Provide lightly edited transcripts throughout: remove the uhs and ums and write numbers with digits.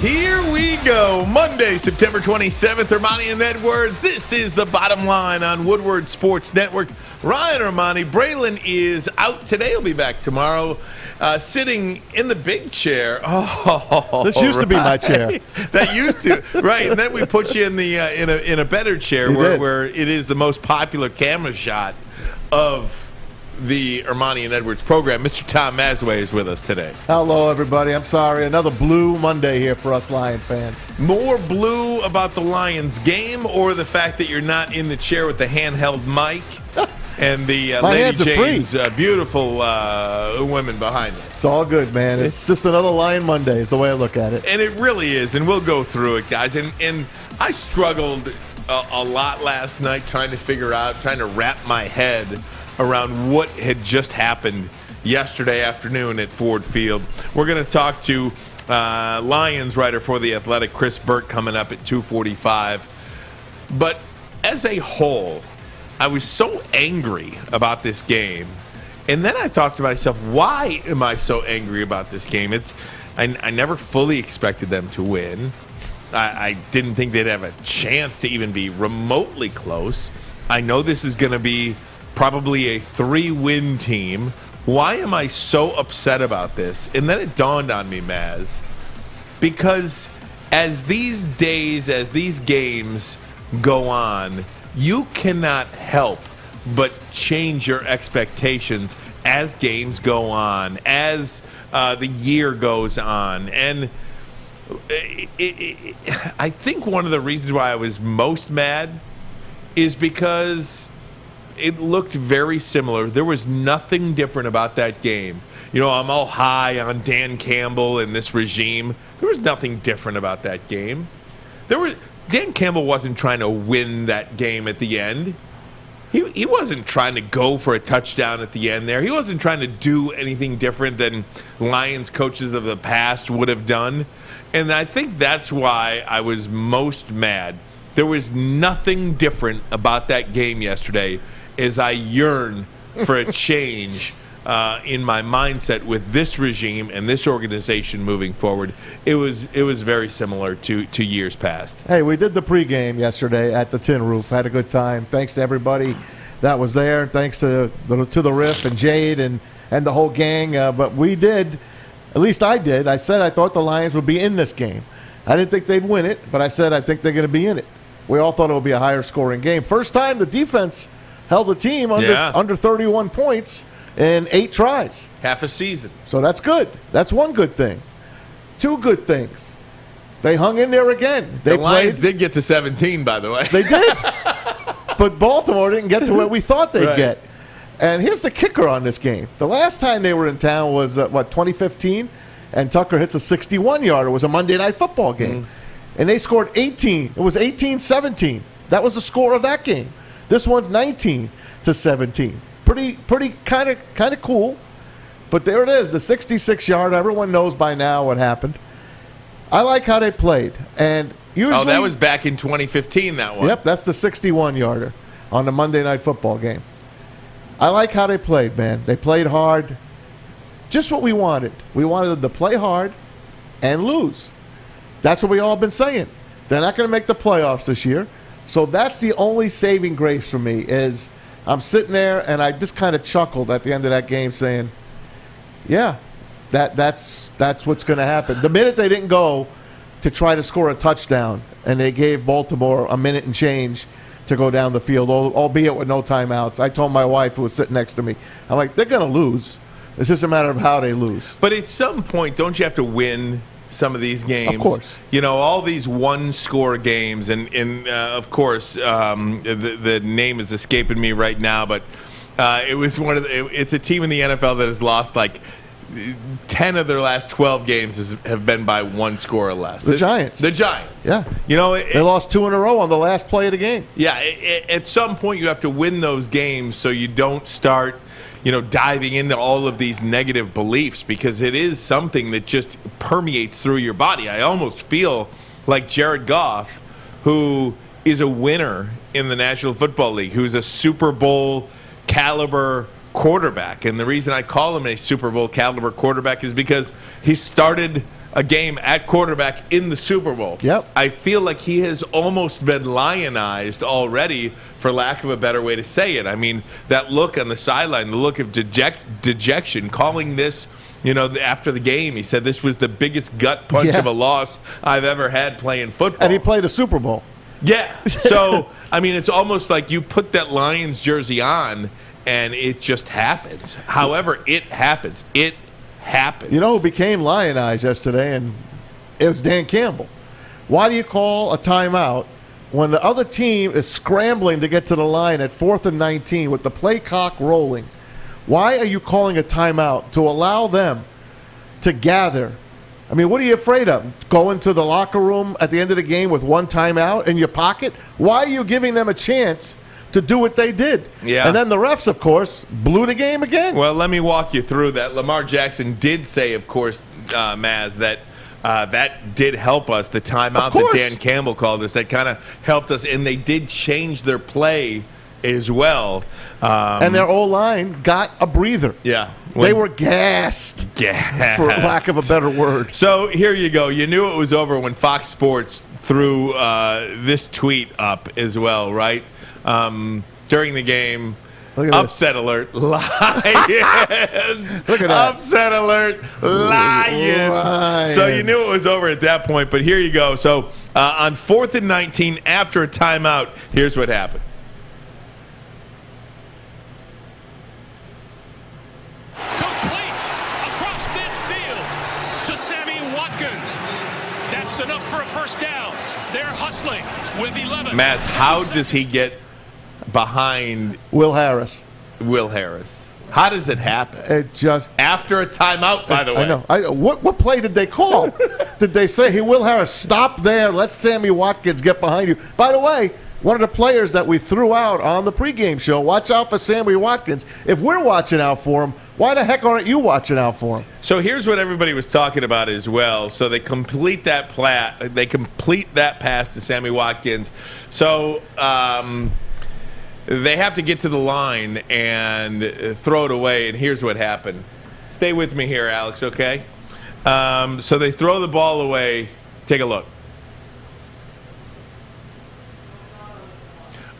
Here we go. Monday, September 27th. Armani and Edwards. This is the Bottom Line on Woodward Sports Network. Ryan Armani. Braylon is out today. He'll be back tomorrow. Sitting in the big chair. Oh, this used to be my chair. That used to, right? And then we put you in the in a better chair where it is the most popular camera shot of the Armani and Edwards program. Mr. Tom Masway is with us today. Hello, everybody. I'm sorry. Another blue Monday here for us Lion fans. More blue about the Lions game or the fact that you're not in the chair with the handheld mic and the Lady Jane's beautiful women behind it. It's all good, man. It's just another Lion Monday is the way I look at it. And it really is, and we'll go through it, guys. And I struggled a lot last night trying to wrap my head around what had just happened yesterday afternoon at Ford Field. We're going to talk to Lions writer for The Athletic, Chris Burke, coming up at 2:45. But as a whole, I was so angry about this game. And then I thought to myself, why am I so angry about this game? I never fully expected them to win. I didn't think they'd have a chance to even be remotely close. I know this is going to be probably a 3-win team. Why am I so upset about this? And then it dawned on me, Maz, because as these games go on, you cannot help but change your expectations as games go on, as the year goes on. And I think one of the reasons why I was most mad is because it looked very similar. There was nothing different about that game. You know, I'm all high on Dan Campbell and this regime. There was nothing different about that game. Dan Campbell wasn't trying to win that game at the end. He wasn't trying to go for a touchdown at the end there. He wasn't trying to do anything different than Lions coaches of the past would have done. And I think that's why I was most mad. There was nothing different about that game yesterday as I yearn for a change in my mindset with this regime and this organization moving forward. It was very similar to years past. Hey, we did the pregame yesterday at the Tin Roof. Had a good time. Thanks to everybody that was there. Thanks to the Riff and Jade and the whole gang. But we did, at least I did. I said I thought the Lions would be in this game. I didn't think they'd win it, but I said I think they're going to be in it. We all thought it would be a higher scoring game. First time the defense held the team under 31 points in 8 tries. Half a season. So that's good. That's one good thing. 2 good things. They hung in there again. The Lions did get to 17, by the way. They did. But Baltimore didn't get to where we thought they'd get. And here's the kicker on this game. The last time they were in town was, 2015? And Tucker hits a 61-yarder. It was a Monday Night Football game. And they scored 18. It was 18-17. That was the score of that game. This one's 19-17. Pretty kind of cool. But there it is, the 66-yard. Everyone knows by now what happened. I like how they played. And usually, that was back in 2015, that one. Yep, that's the 61-yarder on the Monday Night Football game. I like how they played, man. They played hard. Just what we wanted. We wanted them to play hard and lose. That's what we all been saying. They're not going to make the playoffs this year. So that's the only saving grace for me is I'm sitting there and I just kind of chuckled at the end of that game saying, yeah, that's what's going to happen. The minute they didn't go to try to score a touchdown and they gave Baltimore a minute and change to go down the field, albeit with no timeouts, I told my wife who was sitting next to me, I'm like, they're going to lose. It's just a matter of how they lose. But at some point, don't you have to win some of these games? Of course. You know, all these one-score games, and of course, the name is escaping me right now, but it's a team in the NFL that has lost like 10 of their last 12 games have been by 1 score or less. The Giants. The Giants. Yeah. You know, they lost 2 in a row on the last play of the game. Yeah. At some point, you have to win those games so you don't start, diving into all of these negative beliefs, because it is something that just permeates through your body. I almost feel like Jared Goff, who is a winner in the National Football League, who's a Super Bowl caliber quarterback. And the reason I call him a Super Bowl caliber quarterback is because he started a game at quarterback in the Super Bowl. Yep. I feel like he has almost been lionized already, for lack of a better way to say it. I mean, that look on the sideline, the look of dejection, calling this, after the game, he said this was the biggest gut punch of a loss I've ever had playing football. And he played a Super Bowl. Yeah. So, I mean, it's almost like you put that Lions jersey on and it just happens. However, it happens. It happens. You know who became lionized yesterday? And it was Dan Campbell. Why do you call a timeout when the other team is scrambling to get to the line at 4th and 19 with the play clock rolling? Why are you calling a timeout to allow them to gather? I mean, what are you afraid of? Going to the locker room at the end of the game with one timeout in your pocket? Why are you giving them a chance to do what they did? Yeah. And then the refs, of course, blew the game again. Well, let me walk you through that. Lamar Jackson did say, of course, Maz, that that did help us. The timeout that Dan Campbell called us, that kind of helped us, and they did change their play as well. And their O-line got a breather. Yeah. They were gassed, for lack of a better word. So here you go. You knew it was over when Fox Sports threw this tweet up as well, right? During the game, upset alert, Lions. Look at that. Upset alert, Lions. So you knew it was over at that point, but here you go. So on 4th and 19, after a timeout, here's what happened. Enough for a first down. They're hustling with 11. Maz, how does he get behind Will Harris? How does it happen? It just after a timeout, by the way. I know. What play did they call? Did they say, "Hey, Will Harris, stop there. Let Sammy Watkins get behind you"? By the way, one of the players that we threw out on the pregame show, watch out for Sammy Watkins. If we're watching out for him, why the heck aren't you watching out for him? So here's what everybody was talking about as well. So they complete that pass to Sammy Watkins. So they have to get to the line and throw it away. And here's what happened. Stay with me here, Alex, okay? So they throw the ball away. Take a look.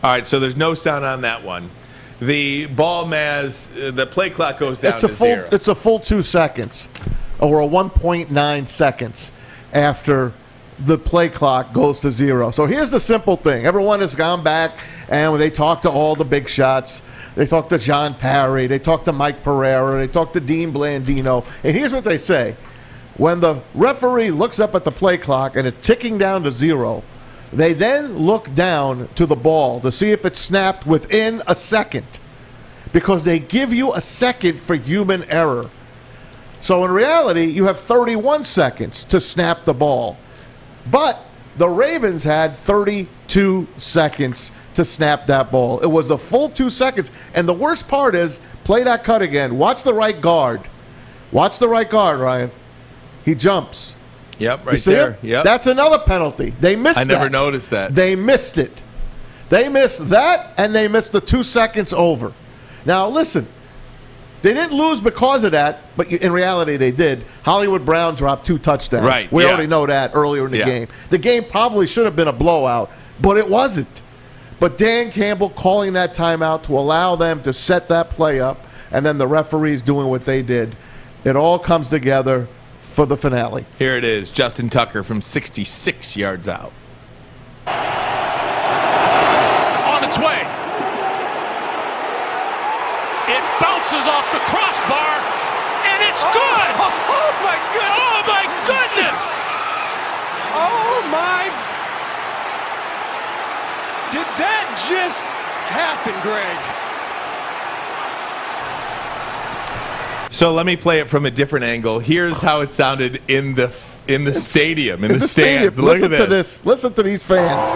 All right, so there's no sound on that one. The ball, Maz, the play clock goes down to 0. It's a full 2 seconds, or a 1.9 seconds after the play clock goes to 0. So here's the simple thing. Everyone has gone back, and they talk to all the big shots. They talk to John Parry. They talk to Mike Pereira. They talk to Dean Blandino. And here's what they say. When the referee looks up at the play clock and it's ticking down to 0, they then look down to the ball to see if it's snapped within a second, because they give you a second for human error. So in reality, you have 31 seconds to snap the ball. But the Ravens had 32 seconds to snap that ball. It was a full 2 seconds. And the worst part is, play that cut again. Watch the right guard. Watch the right guard, Ryan. He jumps. Yep, right there. Yep. That's another penalty. They missed that. I never noticed that. They missed it. They missed that, and they missed the 2 seconds over. Now, listen. They didn't lose because of that, but in reality they did. Hollywood Brown dropped 2 touchdowns. Right. We already know that earlier in the game. The game probably should have been a blowout, but it wasn't. But Dan Campbell calling that timeout to allow them to set that play up, and then the referees doing what they did. It all comes together for the finale. Here it is, Justin Tucker from 66 yards out. On its way. It bounces off the crossbar, and it's good! Oh, my goodness! Oh, my goodness! Oh, my... Did that just happen, Greg? So let me play it from a different angle. Here's how it sounded in the stadium, in the stands. Look Listen at to this. Listen to these fans.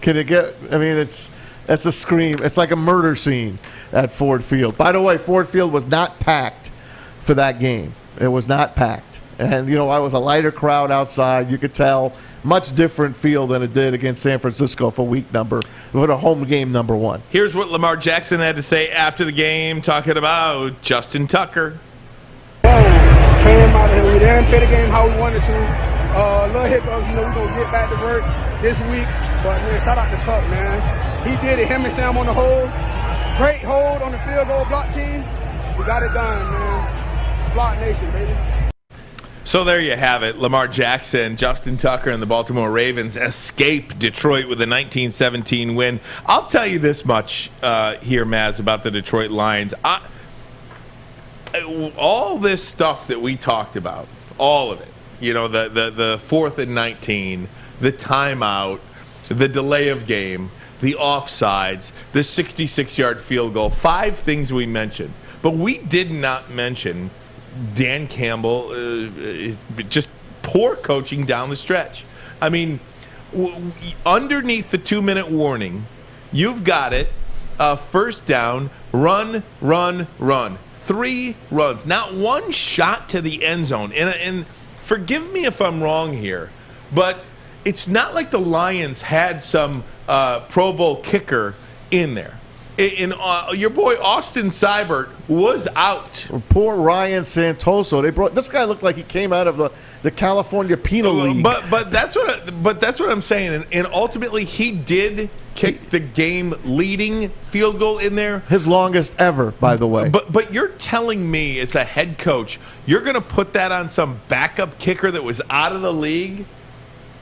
Can it get? I mean, it's a scream. It's like a murder scene at Ford Field. By the way, Ford Field was not packed for that game. It was not packed. And, I was a lighter crowd outside. You could tell much different feel than it did against San Francisco for a home game number 1. Here's what Lamar Jackson had to say after the game, talking about Justin Tucker. Came out here. We didn't play the game how we wanted to. A little hiccups, we're going to get back to work this week. But, man, shout out to Tuck, man. He did it, him and Sam on the hold. Great hold on the field goal block team. We got it done, man. Flock Nation, baby. So there you have it. Lamar Jackson, Justin Tucker, and the Baltimore Ravens escape Detroit with a 19-17 win. I'll tell you this much here, Maz, about the Detroit Lions. All this stuff that we talked about, all of it, the 4th and 19, the timeout, the delay of game, the offsides, the 66-yard field goal, 5 things we mentioned. But we did not mention Dan Campbell, just poor coaching down the stretch. I mean, underneath the 2-minute warning, you've got it, first down, run. 3 runs, not one shot to the end zone. And forgive me if I'm wrong here, but it's not like the Lions had some Pro Bowl kicker in there. Your boy Austin Seibert was out. Poor Ryan Santoso. This guy looked like he came out of the California Penal League. But that's what I'm saying. And ultimately, he did kick the game-leading field goal in there. His longest ever, by the way. But you're telling me, as a head coach, you're going to put that on some backup kicker that was out of the league?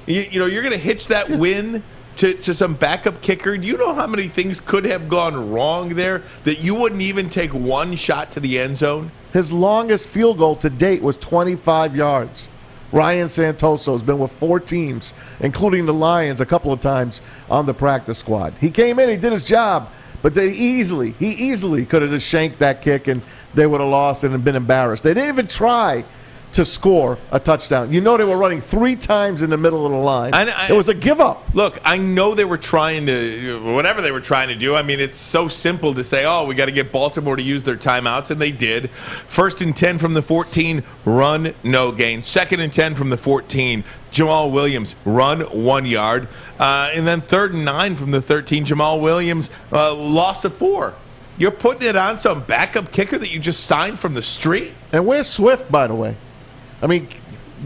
You're going to hitch that win to some backup kicker? Do you know how many things could have gone wrong there that you wouldn't even take one shot to the end zone? His longest field goal to date was 25 yards. Ryan Santoso has been with 4 teams, including the Lions a couple of times on the practice squad. He came in, he did his job, but he easily could have just shanked that kick and they would have lost and been embarrassed. They didn't even try to score a touchdown. They were running 3 times in the middle of the line. It was a give up. Look, I know they were trying to, whatever they were trying to do. I mean, it's so simple to say, we got to get Baltimore to use their timeouts, and they did. 1st and 10 from the 14, run, no gain. 2nd and 10 from the 14, Jamal Williams, run 1 yard. And then 3rd and 9 from the 13, Jamal Williams, loss of 4. You're putting it on some backup kicker that you just signed from the street? And where's Swift, by the way? I mean,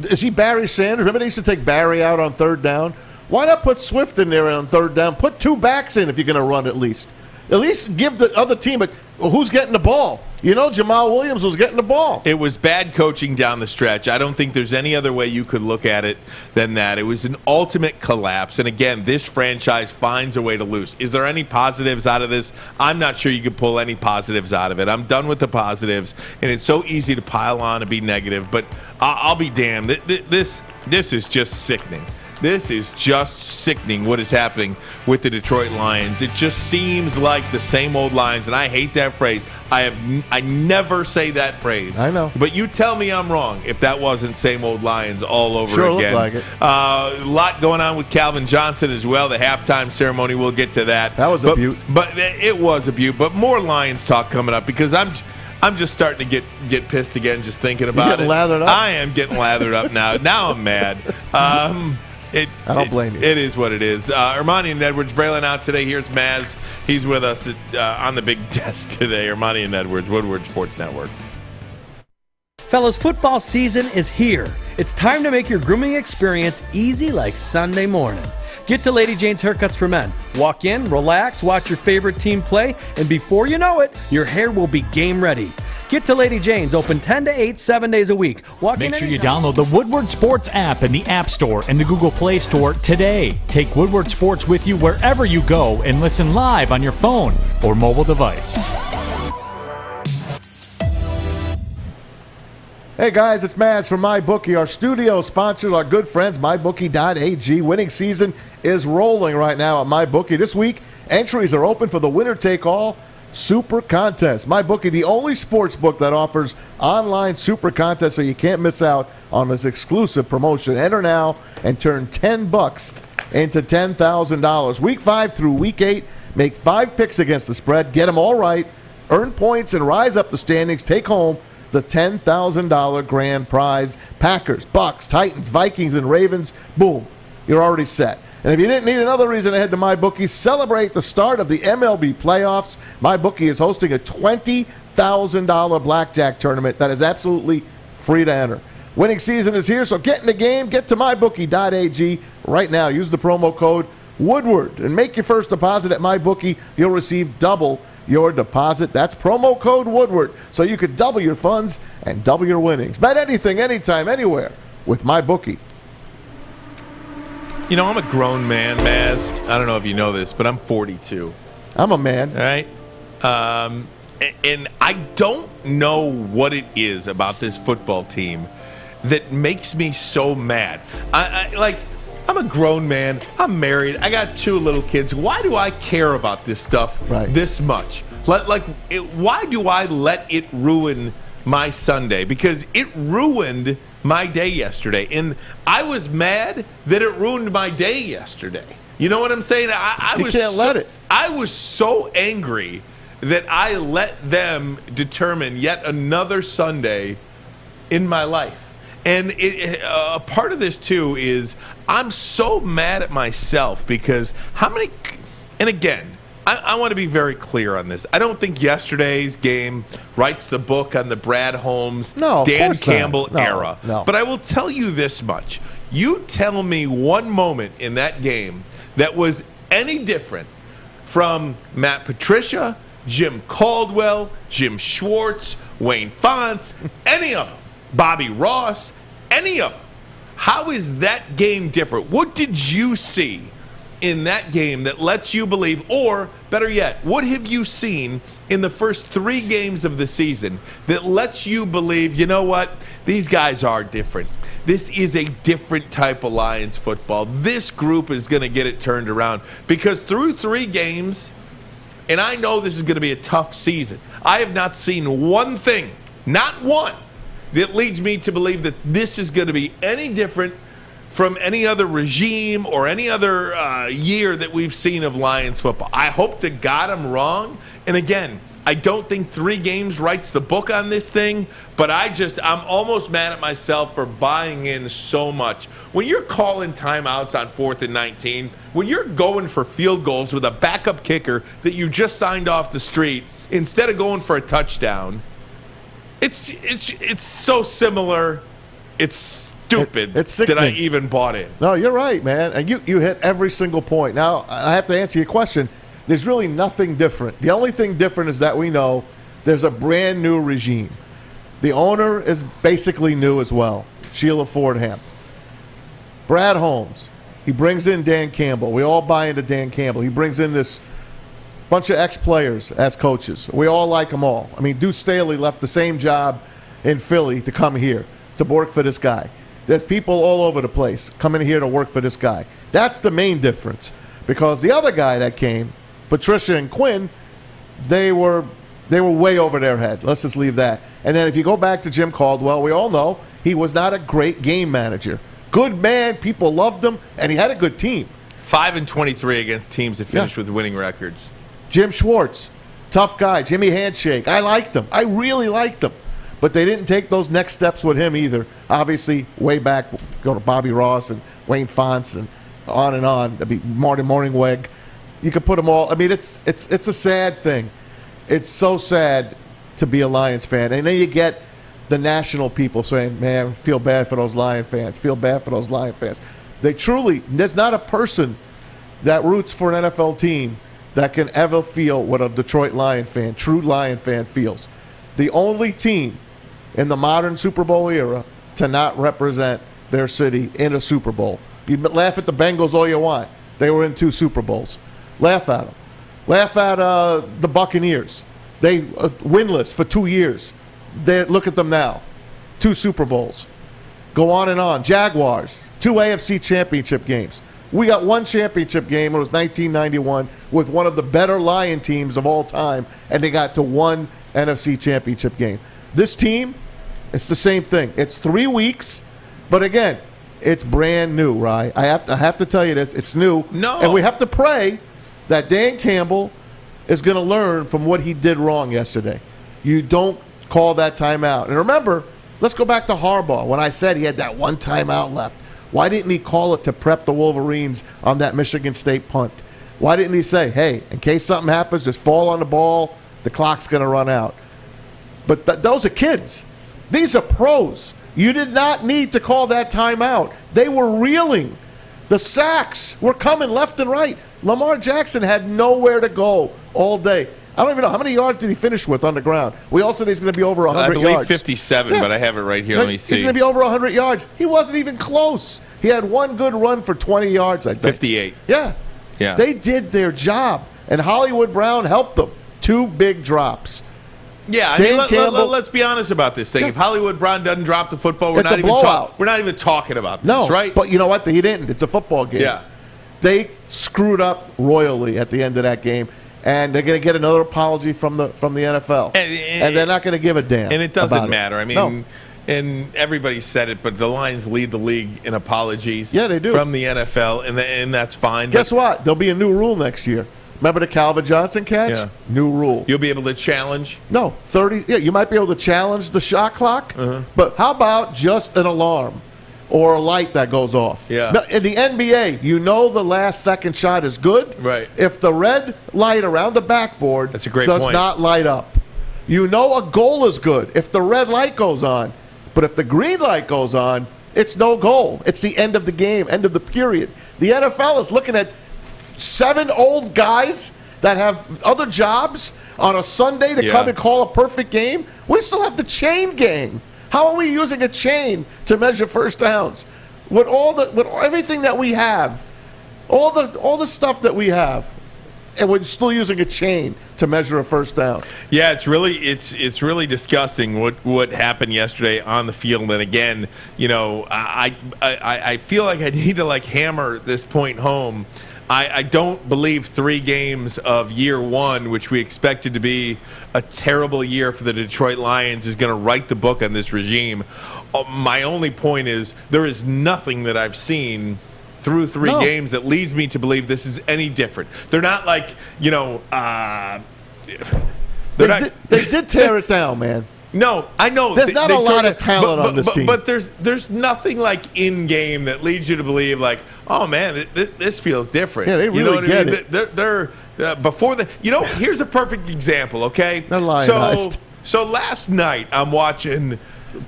is he Barry Sanders? Remember they used to take Barry out on 3rd down? Why not put Swift in there on 3rd down? Put 2 backs in if you're going to run at least. At least give the other team who's getting the ball. Jamal Williams was getting the ball. It was bad coaching down the stretch. I don't think there's any other way you could look at it than that. It was an ultimate collapse. And again, this franchise finds a way to lose. Is there any positives out of this? I'm not sure you could pull any positives out of it. I'm done with the positives. And it's so easy to pile on and be negative. But I'll be damned. This is just sickening. This is just sickening what is happening with the Detroit Lions. It just seems like the same old Lions, and I hate that phrase. I never say that phrase. I know. But you tell me I'm wrong if that wasn't same old Lions all over sure again. Looked like it. A lot going on with Calvin Johnson as well. The halftime ceremony, we'll get to that. That was a beaut. But it was a beaut. But more Lions talk coming up because I'm just starting to get pissed again just thinking about it. You're getting lathered up? I am getting lathered up now. Now I'm mad. I don't blame you. It is what it is. Armani and Edwards, Braylon out today. Here's Maz. He's with us on the big desk today. Armani and Edwards, Woodward Sports Network. Fellas, football season is here. It's time to make your grooming experience easy like Sunday morning. Get to Lady Jane's Haircuts for Men. Walk in, relax, watch your favorite team play, and before you know it, your hair will be game ready. Get to Lady Jane's, open 10 to 8, 7 days a week. Make sure you download the Woodward Sports app in the App Store and the Google Play Store today. Take Woodward Sports with you wherever you go and listen live on your phone or mobile device. Hey guys, it's Maz from MyBookie. Our studio sponsors our good friends, MyBookie.ag. Winning season is rolling right now at MyBookie. This week, entries are open for the winner-take-all Super Contest. MyBookie, the only sports book that offers online Super Contest, so you can't miss out on this exclusive promotion. Enter now and turn $10 into $10,000. Week 5 through Week 8, make 5 picks against the spread. Get them all right. Earn points and rise up the standings. Take home the $10,000 grand prize. Packers, Bucks, Titans, Vikings, and Ravens. Boom. You're already set. And if you didn't need another reason to head to MyBookie, celebrate the start of the MLB playoffs. MyBookie is hosting a $20,000 blackjack tournament that is absolutely free to enter. Winning season is here, so get in the game. Get to mybookie.ag right now. Use the promo code Woodward and make your first deposit at MyBookie. You'll receive double your deposit. That's promo code Woodward, so you could double your funds and double your winnings. Bet anything, anytime, anywhere with MyBookie. You know, I'm a grown man, Maz. I don't know if you know this, but I'm 42. I'm a man. All right? And I don't know what it is about this football team that makes me so mad. I'm a grown man. I'm married. I got 2 little kids. Why do I care about this stuff this much? Why do I let it ruin my Sunday? Because it ruined my day yesterday. And I was mad that it ruined my day yesterday. You know what I'm saying? You can't let it. I was so angry that I let them determine yet another Sunday in my life. And a part of this, too, is I'm so mad at myself because and again, I want to be very clear on this. I don't think yesterday's game writes the book on the Brad Holmes, Dan Campbell era. No. But I will tell you this much. You tell me one moment in that game that was any different from Matt Patricia, Jim Caldwell, Jim Schwartz, Wayne Fonts, any of them. Bobby Ross, any of them. How is that game different? What did you see in that game that lets you believe, or better yet, what have you seen in the first 3 games of the season that lets you believe, you know what, these guys are different. This is a different type of Lions football. This group is going to get it turned around because through 3 games, and I know this is going to be a tough season, I have not seen one thing, not one, that leads me to believe that this is going to be any different from any other regime or any other year that we've seen of Lions football. I hope to God I'm wrong. And again, I don't think 3 games writes the book on this thing, but I'm almost mad at myself for buying in so much. When you're calling timeouts on 4th and 19, when you're going for field goals with a backup kicker that you just signed off the street instead of going for a touchdown, it's so similar. It's stupid that I even bought in. No, you're right, man. And you hit every single point. Now, I have to answer your question. There's really nothing different. The only thing different is that we know there's a brand new regime. The owner is basically new as well, Sheila Ford. Brad Holmes, he brings in Dan Campbell. We all buy into Dan Campbell. He brings in this bunch of ex-players as coaches. We all like them all. I mean, Deuce Staley left the same job in Philly to come here to work for this guy. There's people all over the place coming here to work for this guy. That's the main difference. Because the other guy that came, Patricia and Quinn, they were way over their head. Let's just leave that. And then if you go back to Jim Caldwell, we all know he was not a great game manager. Good man, people loved him, and he had a good team. 5-23 against teams that finished with winning records. Jim Schwartz, tough guy. Jimmy Handshake. I liked him. I really liked him. But they didn't take those next steps with him either. Obviously, way back, go to Bobby Ross and Wayne Fonts and on. That'd be Martin Morningweg. You could put them all. I mean, it's a sad thing. It's so sad to be a Lions fan. And then you get the national people saying, man, feel bad for those Lion fans. Feel bad for those Lion fans. There's not a person that roots for an NFL team that can ever feel what a Detroit Lion fan, true Lion fan, feels. The only team in the modern Super Bowl era to not represent their city in a Super Bowl. You laugh at the Bengals all you want. They were in 2 Super Bowls. Laugh at them. Laugh at the Buccaneers. They winless for 2 years. Look at them now. 2 Super Bowls. Go on and on. Jaguars, 2 AFC championship games. We got 1 championship game. It was 1991 with one of the better Lion teams of all time, and they got to 1 NFC championship game. This team, it's the same thing. It's 3 weeks, but again, it's brand new, right? I have to tell you this. It's new. No. And we have to pray that Dan Campbell is going to learn from what he did wrong yesterday. You don't call that timeout. And remember, let's go back to Harbaugh. When I said he had that one timeout left, why didn't he call it to prep the Wolverines on that Michigan State punt? Why didn't he say, hey, in case something happens, just fall on the ball, the clock's going to run out? But those are kids. These are pros. You did not need to call that timeout. They were reeling. The sacks were coming left and right. Lamar Jackson had nowhere to go all day. I don't even know. How many yards did he finish with on the ground? We all said he's going to be over 100 yards. I believe 57, but I have it right here. Let me see. He's going to be over 100 yards. He wasn't even close. He had one good run for 20 yards, I think. 58. Yeah. They did their job, and Hollywood Brown helped them. 2 big drops. Yeah, I mean, let's be honest about this thing. Yeah. If Hollywood Brown doesn't drop the football, we're not even talking about this, right? But you know what? He didn't. It's a football game. Yeah. They screwed up royally at the end of that game, and they're going to get another apology from the NFL. And they're not going to give a damn. And it doesn't matter. I mean, and everybody said it, but the Lions lead the league in apologies. Yeah, they do. From the NFL, and that's fine. Guess what? There'll be a new rule next year. Remember the Calvin Johnson catch? Yeah. New rule. You'll be able to challenge? No, 30. Yeah, you might be able to challenge the shot clock, but how about just an alarm or a light that goes off? Yeah. Now, in the NBA, you know the last second shot is good. Right. If the red light around the backboard That's a great does point. not light up, you know a goal is good if the red light goes on. But if the green light goes on, it's no goal. It's the end of the game, end of the period. The NFL is looking at 7 old guys that have other jobs on a Sunday to come and call a perfect game. We still have the chain gang. How are we using a chain to measure first downs? With everything that we have, all the stuff that we have, and we're still using a chain to measure a first down. Yeah, it's really disgusting what happened yesterday on the field. And again, you know, I feel like I need to hammer this point home. I don't believe 3 games of year 1, which we expected to be a terrible year for the Detroit Lions, is going to write the book on this regime. My only point is there is nothing that I've seen through 3 games that leads me to believe this is any different. They're not they did tear it down, man. No, I know. There's not a lot of talent on this team. But there's nothing in-game that leads you to believe oh, man, this feels different. Yeah, they really get it. They're before the – here's a perfect example, okay? They're lionized. So last night I'm watching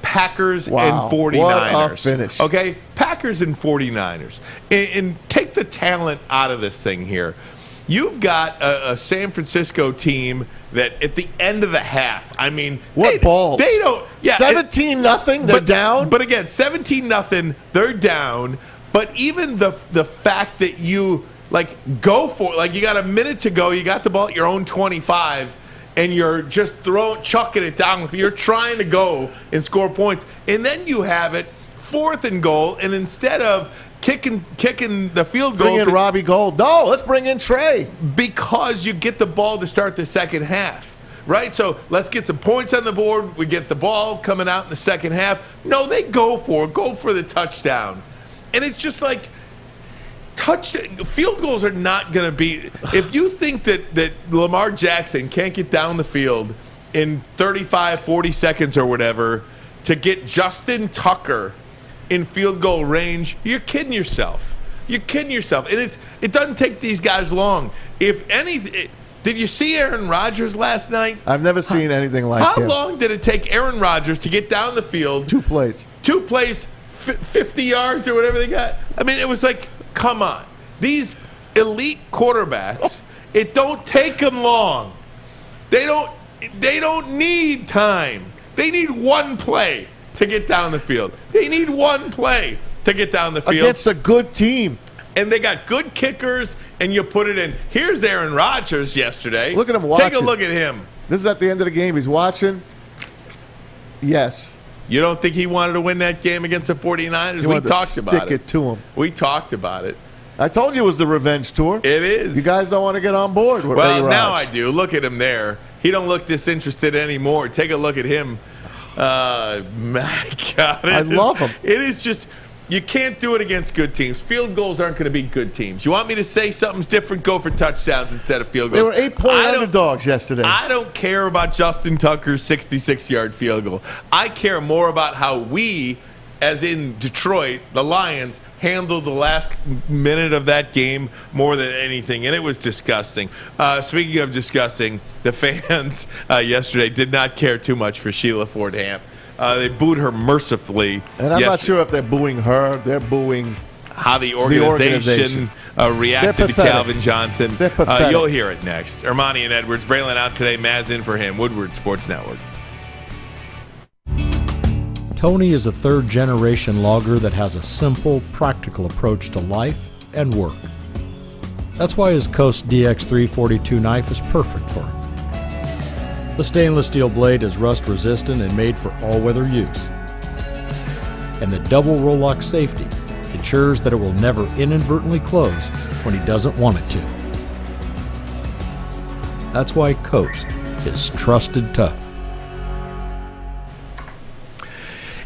Packers and 49ers. What a finish. Okay? Packers and 49ers. And take the talent out of this thing here. You've got a San Francisco team that at the end of the half, I mean, balls? They don't. Yeah, 17-0. They're down. But again, 17-0. They're down. But even the fact that you go for it, you got a minute to go, you got the ball at your own 25, and you're just chucking it down. You're trying to go and score points, and then you have it 4th and goal, and instead of kicking the field goal. Bring in Robbie Gould. No, let's bring in Trey. Because you get the ball to start the second half, right? So let's get some points on the board. We get the ball coming out in the second half. No, they go for the touchdown. And it's just field goals are not going to be – if you think that Lamar Jackson can't get down the field in 35, 40 seconds or whatever to get Justin Tucker – in field goal range, you're kidding yourself. You're kidding yourself. And it doesn't take these guys long. If anything, did you see Aaron Rodgers last night? I've never seen anything like How him. long did it take Aaron Rodgers to get down the field? 2 plays. 2 plays, 50 yards or whatever they got. I mean, it was come on. These elite quarterbacks, it don't take them long. They don't need time. They need 1 play to get down the field. They need 1 play to get down the field. Against a good team. And they got good kickers, and you put it in. Here's Aaron Rodgers yesterday. Look at him watching. Take a look at him. This is at the end of the game. He's watching. Yes. You don't think he wanted to win that game against the 49ers? We talked about it. Stick it to him. We talked about it. I told you it was the revenge tour. It is. You guys don't want to get on board with Well, Ray now Raj. I do. Look at him there. He don't look disinterested anymore. Take a look at him. My God. I love him. It is just, You can't do it against good teams. Field goals aren't going to be good teams. You want me to say something's different? Go for touchdowns instead of field goals. They were 8-point underdogs yesterday. I don't care about Justin Tucker's 66-yard field goal. I care more about how we, as in Detroit, the Lions, handled the last minute of that game more than anything, and it was disgusting. Speaking of disgusting, the fans yesterday did not care too much for Sheila Ford Hamp. They booed her mercifully. And I'm not sure if they're booing her. They're booing how the organization reacted to Calvin Johnson. They're pathetic. You'll hear it next. Armani and Edwards, Braylon out today. Maz in for him. Woodward Sports Network. Tony is a third-generation logger that has a simple, practical approach to life and work. That's why his Coast DX342 knife is perfect for him. The stainless steel blade is rust-resistant and made for all-weather use. And the double roll-lock safety ensures that it will never inadvertently close when he doesn't want it to. That's why Coast is trusted tough.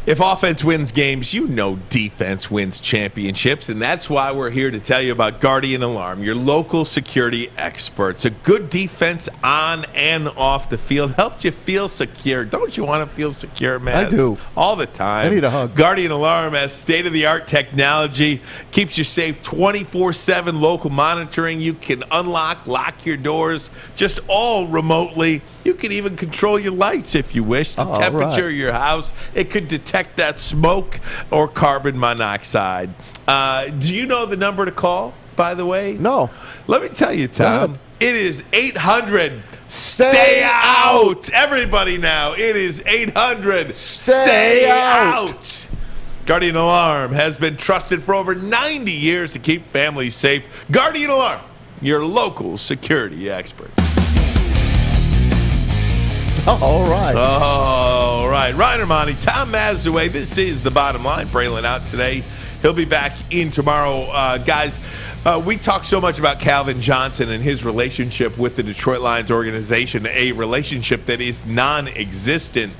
If offense wins games, you know defense wins championships, and that's why we're here to tell you about Guardian Alarm, your local security experts. A good defense on and off the field helps you feel secure. Don't you want to feel secure, man? I do. All the time. I need a hug. Guardian Alarm has state-of-the-art technology, keeps you safe 24/7 local monitoring. You can lock your doors just all remotely. You can even control your lights if you wish, the temperature of your house. It could detect that smoke or carbon monoxide. Do you know the number to call, by the way? No. Let me tell you, Tom. It is 800 Stay Out. Everybody now, it is 800 Stay Out. Guardian Alarm has been trusted for over 90 years to keep families safe. Guardian Alarm, your local security expert. All right. All right. Ryan Armani, Tom Maz away. This is The Bottom Line. Braylon out today. He'll be back in tomorrow. Guys, we talk so much about Calvin Johnson and his relationship with the Detroit Lions organization, a relationship that is non-existent,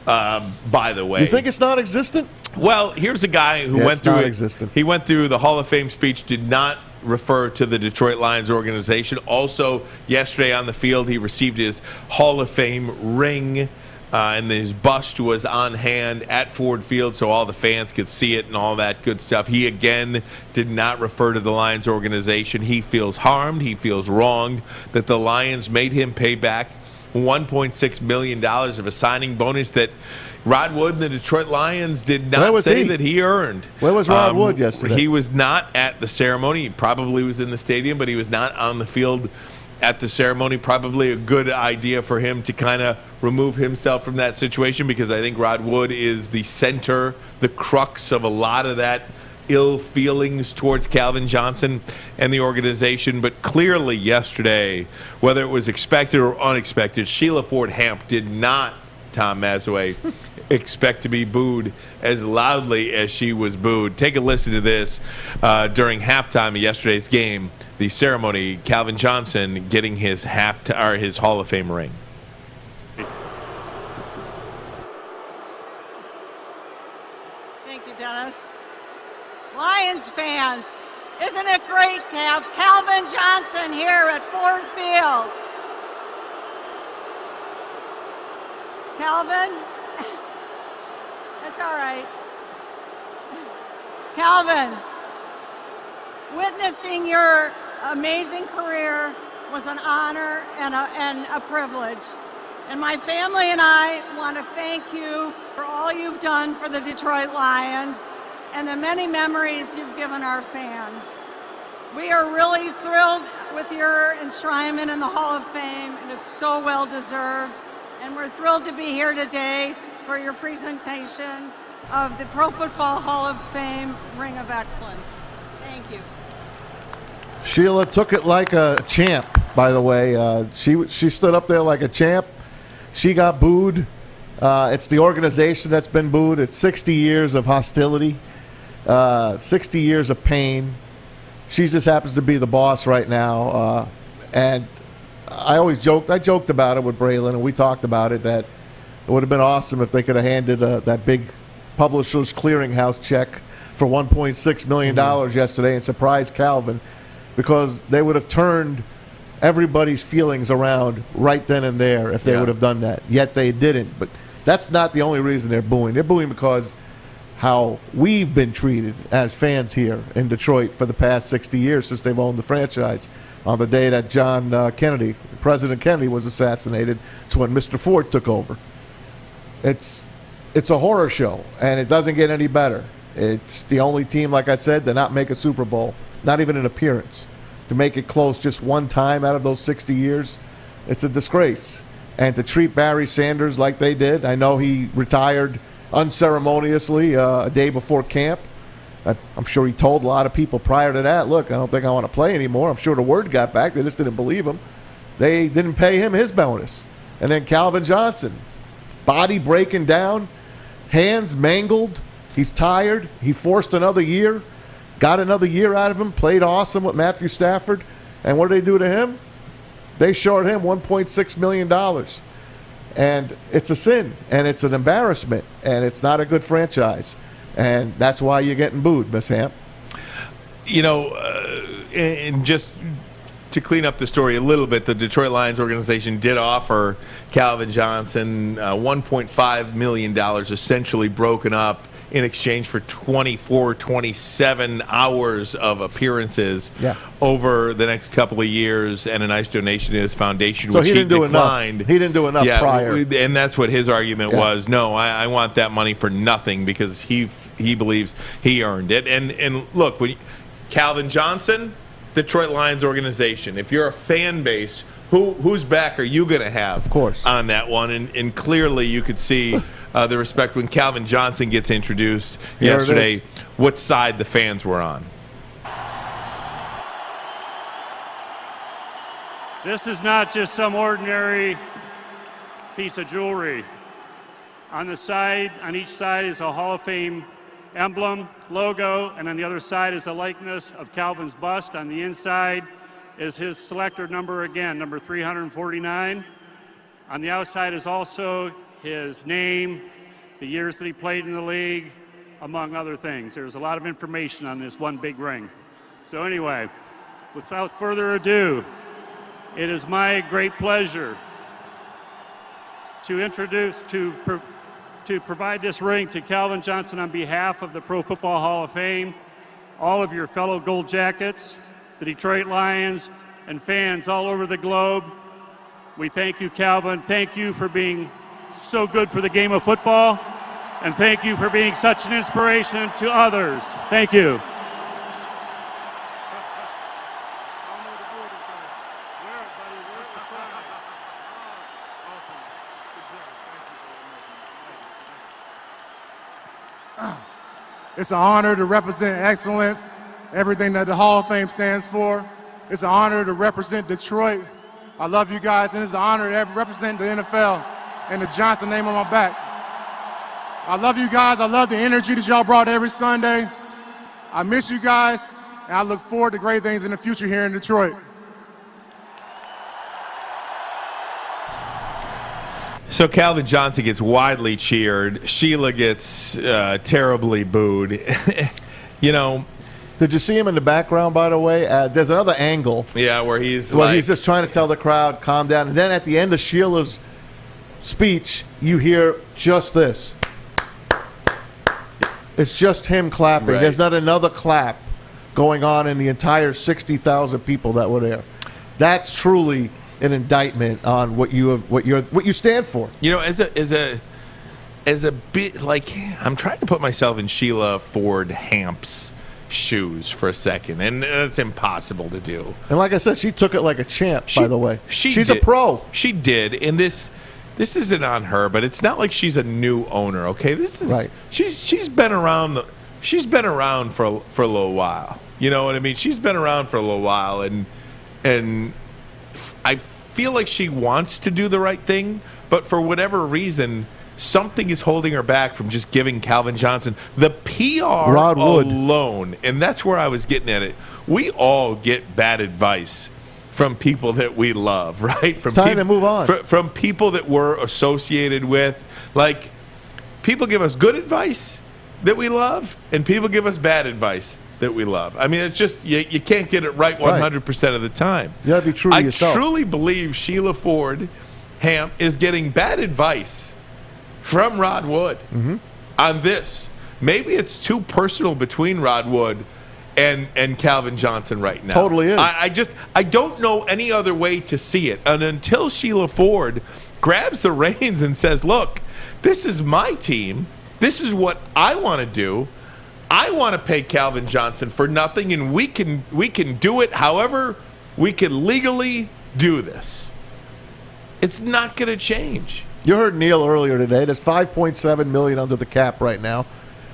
by the way. You think it's non-existent? Well, here's a guy who went through it. He went through the Hall of Fame speech, did not refer to the Detroit Lions organization. Also, yesterday on the field, he received his Hall of Fame ring, and his bust was on hand at Ford Field so all the fans could see it and all that good stuff. He, again, did not refer to the Lions organization. He feels harmed. He feels wronged that the Lions made him pay back $1.6 million of a signing bonus that Rod Wood and the Detroit Lions did not say that he earned. Where was Rod Wood yesterday? He was not at the ceremony. He probably was in the stadium, but he was not on the field at the ceremony. Probably a good idea for him to kind of remove himself from that situation, because I think Rod Wood is the center, the crux of a lot of that ill feelings towards Calvin Johnson and the organization. But clearly yesterday, whether it was expected or unexpected, Sheila Ford Hamp did not, Tom Mazaway, expect to be booed as loudly as she was booed. Take a listen to this during halftime of yesterday's game, the ceremony, Calvin Johnson getting his his Hall of Fame ring. Thank you, Dennis. Lions fans, isn't it great to have Calvin Johnson here at Ford Field? Calvin? That's all right. Calvin, witnessing your amazing career was an honor and a privilege. And my family and I want to thank you for all you've done for the Detroit Lions and the many memories you've given our fans. We are really thrilled with your enshrinement in the Hall of Fame. It is so well deserved. And we're thrilled to be here today for your presentation of the Pro Football Hall of Fame Ring of Excellence. Thank you. Sheila took it like a champ, by the way. She stood up there like a champ. She got booed. It's the organization that's been booed. It's 60 years of hostility, 60 years of pain. She just happens to be the boss right now. And I joked about it with Braylon, and we talked about it, that it would have been awesome if they could have handed that big Publishers Clearinghouse check for $1.6 million yesterday and surprised Calvin, because they would have turned everybody's feelings around right then and there if they would have done that. Yet they didn't. But that's not the only reason they're booing. They're booing because how we've been treated as fans here in Detroit for the past 60 years since they've owned the franchise. On the day that John Kennedy, President Kennedy, was assassinated, it's when Mr. Ford took over. It's a horror show, and it doesn't get any better. It's the only team, like I said, to not make a Super Bowl, not even an appearance. To make it close just one time out of those 60 years, it's a disgrace. And to treat Barry Sanders like they did, I know he retired unceremoniously a day before camp. I'm sure he told a lot of people prior to that, look, I don't think I want to play anymore. I'm sure the word got back. They just didn't believe him. They didn't pay him his bonus. And then Calvin Johnson, body breaking down, hands mangled. He's tired. He forced another year. Got another year out of him, played awesome with Matthew Stafford. And what did they do to him? They short him $1.6 million. And it's a sin, and it's an embarrassment, and it's not a good franchise. And that's why you're getting booed, Miss Hamp. You know, and just to clean up the story a little bit, the Detroit Lions organization did offer Calvin Johnson $1.5 million, essentially broken up in exchange for 27 hours of appearances over the next couple of years and a nice donation to his foundation, so which he declined. He didn't do enough prior. And that's what his argument was. No, I want that money for nothing because he believes he earned it. And look, Calvin Johnson, Detroit Lions organization, if you're a fan base, whose back are you going to have, of course, on that one? And clearly you could see the respect when Calvin Johnson gets introduced yesterday, what side the fans were on. This is not just some ordinary piece of jewelry. On each side is a Hall of Fame emblem, logo, and on the other side is a likeness of Calvin's bust. On the inside is his selector number again, number 349. On the outside is also his name, the years that he played in the league, among other things. There's a lot of information on this one big ring. So anyway, without further ado, it is my great pleasure to provide this ring to Calvin Johnson on behalf of the Pro Football Hall of Fame, all of your fellow Gold Jackets, the Detroit Lions, and fans all over the globe. We thank you, Calvin. Thank you for being so good for the game of football, and thank you for being such an inspiration to others. Thank you. It's an honor to represent excellence, everything that the Hall of Fame stands for. It's an honor to represent Detroit. I love you guys, and it's an honor to represent the NFL and the Johnson name on my back. I love you guys. I love the energy that y'all brought every Sunday. I miss you guys, and I look forward to great things in the future here in Detroit. So Calvin Johnson gets widely cheered. Sheila gets terribly booed. You know, did you see him in the background, by the way? There's another angle. Yeah, where he's he's just trying to tell the crowd, calm down. And then at the end of Sheila's speech, you hear just this. It's just him clapping. Right. There's not another clap going on in the entire 60,000 people that were there. That's truly an indictment on what you stand for. You know, as a bit, like, I'm trying to put myself in Sheila Ford Hamp's shoes for a second, and it's impossible to do. And like I said, she took it like a champ, by the way. She's a pro. She did, and this isn't on her, but it's not like she's a new owner, okay? This is right. She's been around. She's been around for a little while. You know what I mean? She's been around for a little while, and I feel like she wants to do the right thing, but for whatever reason, something is holding her back from just giving Calvin Johnson the PR alone. And that's where I was getting at it. We all get bad advice from people that we love, right? From time to move on. From people that we're associated with. Like, people give us good advice, that we love, and people give us bad advice that we love. I mean, it's just you can't get it right 100% of the time. You got to be true to yourself. I truly believe Sheila Ford Hamp is getting bad advice from Rod Wood on this. Maybe it's too personal between Rod Wood and Calvin Johnson right now. Totally is. I don't know any other way to see it. And until Sheila Ford grabs the reins and says, look, this is my team. This is what I want to do. I want to pay Calvin Johnson for nothing, and we can do it however we can legally do this. It's not going to change. You heard Neil earlier today. There's $5.7 million under the cap right now.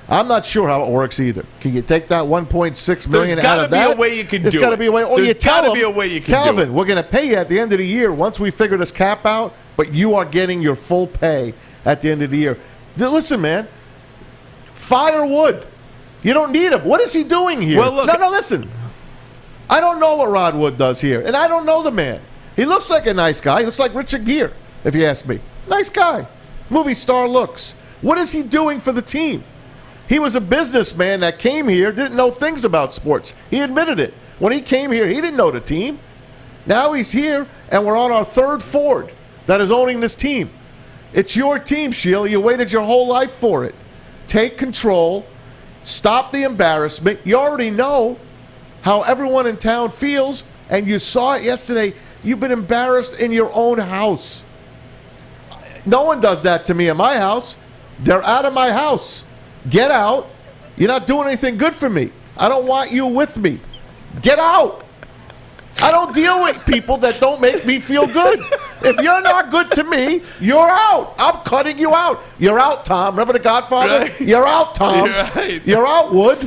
I'm not sure how it works either. Can you take that $1.6 million out of that? There's got to be a way you can do it. There's got to be a way. Or you tell them, Calvin, we're going to pay you at the end of the year once we figure this cap out, but you are getting your full pay at the end of the year. Listen, man, fire Wood. You don't need him. What is he doing here? Well, look, no, listen. I don't know what Rod Wood does here, and I don't know the man. He looks like a nice guy. He looks like Richard Gere, if you ask me. Nice guy. Movie star looks. What is he doing for the team? He was a businessman that came here, didn't know things about sports. He admitted it. When he came here, he didn't know the team. Now he's here, and we're on our third Ford that is owning this team. It's your team, Sheila. You waited your whole life for it. Take control. Stop the embarrassment. You already know how everyone in town feels, and you saw it yesterday. You've been embarrassed in your own house. No one does that to me in my house. They're out of my house. Get out. You're not doing anything good for me. I don't want you with me. Get out. I don't deal with people that don't make me feel good. If you're not good to me, you're out. I'm cutting you out. You're out, Tom. Remember The Godfather? Right. You're out, Tom. Right. You're out, Wood.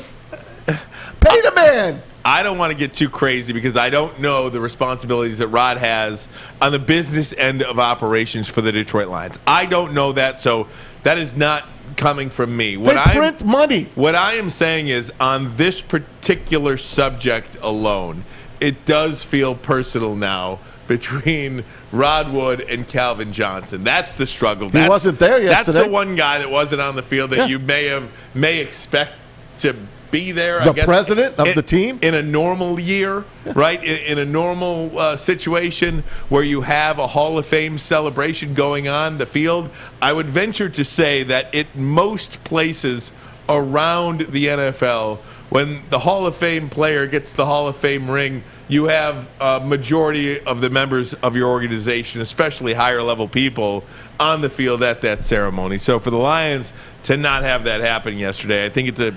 Pay the man. I don't want to get too crazy because I don't know the responsibilities that Rod has on the business end of operations for the Detroit Lions. I don't know that, so that is not coming from me. They print money. What I am saying is, on this particular subject alone, it does feel personal now between Rod Wood and Calvin Johnson. That's the struggle. He wasn't there yesterday. That's the one guy that wasn't on the field that you may expect to be there. The president of the team? In a normal year, right? In a normal situation where you have a Hall of Fame celebration going on the field, I would venture to say that in most places around the NFL, when the Hall of Fame player gets the Hall of Fame ring, you have a majority of the members of your organization, especially higher level people, on the field at that ceremony. So for the Lions to not have that happen yesterday, I think it's a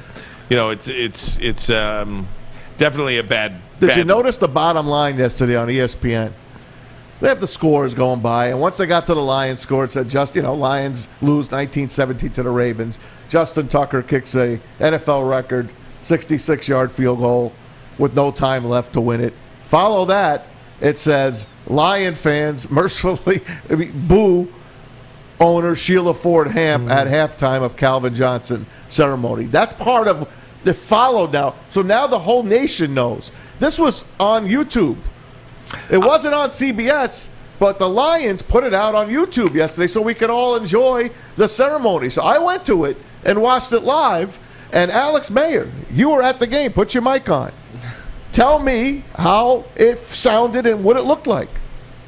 it's definitely a bad. Did you notice the bottom line yesterday on ESPN? They have the scores going by, and once they got to the Lions score, it said Lions lose 19-17 to the Ravens. Justin Tucker kicks a NFL record 66-yard field goal with no time left to win it. Follow that, it says Lion fans mercifully boo owner Sheila Ford Hamp at halftime of Calvin Johnson ceremony. That's part of the follow now. So now the whole nation knows. This was on YouTube. It wasn't on CBS, but the Lions put it out on YouTube yesterday so we could all enjoy the ceremony. So I went to it and watched it live. And Alex Mayer, you were at the game. Put your mic on. Tell me how it sounded and what it looked like.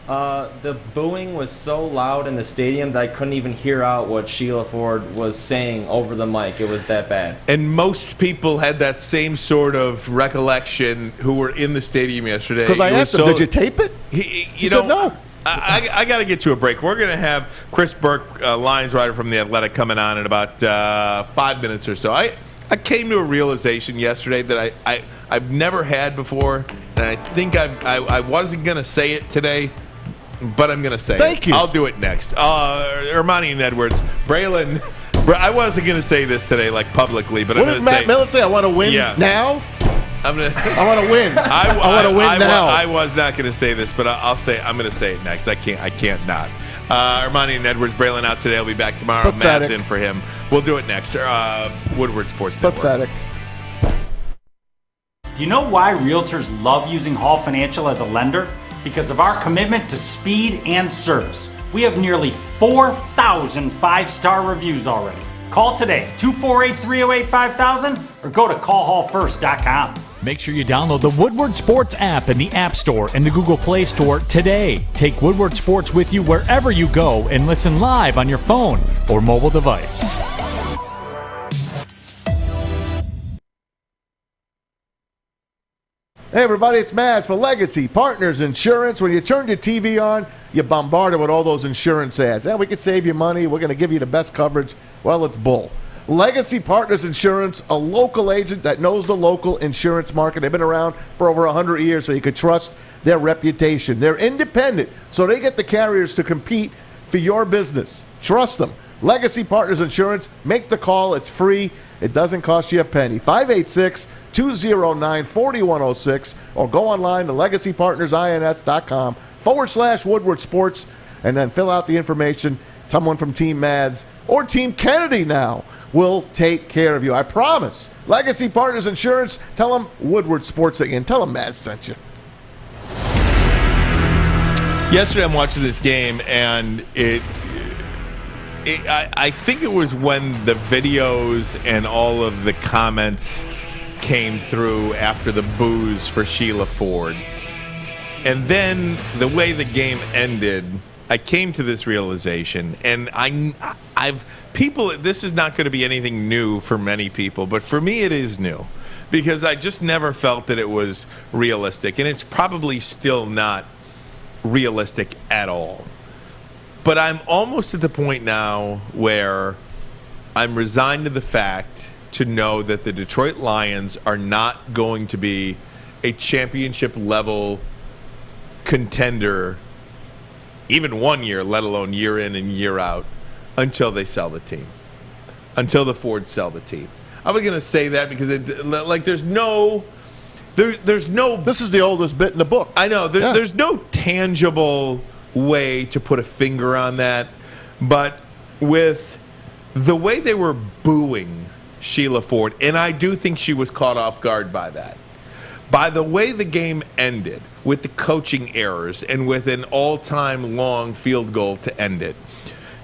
The booing was so loud in the stadium that I couldn't even hear out what Sheila Ford was saying over the mic. It was that bad. And most people had that same sort of recollection who were in the stadium yesterday. Because I asked him, did you tape it? He said no. I got to get to a break. We're going to have Chris Burke, Lions writer from The Athletic, coming on in about 5 minutes or so. I came to a realization yesterday that I've never had before, and I think I wasn't going to say it today, but I'm going to say Thank you. I'll do it next. Armani and Edwards. Braylon, I wasn't going to say this today, publicly, but I'm going to say. Matt Millen say I want to win now? I want to win. I want to win now. I was not going to say this, but I'm going to say it next. I can't not. Armani and Edwards, Braylon out today. I'll be back tomorrow. Pathetic. Maz in for him. We'll do it next. Woodward Sports Network. Pathetic. Do you know why realtors love using Hall Financial as a lender? Because of our commitment to speed and service. We have nearly 4,000 five-star reviews already. Call today, 248-308-5000, or go to callhallfirst.com. Make sure you download the Woodward Sports app in the App Store and the Google Play Store today. Take Woodward Sports with you wherever you go and listen live on your phone or mobile device. Hey everybody, it's Maz for Legacy Partners Insurance. When you turn your TV on, you're bombarded with all those insurance ads. And we can save you money. We're going to give you the best coverage. Well, it's bull. Legacy Partners Insurance, a local agent that knows the local insurance market. They've been around for over 100 years, so you can trust their reputation. They're independent, so they get the carriers to compete for your business. Trust them. Legacy Partners Insurance. Make the call. It's free. It doesn't cost you a penny. 586-209-4106 or go online to legacypartnersins.com/Woodward Sports and then fill out the information. Someone from Team Maz or Team Kennedy now will take care of you. I promise. Legacy Partners Insurance. Tell them Woodward Sports again. Tell them Maz sent you. Yesterday I'm watching this game, and I think it was when the videos and all of the comments came through after the boos for Sheila Ford. And then the way the game ended, I came to this realization, and this is not going to be anything new for many people, but for me it is new because I just never felt that it was realistic, and it's probably still not realistic at all. But I'm almost at the point now where I'm resigned to the fact to know that the Detroit Lions are not going to be a championship level contender even 1 year, let alone year in and year out, until they sell the team, until the Fords sell the team. I was going to say that because there's no. This is the oldest bit in the book. I know. There's no tangible way to put a finger on that, but with the way they were booing Sheila Ford, and I do think she was caught off guard by that, by the way the game ended with the coaching errors and with an all-time long field goal to end it,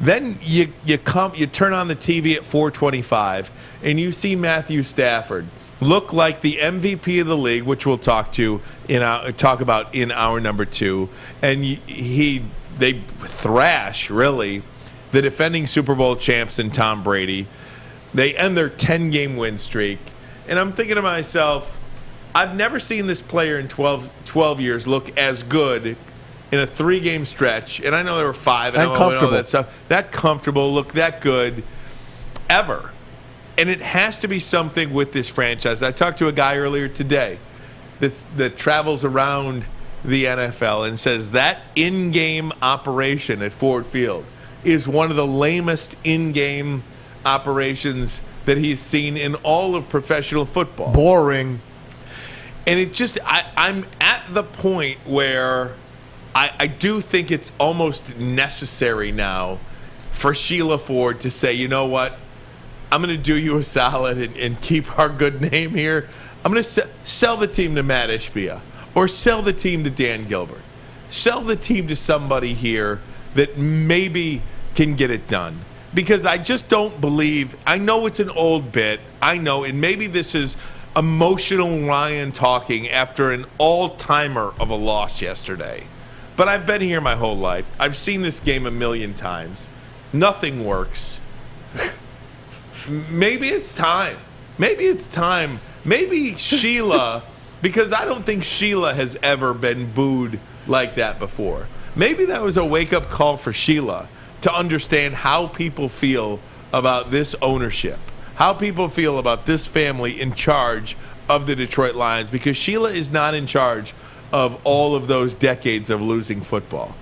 then you turn on the TV at 4:25 and you see Matthew Stafford look like the MVP of the league, which we'll talk about in hour number 2, and they thrash really the defending Super Bowl champs and Tom Brady. They end their 10-game win streak, and I'm thinking to myself, I've never seen this player in 12 years look as good in a 3-game stretch, and I know there were 5, and all that stuff, that comfortable, look that good ever. And it has to be something with this franchise. I talked to a guy earlier today that travels around the NFL and says that in-game operation at Ford Field is one of the lamest in-game operations that he's seen in all of professional football. Boring. And it just, I'm at the point where I do think it's almost necessary now for Sheila Ford to say, you know what? I'm going to do you a solid and keep our good name here. I'm going to sell the team to Matt Ishbia or sell the team to Dan Gilbert. Sell the team to somebody here that maybe can get it done. Because I just don't believe, I know it's an old bit, I know, and maybe this is emotional Ryan talking after an all-timer of a loss yesterday. But I've been here my whole life. I've seen this game a million times. Nothing works. Maybe it's time. Maybe Sheila, because I don't think Sheila has ever been booed like that before. Maybe that was a wake-up call for Sheila to understand how people feel about this ownership, how people feel about this family in charge of the Detroit Lions, because Sheila is not in charge of all of those decades of losing football.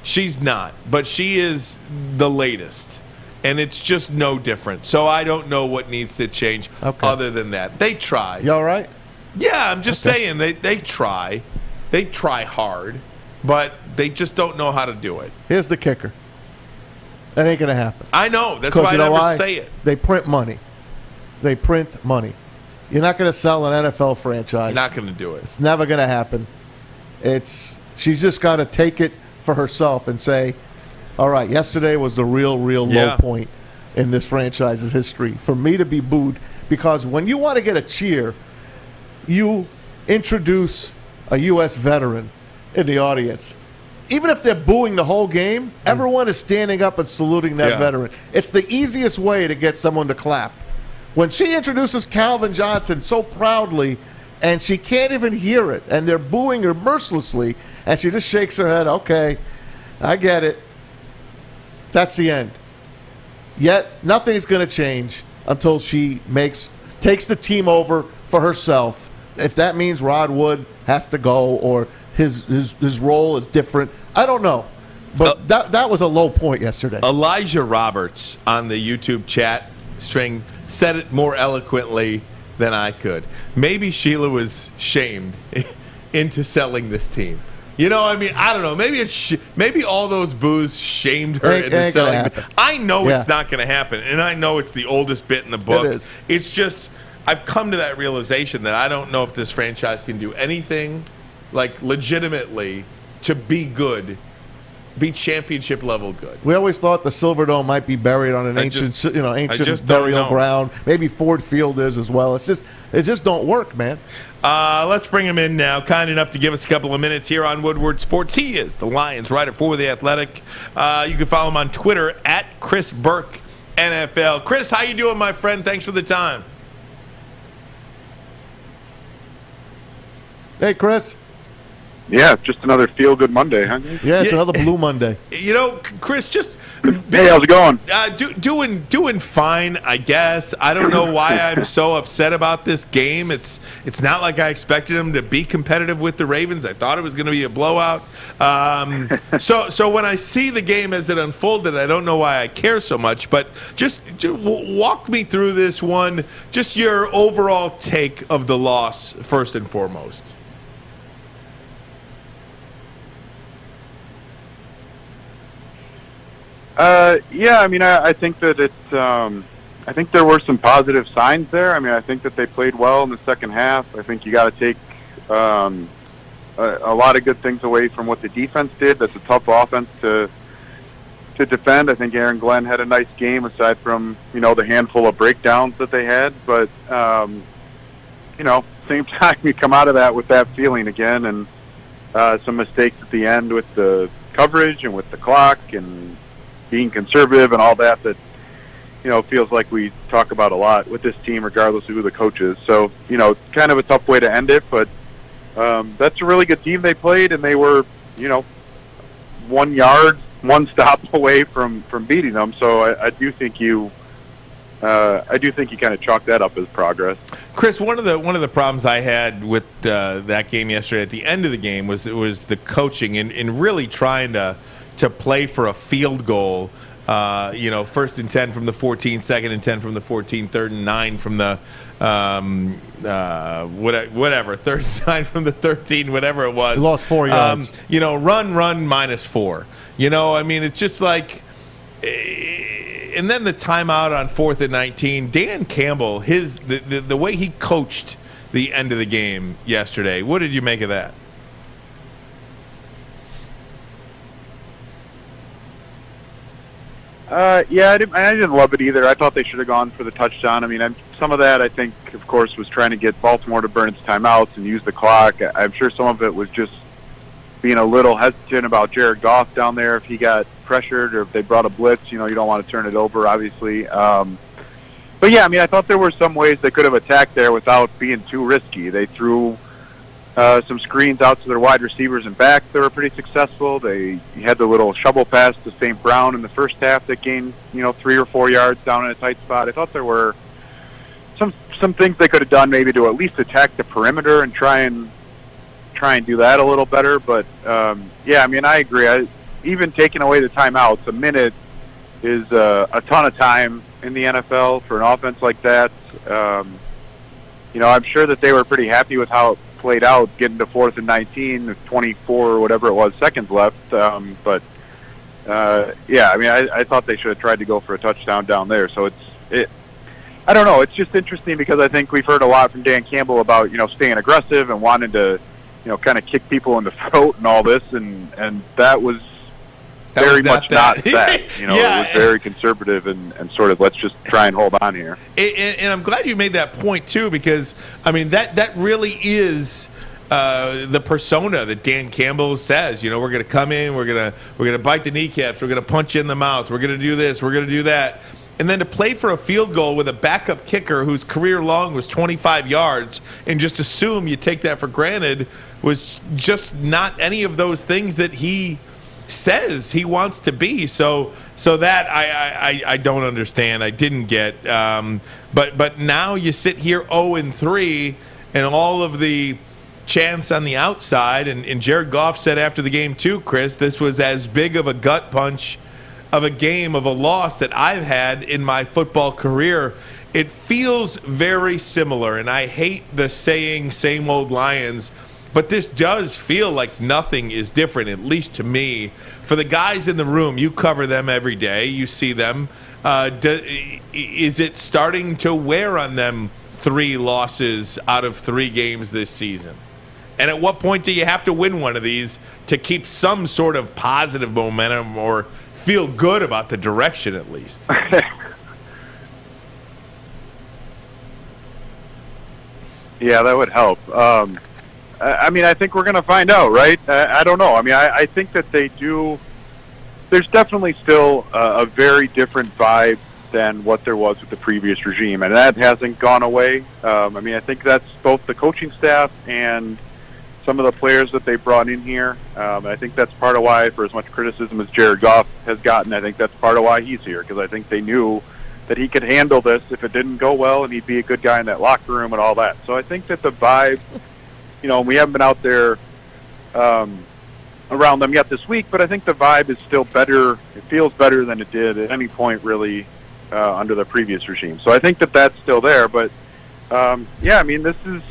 She's not, but she is the latest. And it's just no different. So I don't know what needs to change other than that. They try. You all right? Yeah, I'm just saying they try. They try hard, but they just don't know how to do it. Here's the kicker. That ain't going to happen. I know. That's why I never say it. They print money. You're not going to sell an NFL franchise. You're not going to do it. It's never going to happen. She's just got to take it for herself and say, all right, yesterday was the real low point. in this franchise's history for me to be booed, because when you want to get a cheer, you introduce a U.S. veteran in the audience. Even if they're booing the whole game, everyone is standing up and saluting that veteran. It's the easiest way to get someone to clap. When she introduces Calvin Johnson so proudly, and she can't even hear it, and they're booing her mercilessly, and she just shakes her head, okay, I get it. That's the end. Yet nothing's going to change until she takes the team over for herself. If that means Rod Wood has to go or his role is different, I don't know. But that was a low point yesterday. Elijah Roberts on the YouTube chat string said it more eloquently than I could. Maybe Sheila was shamed into selling this team. You know, I mean, I don't know. Maybe all those boos shamed her into selling. I know it's not going to happen, and I know it's the oldest bit in the book. It is. It's just I've come to that realization that I don't know if this franchise can do anything like legitimately to be good, be championship level good. We always thought the Silverdome might be buried on an ancient burial ground. Maybe Ford Field is as well. It just don't work, man. Let's bring him in now. Kind enough to give us a couple of minutes here on Woodward Sports. He is the Lions writer for The Athletic. You can follow him on Twitter at Chris Burke NFL. Chris, how you doing, my friend? Thanks for the time. Hey, Chris. Yeah, just another feel-good Monday, huh? Yeah, it's another Blue Monday. You know, Chris, just hey, how's it going? Doing fine, I guess. I don't know why I'm so upset about this game. It's not like I expected them to be competitive with the Ravens. I thought it was going to be a blowout. So when I see the game as it unfolded, I don't know why I care so much. But just walk me through this one. Just your overall take of the loss, first and foremost. Yeah, I mean, I think that it's. I think there were some positive signs there. I mean, I think that they played well in the second half. I think you got to take a lot of good things away from what the defense did. That's a tough offense to defend. I think Aaron Glenn had a nice game aside from the handful of breakdowns that they had. But same time you come out of that with that feeling again, and some mistakes at the end with the coverage and with the clock and being conservative and all that feels like we talk about a lot with this team, regardless of who the coach is. So, kind of a tough way to end it, but that's a really good team they played, and they were, 1 yard, one stop away from beating them. So I do think you kind of chalk that up as progress. Chris, one of the problems I had with that game yesterday at the end of the game was the coaching and really trying to play for a field goal, first and 10 from the 14, second and 10 from the 14, third and 9 from the whatever, third and 9 from the 13, whatever it was. He lost 4 yards. Run -4. I mean, it's just like, and then the timeout on 4th and 19. Dan Campbell, the way he coached the end of the game yesterday. What did you make of that? Yeah, I didn't love it either. I thought they should have gone for the touchdown. I mean, some of that, I think, of course, was trying to get Baltimore to burn its timeouts and use the clock. I'm sure some of it was just being a little hesitant about Jared Goff down there if he got pressured or if they brought a blitz. You don't want to turn it over, obviously. But, yeah, I mean, I thought there were some ways they could have attacked there without being too risky. They threw some screens out to their wide receivers and backs that were pretty successful. They had the little shovel pass to St. Brown in the first half that gained 3 or 4 yards down in a tight spot. I thought there were some things they could have done maybe to at least attack the perimeter and try and do that a little better. But yeah, I mean, I agree. Even taking away the timeouts, a minute is a ton of time in the NFL for an offense like that. I'm sure that they were pretty happy with how it played out, getting to 4th and 19, 24 or whatever it was seconds left. But yeah, I mean, I thought they should have tried to go for a touchdown down there. So I don't know. It's just interesting because I think we've heard a lot from Dan Campbell about staying aggressive and wanting to kind of kick people in the throat and all this, and that was very much not that. You know, it was very conservative and sort of let's just try and hold on here. And I'm glad you made that point too, because I mean that really is the persona that Dan Campbell says. You know, we're going to come in, we're going to bite the kneecaps, we're going to punch you in the mouth, we're going to do this, we're going to do that. And then to play for a field goal with a backup kicker whose career long was 25 yards and just assume you take that for granted was just not any of those things that he says he wants to be. So that I don't understand. I didn't get. But now you sit here 0-3 and all of the chance on the outside. And Jared Goff said after the game too, Chris, this was as big of a gut punch of a game of a loss that I've had in my football career. It feels very similar, and I hate the saying same old Lions, but this does feel like nothing is different, at least to me. For the guys in the room, you cover them every day, you see them. Is it starting to wear on them 3 losses out of 3 games this season? And at what point do you have to win one of these to keep some sort of positive momentum or feel good about the direction at least? Yeah, that would help. I mean, I think we're going to find out, right? I don't know. I mean, I think that they do. There's definitely still a very different vibe than what there was with the previous regime, and that hasn't gone away. I mean, I think that's both the coaching staff and some of the players that they brought in here. I think that's part of why, for as much criticism as Jared Goff has gotten, I think that's part of why he's here, because I think they knew that he could handle this if it didn't go well, and he'd be a good guy in that locker room and all that. So I think that the vibe, you know, we haven't been out there around them yet this week, but I think the vibe is still better. It feels better than it did at any point, really, under the previous regime. So I think that that's still there. But, yeah, I mean, this is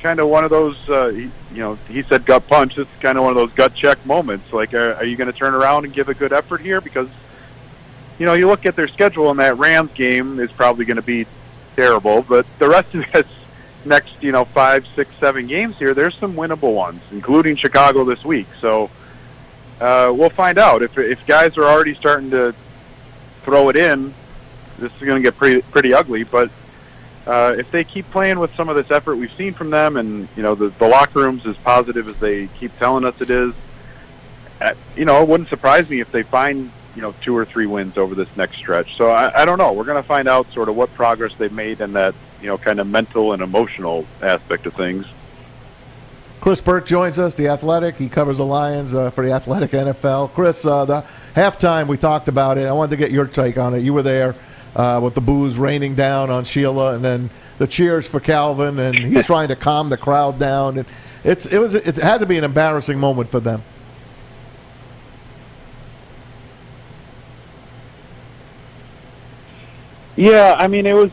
kind of one of those, you know, he said gut punch. This is kind of one of those gut check moments. Like, are you going to turn around and give a good effort here? Because, you know, you look at their schedule, and that Rams game is probably going to be terrible. But the rest of this next, you know, 5, 6, 7 games here, there's some winnable ones, including Chicago this week. So we'll find out. If guys are already starting to throw it in, this is going to get pretty ugly. But if they keep playing with some of this effort we've seen from them, and, you know, the locker room's as positive as they keep telling us it is, you know, it wouldn't surprise me if they find, you know, 2 or 3 wins over this next stretch. So I don't know. We're going to find out sort of what progress they've made in that, you know, kind of mental and emotional aspect of things. Chris Burke joins us, The Athletic. He covers the Lions for The Athletic NFL. Chris, the halftime, we talked about it. I wanted to get your take on it. You were there with the boos raining down on Sheila, and then the cheers for Calvin, and he's trying to calm the crowd down. And it had to be an embarrassing moment for them. Yeah, I mean, it was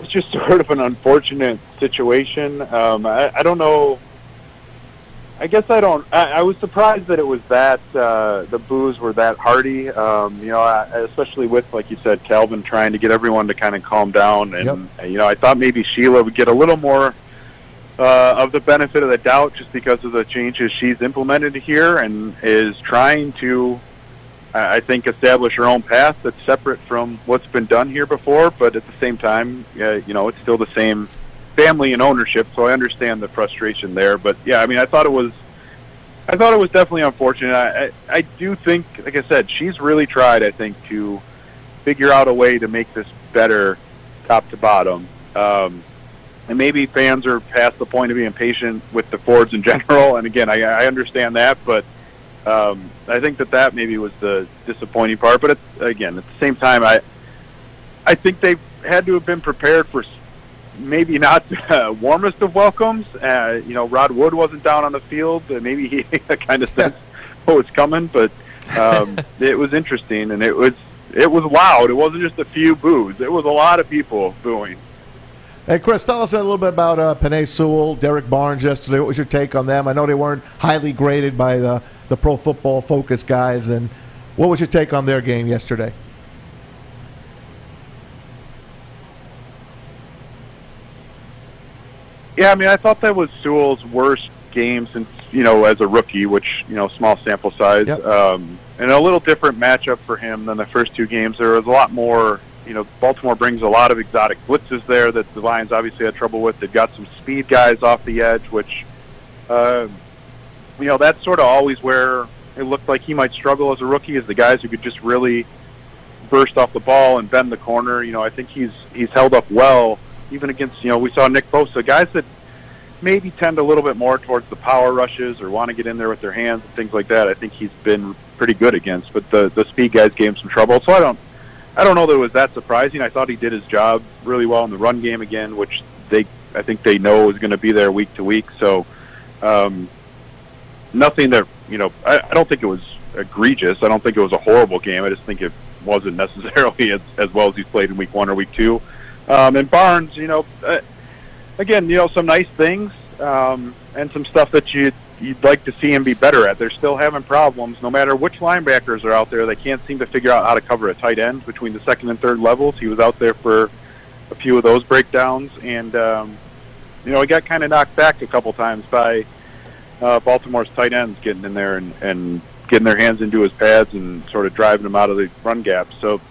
just sort of an unfortunate situation. I don't know. I guess I was surprised that it was that the boos were that hearty. You know, especially with, like you said, Calvin trying to get everyone to kind of calm down. And, you know, I thought maybe Sheila would get a little more of the benefit of the doubt just because of the changes she's implemented here and is trying to, I think, establish her own path that's separate from what's been done here before. But at the same time, you know, it's still the same family and ownership, so I understand the frustration there. But yeah, I mean, I thought it was definitely unfortunate. I do think, like I said, she's really tried, I think, to figure out a way to make this better top to bottom. And maybe fans are past the point of being patient with the Fords in general. And again, I understand that, but I think that maybe was the disappointing part. But again, at the same time, I think they had to have been prepared for maybe not the warmest of welcomes. You know, Rod Wood wasn't down on the field. Maybe he kind of sensed what was coming, but it was interesting, and it was loud. It wasn't just a few boos. It was a lot of people booing. Hey, Chris, tell us a little bit about Penei Sewell, Derek Barnes yesterday. What was your take on them? I know they weren't highly graded by the Pro Football Focus guys, and what was your take on their game yesterday? Yeah, I mean, I thought that was Sewell's worst game since as a rookie, which, small sample size. Yep. And a little different matchup for him than the first two games. There was a lot more, Baltimore brings a lot of exotic blitzes there that the Lions obviously had trouble with. They've got some speed guys off the edge, which, that's sort of always where it looked like he might struggle as a rookie, is the guys who could just really burst off the ball and bend the corner. I think he's held up well, even against, we saw Nick Bosa, guys that maybe tend a little bit more towards the power rushes or want to get in there with their hands and things like that. I think he's been pretty good against, but the speed guys gave him some trouble. So I don't know that it was that surprising. I thought he did his job really well in the run game again, which I think they know is going to be there week to week. So nothing that, I don't think it was egregious. I don't think it was a horrible game. I just think it wasn't necessarily as well as he's played in week 1 or week 2. And Barnes, again, some nice things and some stuff that you'd like to see him be better at. They're still having problems. No matter which linebackers are out there, they can't seem to figure out how to cover a tight end between the second and third levels. He was out there for a few of those breakdowns, and he got kind of knocked back a couple times by Baltimore's tight ends getting in there and getting their hands into his pads and sort of driving him out of the run gap. So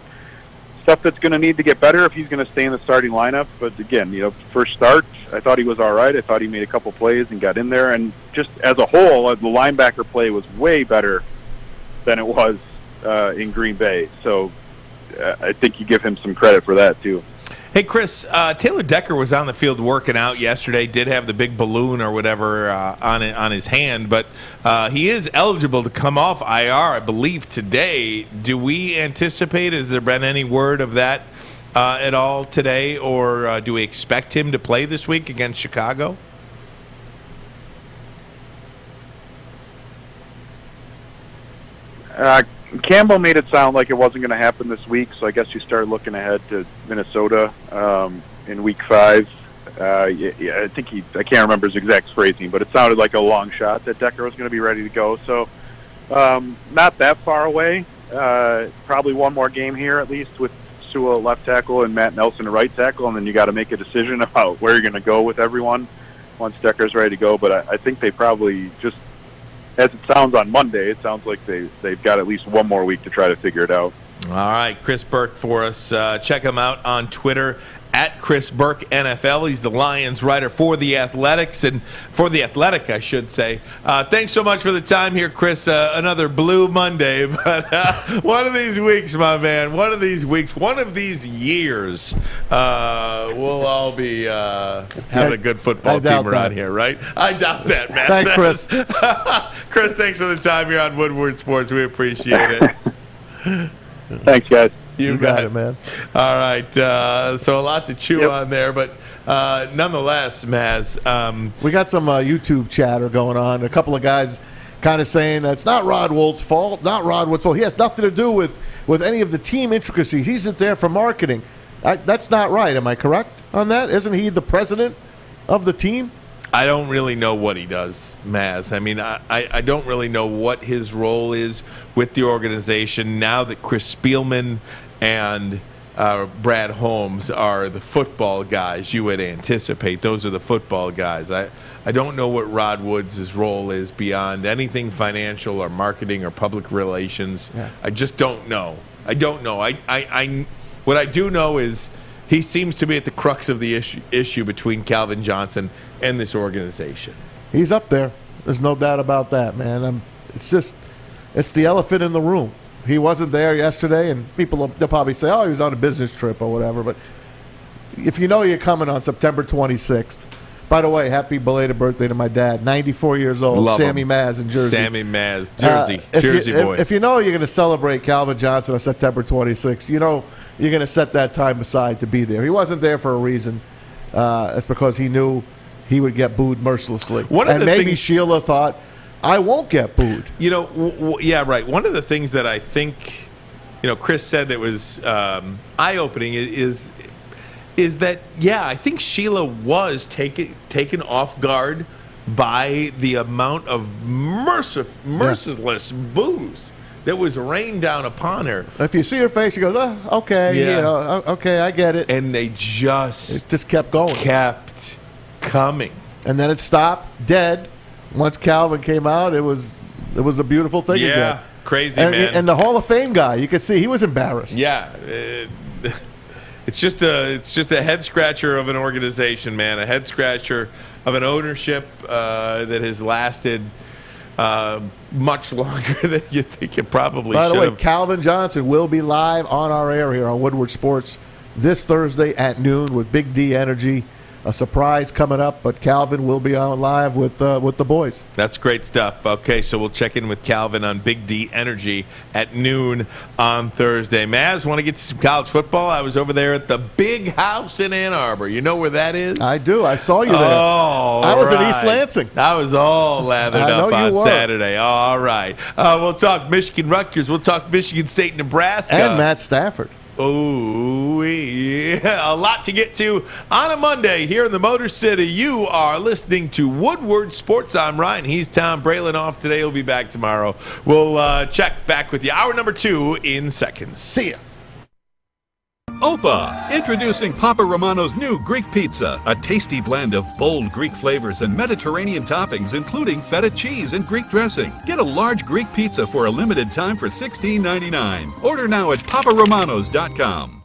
stuff that's going to need to get better if he's going to stay in the starting lineup. But again, first start, I thought he was all right. I thought he made a couple plays and got in there. And just as a whole, the linebacker play was way better than it was in Green Bay. So I think you give him some credit for that too. Hey, Chris, Taylor Decker was on the field working out yesterday, did have the big balloon or whatever on his hand, but he is eligible to come off IR, I believe, today. Do we anticipate, has there been any word of that at all today, or do we expect him to play this week against Chicago? Campbell made it sound like it wasn't going to happen this week, so I guess you start looking ahead to Minnesota in week 5. I think I can't remember his exact phrasing, but it sounded like a long shot that Decker was going to be ready to go. So not that far away. Probably one more game here at least with Sewell left tackle and Matt Nelson right tackle, and then you got to make a decision about where you're going to go with everyone once Decker's ready to go. But I think they probably just, as it sounds on Monday, it sounds like they've got at least one more week to try to figure it out. All right, Chris Burke for us. Check him out on Twitter at Chris Burke NFL. He's the Lions writer for The Athletics, and for The Athletic, I should say. Thanks so much for the time here, Chris. Another Blue Monday, but one of these weeks, my man, one of these weeks, one of these years, we'll all be having a good football team around here, right? I doubt that, man. Thanks, Chris. Chris, thanks for the time here on Woodward Sports. We appreciate it. Thanks, guys. You got it, man. All right. So a lot to chew on there, but nonetheless, Maz. We got some YouTube chatter going on. A couple of guys kind of saying that's not Rod Wood's fault, not Rod Wood's fault. He has nothing to do with any of the team intricacies. He's just there for marketing. That's not right. Am I correct on that? Isn't he the president of the team? I don't really know what he does, Maz. I mean, I don't really know what his role is with the organization now that Chris Spielman and Brad Holmes are the football guys you would anticipate. Those are the football guys. I don't know what Rod Wood's role is beyond anything financial or marketing or public relations. Yeah. I just don't know. I don't know. What I do know is he seems to be at the crux of the issue between Calvin Johnson and this organization. He's up there. There's no doubt about that, man. It's the elephant in the room. He wasn't there yesterday, and they'll probably say, oh, he was on a business trip or whatever. But if you know you're coming on September 26th, by the way, happy belated birthday to my dad, 94 years old, Love Sammy him. Maz in Jersey. Sammy Maz, Jersey boy. If you know you're going to celebrate Calvin Johnson on September 26th, you know you're going to set that time aside to be there. He wasn't there for a reason. It's because he knew he would get booed mercilessly. And maybe Sheila thought, I won't get booed. You know, yeah, right. One of the things that I think, Chris said that was eye-opening is that, yeah, I think Sheila was taken off guard by the amount of merciless boos that was rained down upon her. If you see her face, she goes, oh, okay, okay, I get it. And it just kept going. Kept coming. And then it stopped dead Once Calvin came out, it was a beautiful thing again. Yeah, crazy, man. And the Hall of Fame guy, you could see he was embarrassed. Yeah. It's just a head scratcher of an organization, man. A head scratcher of an ownership that has lasted much longer than you think it probably should have. By the way, Calvin Johnson will be live on our air here on Woodward Sports this Thursday at noon with Big D Energy. A surprise coming up, but Calvin will be on live with the boys. That's great stuff. Okay, so we'll check in with Calvin on Big D Energy at noon on Thursday. Maz, want to get to some college football? I was over there at the Big House in Ann Arbor. You know where that is? I do. I saw you there. Oh, I was right. in East Lansing. I was all lathered up on Saturday. All right. We'll talk Michigan Rutgers. We'll talk Michigan State Nebraska. And Matt Stafford. Oh, yeah. A lot to get to on a Monday here in the Motor City. You are listening to Woodward Sports. I'm Ryan. He's Tom Braylon off today. He'll be back tomorrow. We'll check back with you. Hour number 2 in seconds. See ya. Opa, introducing Papa Romano's new Greek pizza, a tasty blend of bold Greek flavors and Mediterranean toppings, including feta cheese and Greek dressing. Get a large Greek pizza for a limited time for $16.99. Order now at paparomanos.com.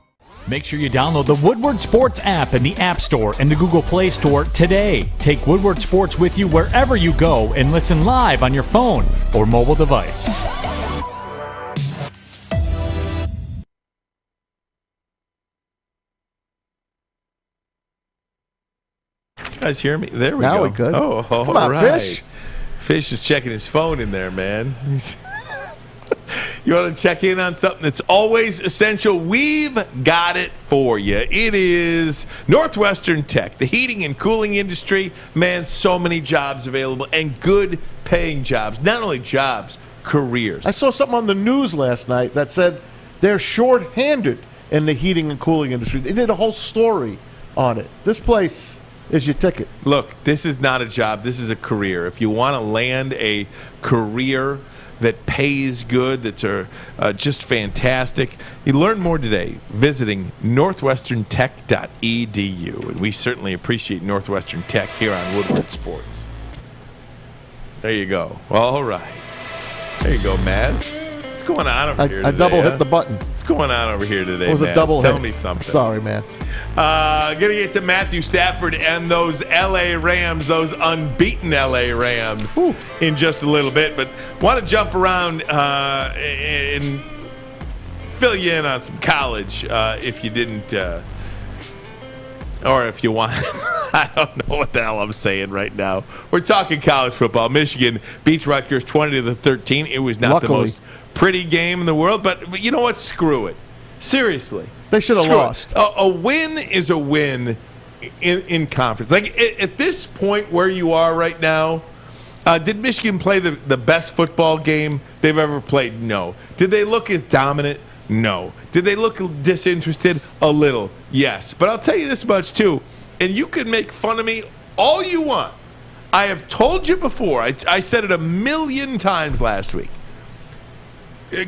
Make sure you download the Woodward Sports app in the App Store and the Google Play Store today. Take Woodward Sports with you wherever you go and listen live on your phone or mobile device. You guys hear me? There we now go. We're good. Oh, all come on, right. Fish. Fish is checking his phone in there, man. You want to check in on something that's always essential? We've got it for you. It is Northwestern Tech, the heating and cooling industry. Man, so many jobs available and good paying jobs. Not only jobs, careers. I saw something on the news last night that said they're short-handed in the heating and cooling industry. They did a whole story on it. This place is your ticket. Look, this is not a job. This is a career. If you want to land a career that pays good, that's just fantastic, you learn more today visiting northwesterntech.edu. And we certainly appreciate Northwestern Tech here on Woodward Sports. There you go. All right. There you go, Maz. What's going on over here today? I double hit the button. What's going on over here today, It was Maz? a double Tell hit. me something. Sorry, man. Gonna get to Matthew Stafford and those LA Rams, those unbeaten LA Rams, in just a little bit. But want to jump around and fill you in on some college if you didn't, or if you want. I don't know what the hell I'm saying right now. We're talking college football. Michigan beats Rutgers 20-13. It was not the most pretty game in the world, but you know what? Screw it. Seriously. They should have lost. A win is a win in conference. Like, at this point where you are right now, did Michigan play the best football game they've ever played? No. Did they look as dominant? No. Did they look disinterested? A little. Yes. But I'll tell you this much, too, and you can make fun of me all you want. I have told you before. I said it a million times last week.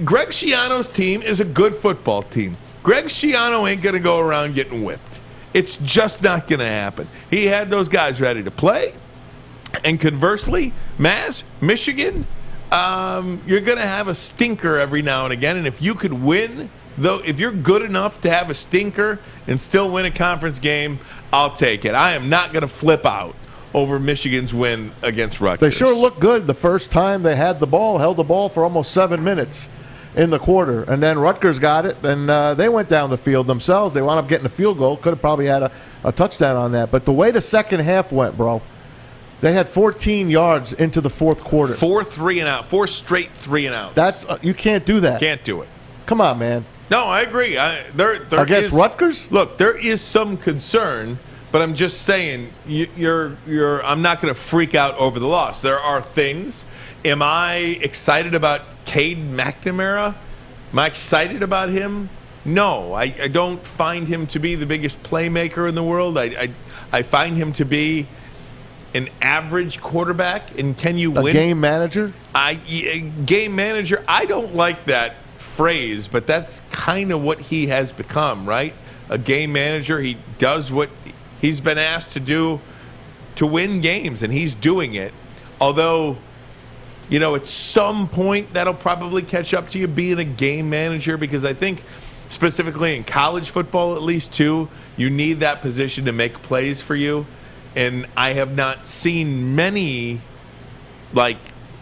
Greg Schiano's team is a good football team. Greg Schiano ain't going to go around getting whipped. It's just not going to happen. He had those guys ready to play. And conversely, Maz, Michigan, you're going to have a stinker every now and again. And if you could win, though, if you're good enough to have a stinker and still win a conference game, I'll take it. I am not going to flip out over Michigan's win against Rutgers. They sure looked good the first time they had the ball, held the ball for almost 7 minutes in the quarter. And then Rutgers got it, and they went down the field themselves. They wound up getting a field goal. Could have probably had a touchdown on that. But the way the second half went, bro, they had 14 yards into the fourth quarter. 4 straight 3-and-outs. That's you can't do that. Can't do it. Come on, man. No, I agree. There Against Rutgers? Look, there is some concern, but I'm just saying I'm not going to freak out over the loss. There are things. Am I excited about Cade McNamara? Am I excited about him? No, I don't find him to be the biggest playmaker in the world. I find him to be an average quarterback. And can you win? A game manager? Game manager. I don't like that phrase, but that's kind of what he has become, right? A game manager. He does what he's been asked to do to win games, and he's doing it. Although, at some point that'll probably catch up to you being a game manager, because I think specifically in college football, at least too, you need that position to make plays for you. And I have not seen many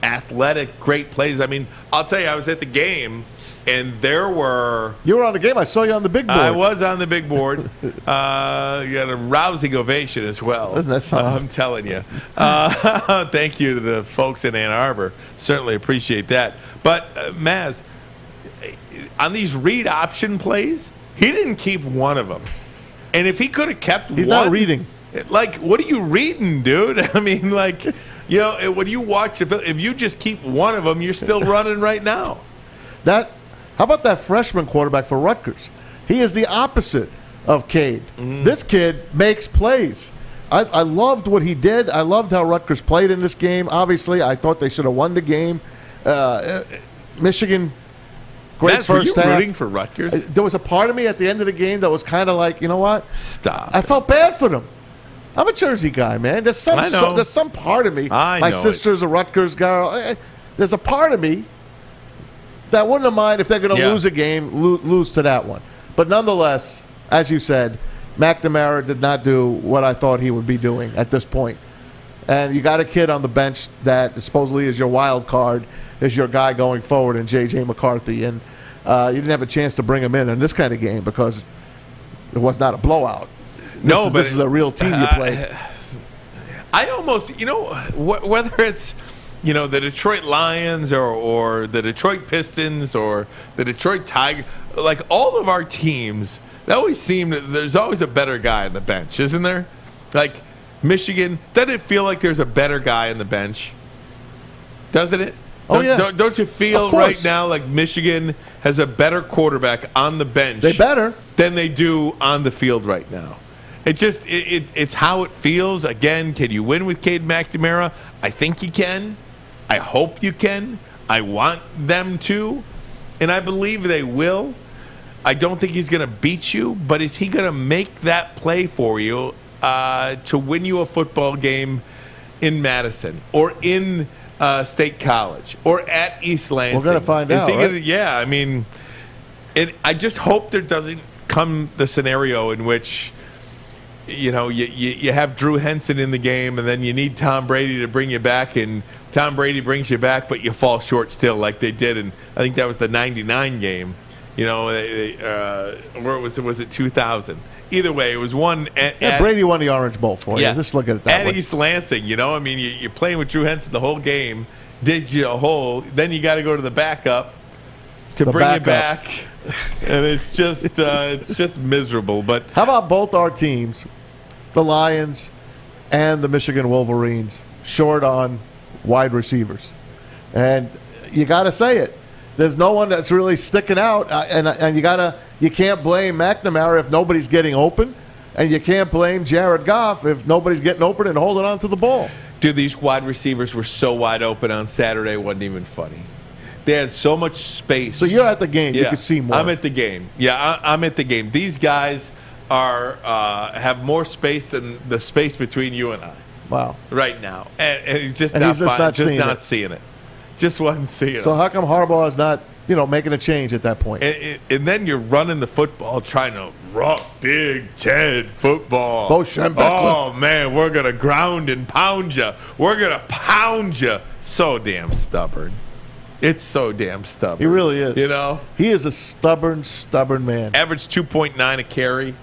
athletic great plays. I mean, I'll tell you, I was at the game and there were... You were on the game. I saw you on the big board. I was on the big board. You got a rousing ovation as well. Isn't that something? I'm telling you. Thank you to the folks in Ann Arbor. Certainly appreciate that. But, Maz, on these read option plays, he didn't keep one of them. And if he could have kept He's one... not reading. What are you reading, dude? I mean, when you watch, if you just keep one of them, you're still running right now. How about that freshman quarterback for Rutgers? He is the opposite of Cade. Mm-hmm. This kid makes plays. I loved what he did. I loved how Rutgers played in this game. Obviously, I thought they should have won the game. Michigan, great Matt, first half. Were you rooting for Rutgers? There was a part of me at the end of the game that was kind of like, you know what? Stop. I felt bad for them. I'm a Jersey guy, man. There's some part of me. My sister's a Rutgers girl. There's a part of me that wouldn't have mind if they're going to lose a game, lose to that one. But nonetheless, as you said, McNamara did not do what I thought he would be doing at this point. And you got a kid on the bench that supposedly is your wild card, is your guy going forward, in J.J. McCarthy. And you didn't have a chance to bring him in this kind of game because it was not a blowout. This is a real team you play. I almost, whether it's, the Detroit Lions or the Detroit Pistons or the Detroit Tigers, all of our teams, they always seem there's always a better guy on the bench, isn't there? Like Michigan, doesn't it feel like there's a better guy on the bench? Doesn't it? Don't you feel right now like Michigan has a better quarterback on the bench? They better than they do on the field right now. It's just it's how it feels. Again, can you win with Cade McNamara? I think you can. I hope you can. I want them to, and I believe they will. I don't think he's going to beat you, but is he going to make that play for you to win you a football game in Madison or in State College or at East Lansing? We're going to find out. Right? Yeah, I mean, and I just hope there doesn't come the scenario in which you have Drew Henson in the game, and then you need Tom Brady to bring you back, and Tom Brady brings you back, but you fall short still, like they did, and I think that was the '99 game. Where was it 2000? Either way, it was one. Brady won the Orange Bowl for you. Just look at it that way. At East Lansing, you're playing with Drew Henson the whole game, dig you a hole, then you got to go to the backup to bring you back, and it's just miserable. But how about both our teams, the Lions and the Michigan Wolverines, short on wide receivers? And you got to say it. There's no one that's really sticking out, and you can't blame McNamara if nobody's getting open, and you can't blame Jared Goff if nobody's getting open and holding on to the ball. Dude, these wide receivers were so wide open on Saturday, it wasn't even funny. They had so much space. So you're at the game. Yeah, you can see more. I'm at the game. Yeah, I'm at the game. These guys have more space than the space between you and I. Wow. Right now. And he's just and not, he's just not seeing it. Just wasn't seeing it. So how come Harbaugh is not, making a change at that point? And then you're running the football, trying to run Big Ten football. Oh, man, we're going to ground and pound you. We're going to pound you. So damn stubborn. It's so damn stubborn. He really is. He is a stubborn man. Average 2.9 a carry.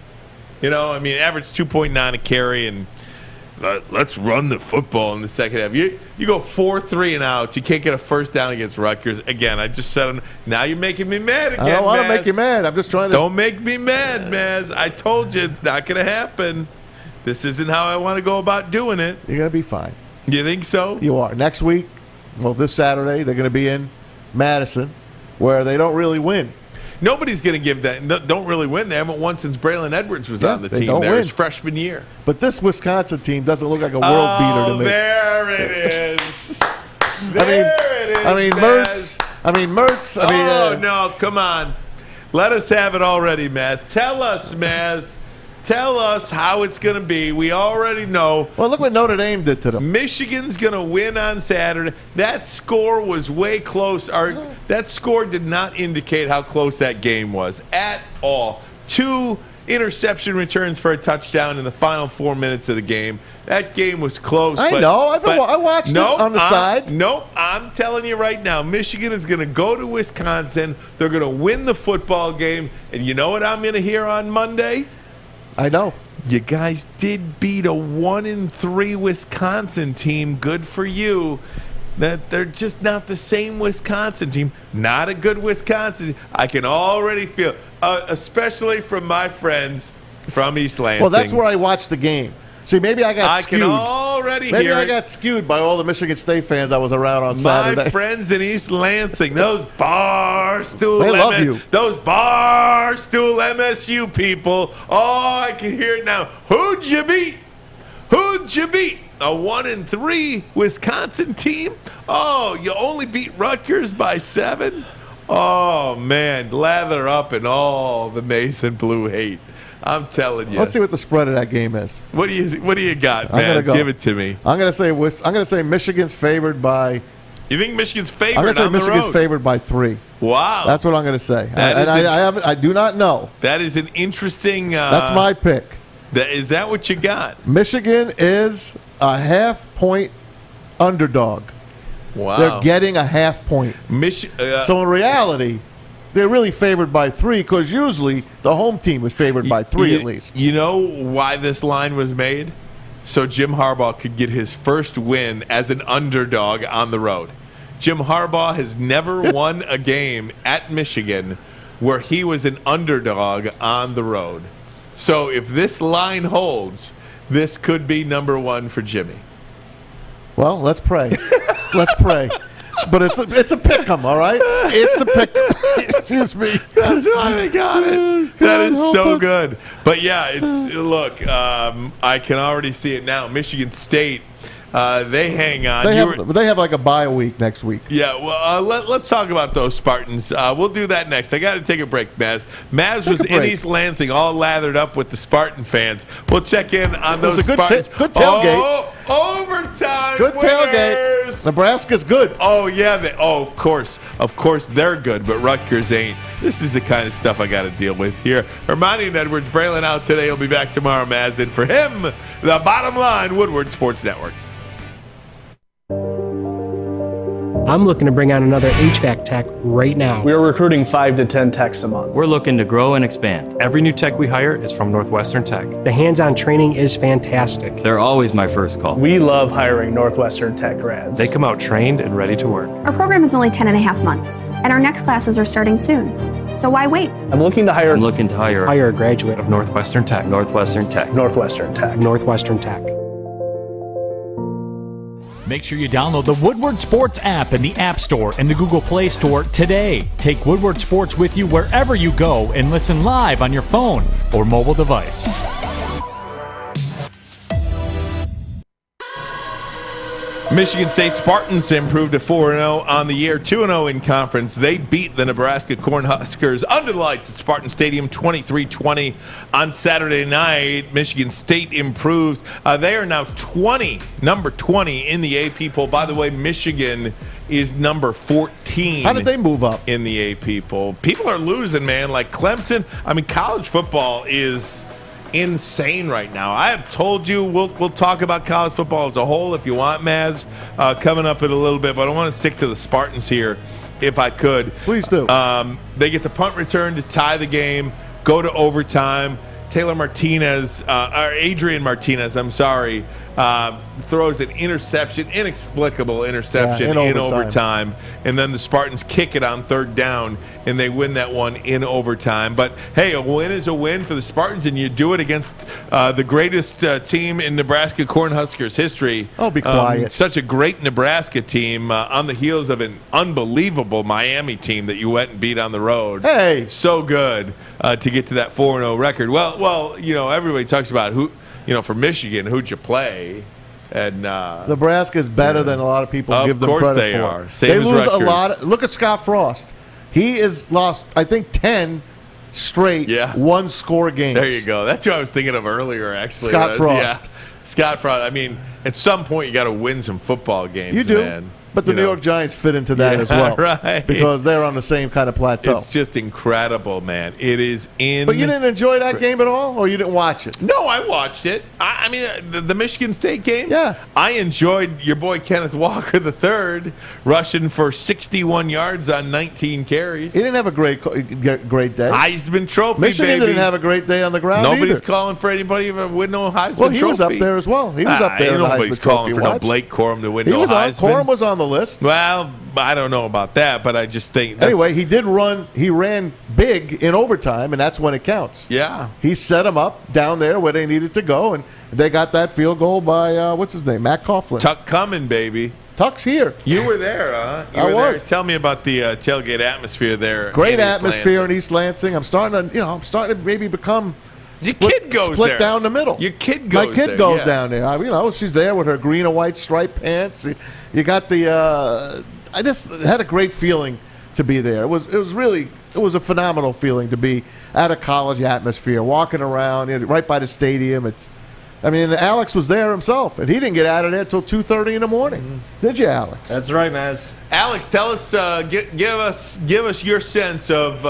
Average 2.9 a carry, and let's run the football in the second half. You go 4-3 and out. You can't get a first down against Rutgers. Again, I just said, now you're making me mad again, I don't want to Maz. make you mad. I'm just trying to. Don't make me mad, Maz. I told you it's not going to happen. This isn't how I want to go about doing it. You're going to be fine. You think so? You are. Next week, this Saturday, they're going to be in Madison, where they don't really win. Nobody's going to give that. Don't really win. They haven't won since Braylon Edwards was on the team there his freshman year. But this Wisconsin team doesn't look like a world beater to me. There it is. Mertz. No, come on. Let us have it already, Maz. Tell us, Maz. Tell us how it's going to be. We already know. Well, look what Notre Dame did to them. Michigan's going to win on Saturday. That score was way close. That score did not indicate how close that game was at all. 2 interception returns for a touchdown in the final 4 minutes of the game. That game was close. I know. I watched it on the side. Nope. I'm telling you right now, Michigan is going to go to Wisconsin. They're going to win the football game. And you know what I'm going to hear on Monday? I know. You guys did beat a 1-3 Wisconsin team. Good for you. That they're just not the same Wisconsin team. Not a good Wisconsin. I can already feel, especially from my friends from East Lansing. Well, that's where I watched the game. See, maybe I got skewed. I can already maybe hear I got skewed by all the Michigan State fans I was around on Saturday. My friends in East Lansing, those Barstool, they love you. Those Barstool MSU people. Oh, I can hear it now. Who'd you beat? Who'd you beat? A 1-3 Wisconsin team? Oh, you only beat Rutgers by 7? Oh, man, lather up in all the Mason blue hate. I'm telling you. Let's see what the spread of that game is. What do you got, man? Give it to me. I'm gonna say Michigan's favored by. You think Michigan's favored? I'm gonna say on the Michigan's road? favored by 3. Wow. That's what I'm gonna say. I do not know. That is an interesting. That's my pick. Is that what you got? Michigan is a half-point underdog. Wow. They're getting a half point. So in reality, they're really favored by 3 because usually the home team is favored by 3 at least. You know why this line was made? So Jim Harbaugh could get his first win as an underdog on the road. Jim Harbaugh has never won a game at Michigan where he was an underdog on the road. So if this line holds, this could be number 1 for Jimmy. Well, let's pray. Let's pray. But it's a pick-em, all right? It's a pick-em. Excuse me. That's why they got it. That is so good. But yeah, look, I can already see it now. Michigan State, they hang on. They have like a bye week next week. Yeah, well, let's talk about those Spartans. We'll do that next. I got to take a break, Maz. Maz was in East Lansing, all lathered up with the Spartan fans. We'll check in on those Spartans. Good tailgate. Oh, overtime. Good tailgate. Nebraska's good. Oh yeah. Of course they're good, but Rutgers ain't. This is the kind of stuff I got to deal with here. Hermione and Edwards Braylon out today. He'll be back tomorrow, Maz. And for him, the bottom line, Woodward Sports Network. I'm looking to bring on another HVAC tech right now. We're recruiting 5 to 10 techs a month. We're looking to grow and expand. Every new tech we hire is from Northwestern Tech. The hands-on training is fantastic. They're always my first call. We love hiring Northwestern Tech grads. They come out trained and ready to work. Our program is only 10.5 months, and our next classes are starting soon. So why wait? I'm looking to hire a graduate of Northwestern Tech. Northwestern Tech. Northwestern Tech. Make sure you download the Woodward Sports app in the App Store and the Google Play Store today. Take Woodward Sports with you wherever you go and listen live on your phone or mobile device. Michigan State Spartans improved to 4-0 on the year, 2-0 in conference. They beat the Nebraska Cornhuskers under the lights at Spartan Stadium 23-20 on Saturday night. Michigan State improves. They are now number 20 in the AP poll. By the way, Michigan is number 14. How did they move up in the AP poll? People are losing, man. Like Clemson. I mean, college football is insane right now. I have told you we'll talk about college football as a whole if you want, Maz, coming up in a little bit, but I want to stick to the Spartans here if I could. Please do. They get the punt return to tie the game, go to overtime. Adrian Martinez, throws an interception, inexplicable interception in overtime. And then the Spartans kick it on 3rd down, and they win that one in overtime. But, hey, a win is a win for the Spartans, and you do it against the greatest team in Nebraska Cornhuskers history. Oh, be quiet. Such a great Nebraska team on the heels of an unbelievable Miami team that you went and beat on the road. Hey. So good to get to that 4-0 record. Well, everybody talks about who, for Michigan, who'd you play? And Nebraska is better than a lot of people give them credit for. Of course they are. Same They as lose Rutgers. a lot. Look at Scott Frost. He has lost, I think, 10 straight one-score games. There you go. That's what I was thinking of earlier, actually. Scott Frost. Yeah. Scott Frost. I mean, at some point you got to win some football games, You do. man. But the New York Giants fit into that as well. Right. Because they're on the same kind of plateau. It's just incredible, man. It is in. But you didn't enjoy that game at all, or you didn't watch it? No, I watched it. I mean, the Michigan State game? Yeah. I enjoyed your boy Kenneth Walker III rushing for 61 yards on 19 carries. He didn't have a great day. Heisman Trophy, Michigan baby. didn't have a great day on the ground Nobody's either. calling for anybody to win no Heisman Trophy. Well, he was up there as well. He was up there in the Nobody's Heisman calling Trophy for watch. no Blake Corum to win He no was on. Heisman. Corum was on the list. Well, I don't know about that, but I just think. Anyway, he did run. He ran big in overtime, and that's when it counts. Yeah. He set them up down there where they needed to go, and they got that field goal by, what's his name, Matt Coughlin. Tuck coming, baby. Tuck's here. You were there, huh? I was. There. Tell me about the tailgate atmosphere there. Great in East atmosphere Lansing. in East Lansing. I'm starting to maybe become Your kid goes split there. down the middle. Your kid goes My kid there, goes yeah. down there. She's there with her green and white striped pants. You got the. I just had a great feeling to be there. It was a phenomenal feeling to be at a college atmosphere, walking around right by the stadium. Alex was there himself, and he didn't get out of there until 2:30 in the morning. Did you, Alex? That's right, Maz. Alex, tell us, give us your sense of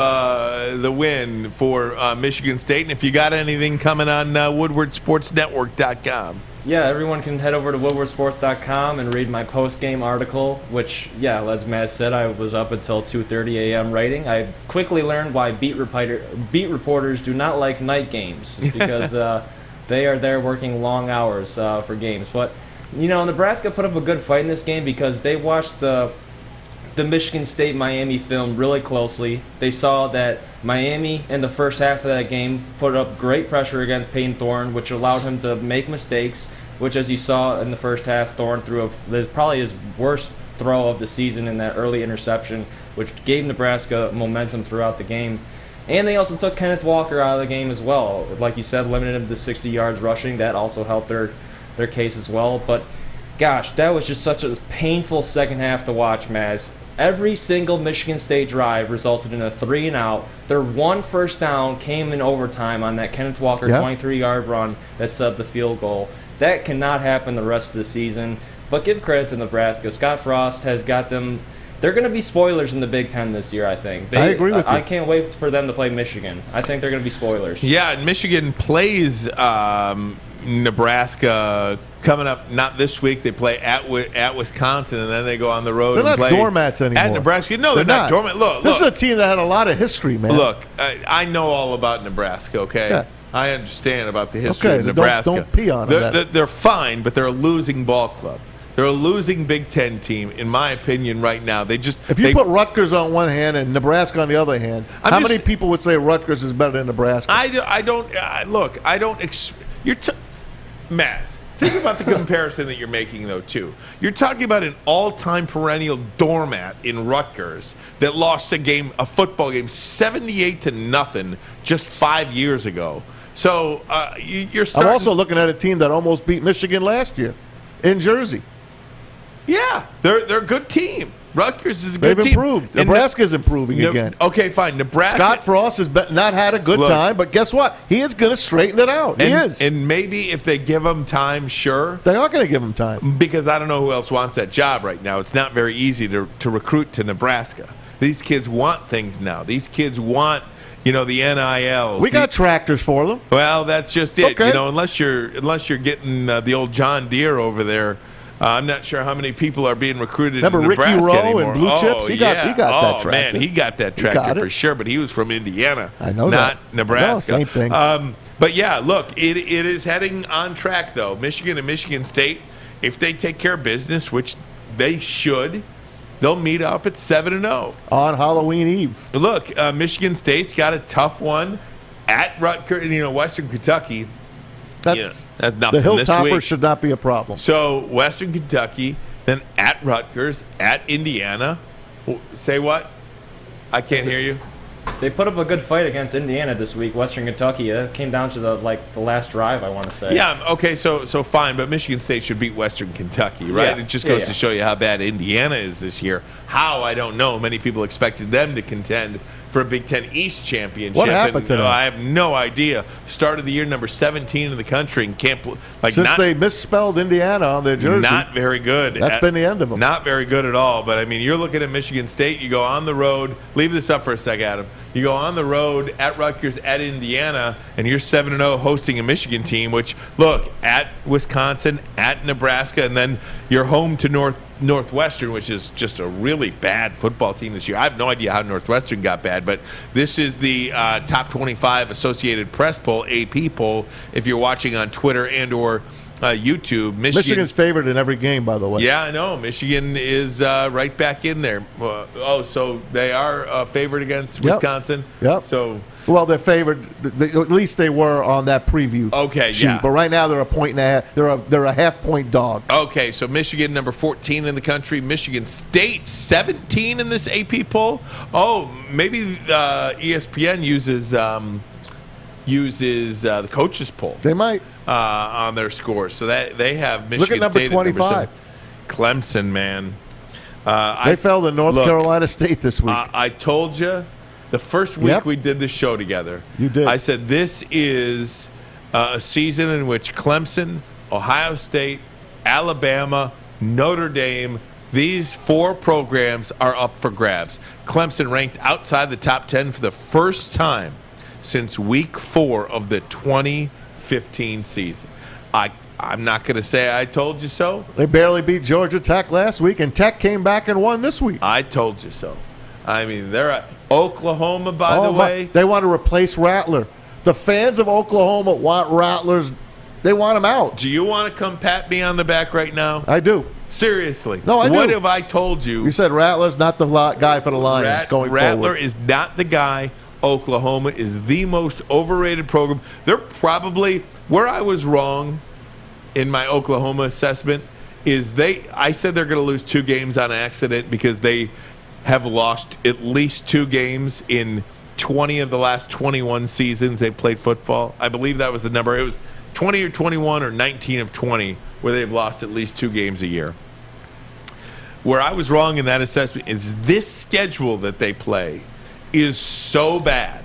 the win for Michigan State, and if you got anything coming on WoodwardSportsNetwork.com. Yeah, everyone can head over to WoodwardSports.com and read my post-game article, which, as Maz said, I was up until 2:30 a.m. writing. I quickly learned why beat reporters do not like night games, because they are there working long hours for games. But, Nebraska put up a good fight in this game because they watched the Michigan State-Miami film really closely. They saw that Miami in the first half of that game put up great pressure against Peyton Thorne, which allowed him to make mistakes, which, as you saw in the first half, Thorne threw probably his worst throw of the season in that early interception, which gave Nebraska momentum throughout the game. And they also took Kenneth Walker out of the game as well. Like you said, limited him to 60 yards rushing. That also helped their case as well. But, gosh, that was just such a painful second half to watch, Maz. Every single Michigan State drive resulted in a 3-and-out. Their one first down came in overtime on that Kenneth Walker 23-yard run that set up the field goal. That cannot happen the rest of the season. But give credit to Nebraska. Scott Frost has got them. They're going to be spoilers in the Big Ten this year, I think. I agree with you. I can't wait for them to play Michigan. I think they're going to be spoilers. Yeah, and Michigan plays Nebraska coming up, not this week. They play at Wisconsin, and then they go on the road. They're and not play doormats anymore. At Nebraska. No, they're not doormats. Look, this is a team that had a lot of history, man. Look, I know all about Nebraska, okay? Yeah. I understand about the history of then Nebraska. don't pee on them. They're fine, but they're a losing ball club. They're a losing Big Ten team, in my opinion, right now. If you put Rutgers on one hand and Nebraska on the other hand, how many people would say Rutgers is better than Nebraska? Maz, think about the comparison that you're making, though, too. You're talking about an all-time perennial doormat in Rutgers that lost a football game, 78-0 just 5 years ago. So you're starting. I'm also looking at a team that almost beat Michigan last year in Jersey. Yeah, they're a good team. Rutgers is a good team. They've improved. Nebraska's improving again. Okay, fine. Nebraska. Scott Frost has not had a good time, but guess what? He is going to straighten it out. He is. And maybe if they give him time, sure. They are going to give him time. Because I don't know who else wants that job right now. It's not very easy to recruit to Nebraska. These kids want things now. These kids want, the NILs. We got tractors for them. Well, that's just it. Okay. Unless you're getting the old John Deere over there. I'm not sure how many people are being recruited in Nebraska Ricky Rowe anymore. And Blue Chips? He got that tractor. Man, he got that tractor for sure, but he was from Indiana. I know not that. Nebraska. No, same thing. But, yeah, look, it is heading on track, though. Michigan and Michigan State, if they take care of business, which they should, they'll meet up at 7-0. On Halloween Eve. Look, Michigan State's got a tough one at Rutgers, Western Kentucky. That's nothing. The Hilltopper week. should not be a problem. So Western Kentucky, then at Rutgers, at Indiana. Say what? I can't hear you. They put up a good fight against Indiana this week, Western Kentucky. It came down to the last drive, I want to say. Yeah, okay, so fine, but Michigan State should beat Western Kentucky, right? Yeah. It just goes to show you how bad Indiana is this year. How, I don't know. Many people expected them to contend for a Big Ten East championship. What happened to them? I have no idea. Started the year number 17 in the country and can't since they misspelled Indiana on their jersey. Not very good. That's been the end of them. Not very good at all. But I mean, you're looking at Michigan State. You go on the road. Leave this up for a sec, Adam. You go on the road at Rutgers, at Indiana, and you're 7-0 hosting a Michigan team. Which, look, at Wisconsin, at Nebraska, and then you're home to Northwestern, which is just a really bad football team this year. I have no idea how Northwestern got bad, but this is the top 25 Associated Press poll, AP poll. If you're watching on Twitter and or YouTube, Michigan's favored in every game, by the way. Yeah, I know. Michigan is right back in there. So they are favored against Wisconsin. Yep. So. Well, they're favored. At least they were on that preview. Okay, sheet. yeah. But right now they're a point and a half. They're a half-point dog. Okay, so Michigan number 14 in the country. Michigan State 17 in this AP poll. Oh, maybe ESPN uses the coaches poll. They might on their scores. So that they have Michigan Look at number State 25. Clemson, man. They fell to North Carolina State this week. I told you. The first week we did the show together, you did. I said this is a season in which Clemson, Ohio State, Alabama, Notre Dame, these 4 programs are up for grabs. Clemson ranked outside the top 10 for the first time since week 4 of the 2015 season. I'm not going to say I told you so. They barely beat Georgia Tech last week, and Tech came back and won this week. I told you so. I mean, they're at Oklahoma, by the way. They want to replace Rattler. The fans of Oklahoma want Rattlers. They want him out. Do you want to come pat me on the back right now? I do. Seriously. No, I do. What have I told you? You said Rattler's not the guy for the Lions going Rattler forward. is not the guy. Oklahoma is the most overrated program. They're probably, where I was wrong in my Oklahoma assessment, is I said they're going to lose 2 games on accident because they have lost at least 2 games in 20 of the last 21 seasons they've played football. I believe that was the number. It was 20 or 21 or 19 of 20 where they've lost at least 2 games a year. Where I was wrong in that assessment is this schedule that they play is so bad.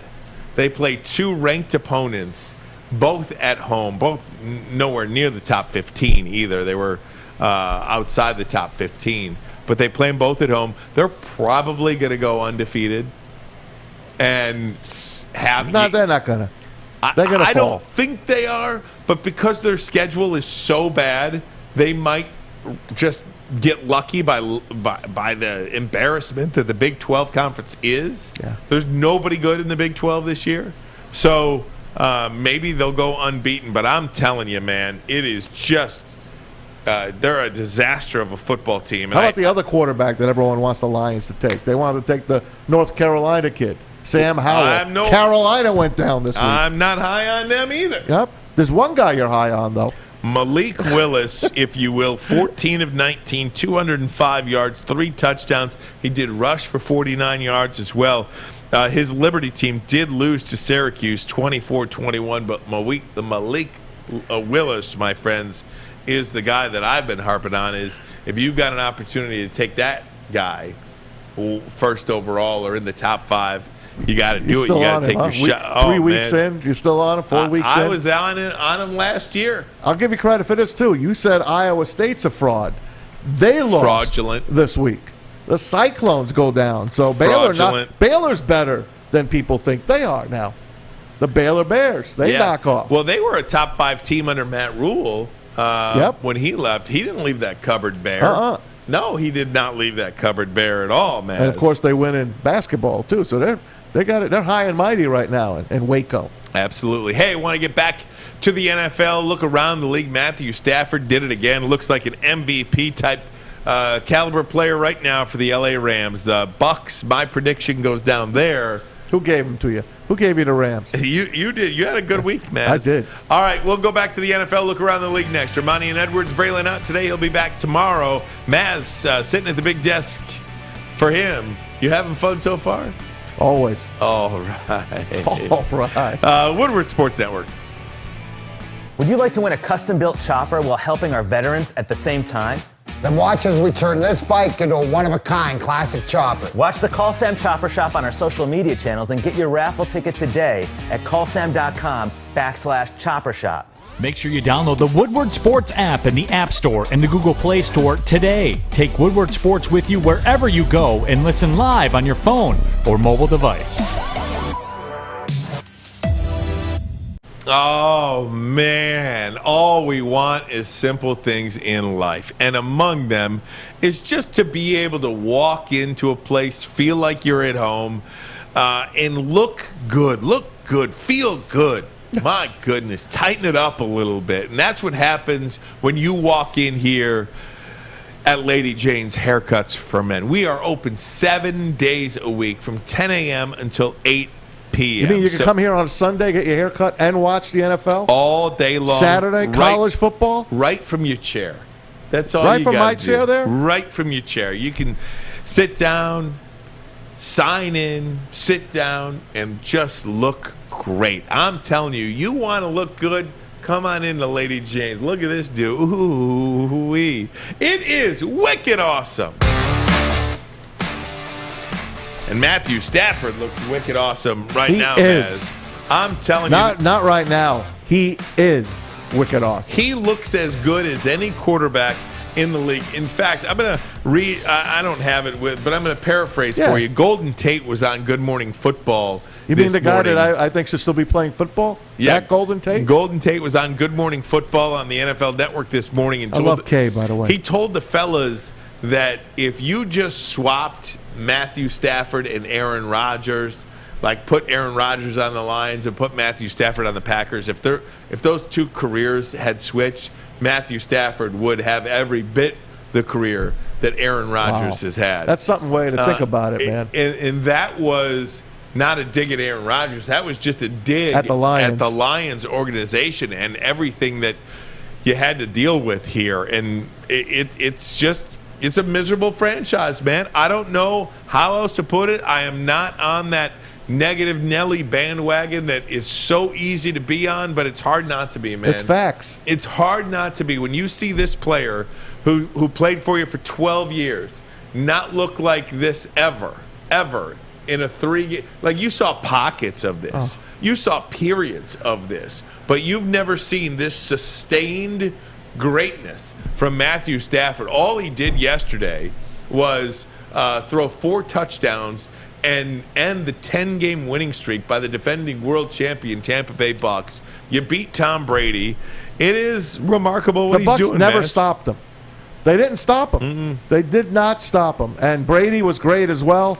They play 2 ranked opponents, both at home, both nowhere near the top 15 either. They were outside the top 15. But they play them both at home. They're probably going to go undefeated and have. No, they're not going to. They're going to fall. I don't think they are, but because their schedule is so bad, they might just get lucky by the embarrassment that the Big 12 conference is. Yeah. There's nobody good in the Big 12 this year, so maybe they'll go unbeaten. But I'm telling you, man, it is just. They're a disaster of a football team. How about the other quarterback that everyone wants the Lions to take? They wanted to take the North Carolina kid, Sam Howell. Carolina went down this week. I'm not high on them either. Yep. There's one guy you're high on, though. Malik Willis, if you will, 14 of 19, 205 yards, 3 touchdowns. He did rush for 49 yards as well. His Liberty team did lose to Syracuse 24-21, but Malik Willis, my friends, is the guy that I've been harping on. Is if you've got an opportunity to take that guy first overall or in the top 5, you got to do it. You got to take your shot. 3 weeks in, you're still on him. 4 weeks in. I was on him last year. I'll give you credit for this too. You said Iowa State's a fraud. They lost fraudulent this week. The Cyclones go down. So Baylor's better than people think they are now. The Baylor Bears, they knock off. Well, they were a top 5 team under Matt Rule. When he left, he didn't leave that cupboard bare. No, he did not leave that cupboard bare at all, man. And of course, they win in basketball too. So they got it. They're high and mighty right now in Waco. Absolutely. Hey, want to get back to the NFL? Look around the league. Matthew Stafford did it again. Looks like an MVP type caliber player right now for the LA Rams. The Bucs. My prediction goes down there. Who gave them to you? Who gave you the Rams? You did. You had a good week, man. I did. All right, we'll go back to the NFL, look around the league next. Armani and Edwards Braylon out today. He'll be back tomorrow. Maz sitting at the big desk for him. You having fun so far? Always. All right. All right. Woodward Sports Network. Would you like to win a custom-built chopper while helping our veterans at the same time? Then watch us return this bike into a one-of-a-kind classic chopper. Watch the Call Sam Chopper Shop on our social media channels and get your raffle ticket today at callsam.com/chopper shop. Make sure you download the Woodward Sports app in the App Store and the Google Play Store today. Take Woodward Sports with you wherever you go and listen live on your phone or mobile device. Oh, man. All we want is simple things in life. And among them is just to be able to walk into a place, feel like you're at home, and look good, feel good. My goodness, tighten it up a little bit. And that's what happens when you walk in here at Lady Jane's Haircuts for Men. We are open 7 days a week from 10 a.m. until 8 p.m. You mean you can come here on Sunday, get your hair cut, and watch the NFL? All day long. Saturday, college football? Right from your chair. That's all right you from my do. chair there? Right from your chair. You can sit down, sign in, sit down, and just look great. I'm telling you, you want to look good? Come on in to Lady Jane's. Look at this dude. Ooh-wee. It is wicked awesome. And Matthew Stafford looks wicked awesome right now, Maz. I'm telling you. Not right now. He is wicked awesome. He looks as good as any quarterback in the league. In fact, I'm going to read, I don't have it with, but I'm going to paraphrase for you. Golden Tate was on Good Morning Football. You mean the guy that I think should still be playing football? Yeah. That Golden Tate? Golden Tate was on Good Morning Football on the NFL Network this morning. And I love K, by the way. He told the fellas that if you just swapped Matthew Stafford and Aaron Rodgers, like put Aaron Rodgers on the Lions and put Matthew Stafford on the Packers, if those two careers had switched, Matthew Stafford would have every bit the career that Aaron Rodgers has had. That's something way to think about it, man. And that was not a dig at Aaron Rodgers. That was just a dig at the Lions organization and everything that you had to deal with here. And it's a miserable franchise, man. I don't know how else to put it. I am not on that negative Nelly bandwagon that is so easy to be on, but it's hard not to be, man. It's facts. It's hard not to be. When you see this player who played for you for 12 years not look like this ever in a 3-game, like you saw pockets of this. You saw periods of this, but you've never seen this sustained greatness from Matthew Stafford. All he did yesterday was throw 4 touchdowns and end the 10-game winning streak by the defending world champion Tampa Bay Bucs. You beat Tom Brady. It is remarkable what he's doing. The Bucs never stopped him. They didn't stop him. Mm-mm. They did not stop him. And Brady was great as well.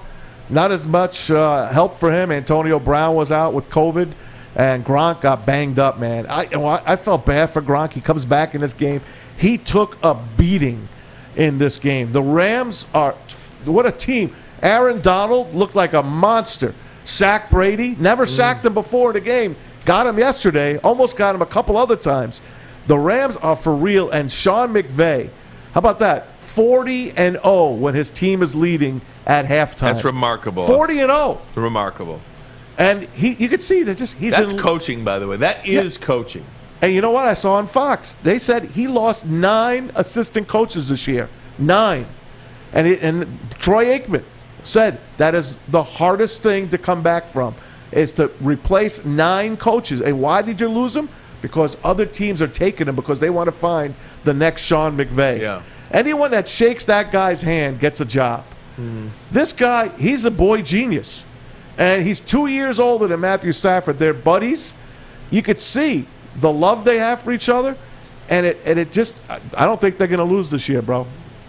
Not as much help for him. Antonio Brown was out with COVID, and Gronk got banged up, man. I felt bad for Gronk. He comes back in this game. He took a beating in this game. The Rams are – what a team. Aaron Donald looked like a monster. Sacked Brady. Never sacked him before in the game. Got him yesterday. Almost got him a couple other times. The Rams are for real. And Sean McVay, how about that? 40-0 when his team is leading at halftime. That's remarkable. 40-0. Remarkable. And you could see that that's coaching, by the way. That is coaching. And you know what? I saw on Fox. They said he lost 9 assistant coaches this year. 9. And Troy Aikman said that is the hardest thing to come back from, is to replace 9 coaches. And why did you lose them? Because other teams are taking them because they want to find the next Sean McVay. Yeah. Anyone that shakes that guy's hand gets a job. This guy, he's a boy genius. And he's 2 years older than Matthew Stafford. They're buddies. You could see the love they have for each other. And it just, I don't think they're going to lose this year, bro.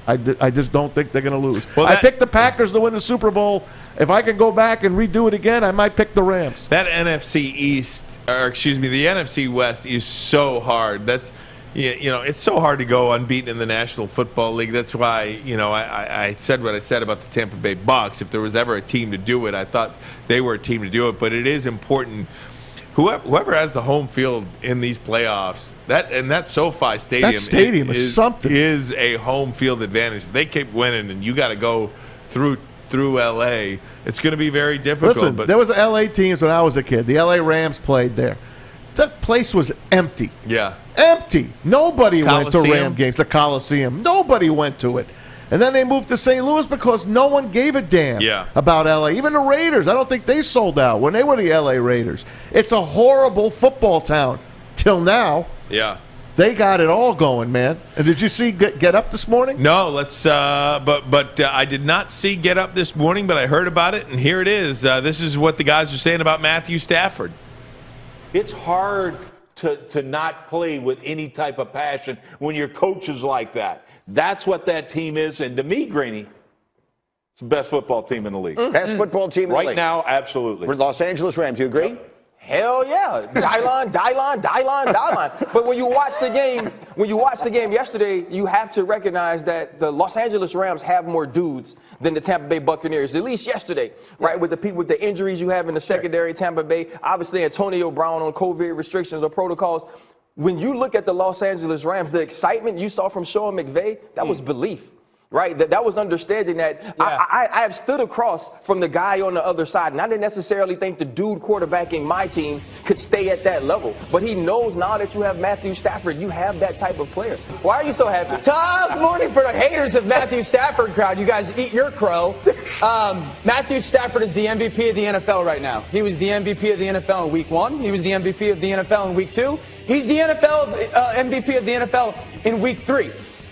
I just don't think they're going to lose. Well, I picked the Packers to win the Super Bowl. If I can go back and redo it again, I might pick the Rams. That NFC the NFC West is so hard. That's, it's so hard to go unbeaten in the National Football League. That's why, I said what I said about the Tampa Bay Bucs. If there was ever a team to do it, I thought they were a team to do it. But it is important. Whoever has the home field in these playoffs, that SoFi Stadium, that stadium is something. Is a home field advantage. If they keep winning, and you got to go through through L.A., it's going to be very difficult. Listen, there was L.A. teams when I was a kid. The L.A. Rams played there. The place was empty. Yeah. Empty. Nobody went to Coliseum? Ram games, the Coliseum. Nobody went to it. And then they moved to St. Louis because no one gave a damn about L.A. Even the Raiders, I don't think they sold out when they were the L.A. Raiders. It's a horrible football town till now. Yeah. They got it all going, man. And did you see Get Up this morning? No, let's. But I did not see Get Up this morning, but I heard about it, and here it is. This is what the guys are saying about Matthew Stafford. It's hard to not play with any type of passion when your coach is like that. That's what that team is, and to me, Greeny, it's the best football team in the league. Best football team in the league. Right now, absolutely. We're Los Angeles Rams. You agree? Yep. Hell yeah. Dylan. But when you watch the game yesterday, you have to recognize that the Los Angeles Rams have more dudes than the Tampa Bay Buccaneers, at least yesterday, right? With the injuries you have in the secondary, Tampa Bay, obviously Antonio Brown on COVID restrictions or protocols. When you look at the Los Angeles Rams, the excitement you saw from Sean McVay, that was belief. Right, that was understanding that I have stood across from the guy on the other side, and I didn't necessarily think the dude quarterbacking my team could stay at that level. But he knows now that you have Matthew Stafford, you have that type of player. Why are you so happy? Tough morning for the haters of Matthew Stafford crowd. You guys eat your crow. Matthew Stafford is the MVP of the NFL right now. He was the MVP of the NFL in Week 1. He was the MVP of the NFL in Week 2. He's the MVP of the NFL in Week 3.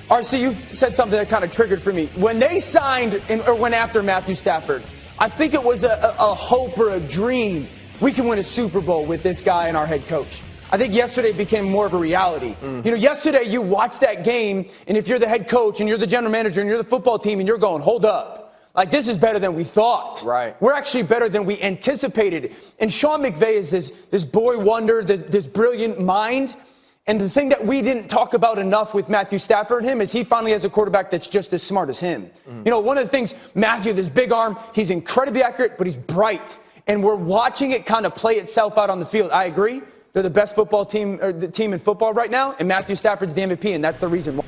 RC, you said something that kind of triggered for me. When they signed or went after Matthew Stafford, I think it was a hope or a dream. We can win a Super Bowl with this guy and our head coach. I think yesterday it became more of a reality. Yesterday you watched that game, and if you're the head coach and you're the general manager and you're the football team and you're going, hold up. Like, this is better than we thought. Right. We're actually better than we anticipated. And Sean McVay is this boy wonder, this brilliant mind. And the thing that we didn't talk about enough with Matthew Stafford and him is he finally has a quarterback that's just as smart as him. One of the things, Matthew, this big arm, he's incredibly accurate, but he's bright. And we're watching it kind of play itself out on the field. I agree. They're the best football team, or the team in football right now, and Matthew Stafford's the MVP, and that's the reason why.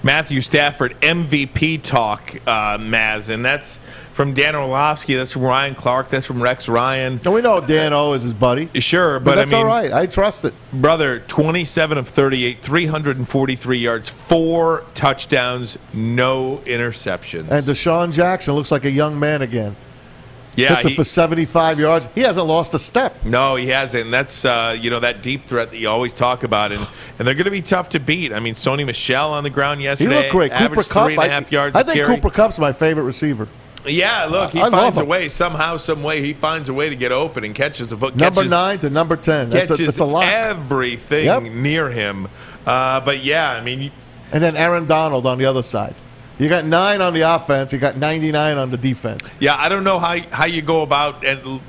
Matthew Stafford MVP talk, Maz, and that's from Dan Orlovsky, that's from Ryan Clark, that's from Rex Ryan. And we know Dan O is his buddy. Sure, but that's I mean, all right. I trust it. Brother, 27 of 38, 343 yards, 4 touchdowns, no interceptions. And Deshaun Jackson looks like a young man again. Yeah, hits it for 75 yards. He hasn't lost a step. No, he hasn't. And that's, that deep threat that you always talk about. And they're going to be tough to beat. I mean, Sony Michel on the ground yesterday. He looked great. Cooper Kupp, 3.5 yards I think carry. Cooper Kupp's my favorite receiver. Yeah, look, he finds a way. Somehow, some way, he finds a way to get open and catches the foot. Number 9 to number 10. That's a lot. Everything near him. But, yeah, I mean. And then Aaron Donald on the other side. You got 9 on the offense. You got 99 on the defense. Yeah, I don't know how you go about, and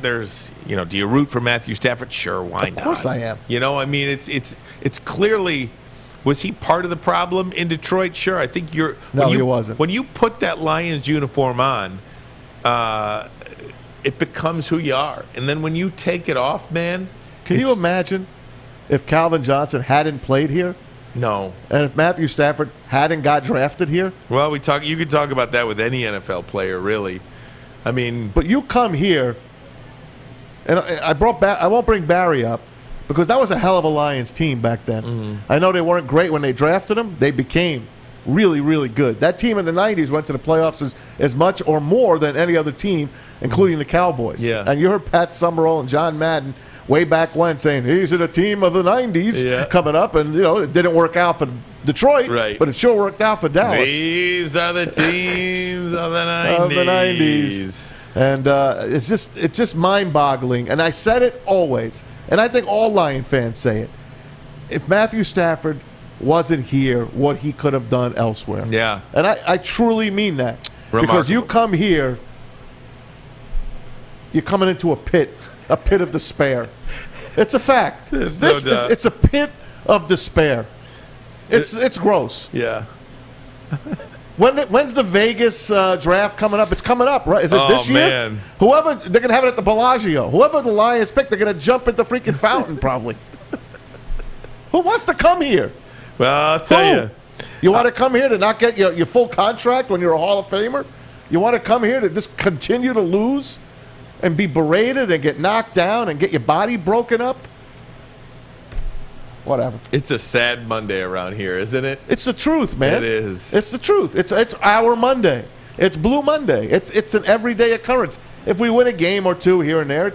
there's, do you root for Matthew Stafford? Sure, why not? Of course I am. I mean, it's clearly, was he part of the problem in Detroit? Sure, I think you're. No, he wasn't. When you put that Lions uniform on, it becomes who you are, and then when you take it off, man. Can you imagine if Calvin Johnson hadn't played here? No. And if Matthew Stafford hadn't got drafted here? Well, you could talk about that with any NFL player, really. I mean, but you come here, and I won't bring Barry up because that was a hell of a Lions team back then. Mm-hmm. I know they weren't great when they drafted him. They became really, really good. That team in the 90s went to the playoffs as much or more than any other team, including the Cowboys. Yeah. And you heard Pat Summerall and John Madden way back when saying, these are the team of the 90s coming up. And, it didn't work out for Detroit, but it sure worked out for Dallas. These are the teams of the 90s. Of the 90s. And it's just mind-boggling. And I said it always. And I think all Lion fans say it. If Matthew Stafford wasn't here, what he could have done elsewhere. Yeah. And I truly mean that. Remarkable. Because you come here, you're coming into a pit of despair. It's a fact. It's a pit of despair. It's gross. Yeah. When's the Vegas draft coming up? It's coming up, right? Is it this year? Man. They're going to have it at the Bellagio. Whoever the Lions pick, they're going to jump at the freaking fountain probably. Who wants to come here? Well, I'll tell you. You want to come here to not get your full contract when you're a Hall of Famer? You want to come here to just continue to lose and be berated and get knocked down and get your body broken up? Whatever. It's a sad Monday around here, isn't it? It's the truth, man. It is. It's the truth. It's our Monday. It's Blue Monday. It's an everyday occurrence. If we win a game or two here and there,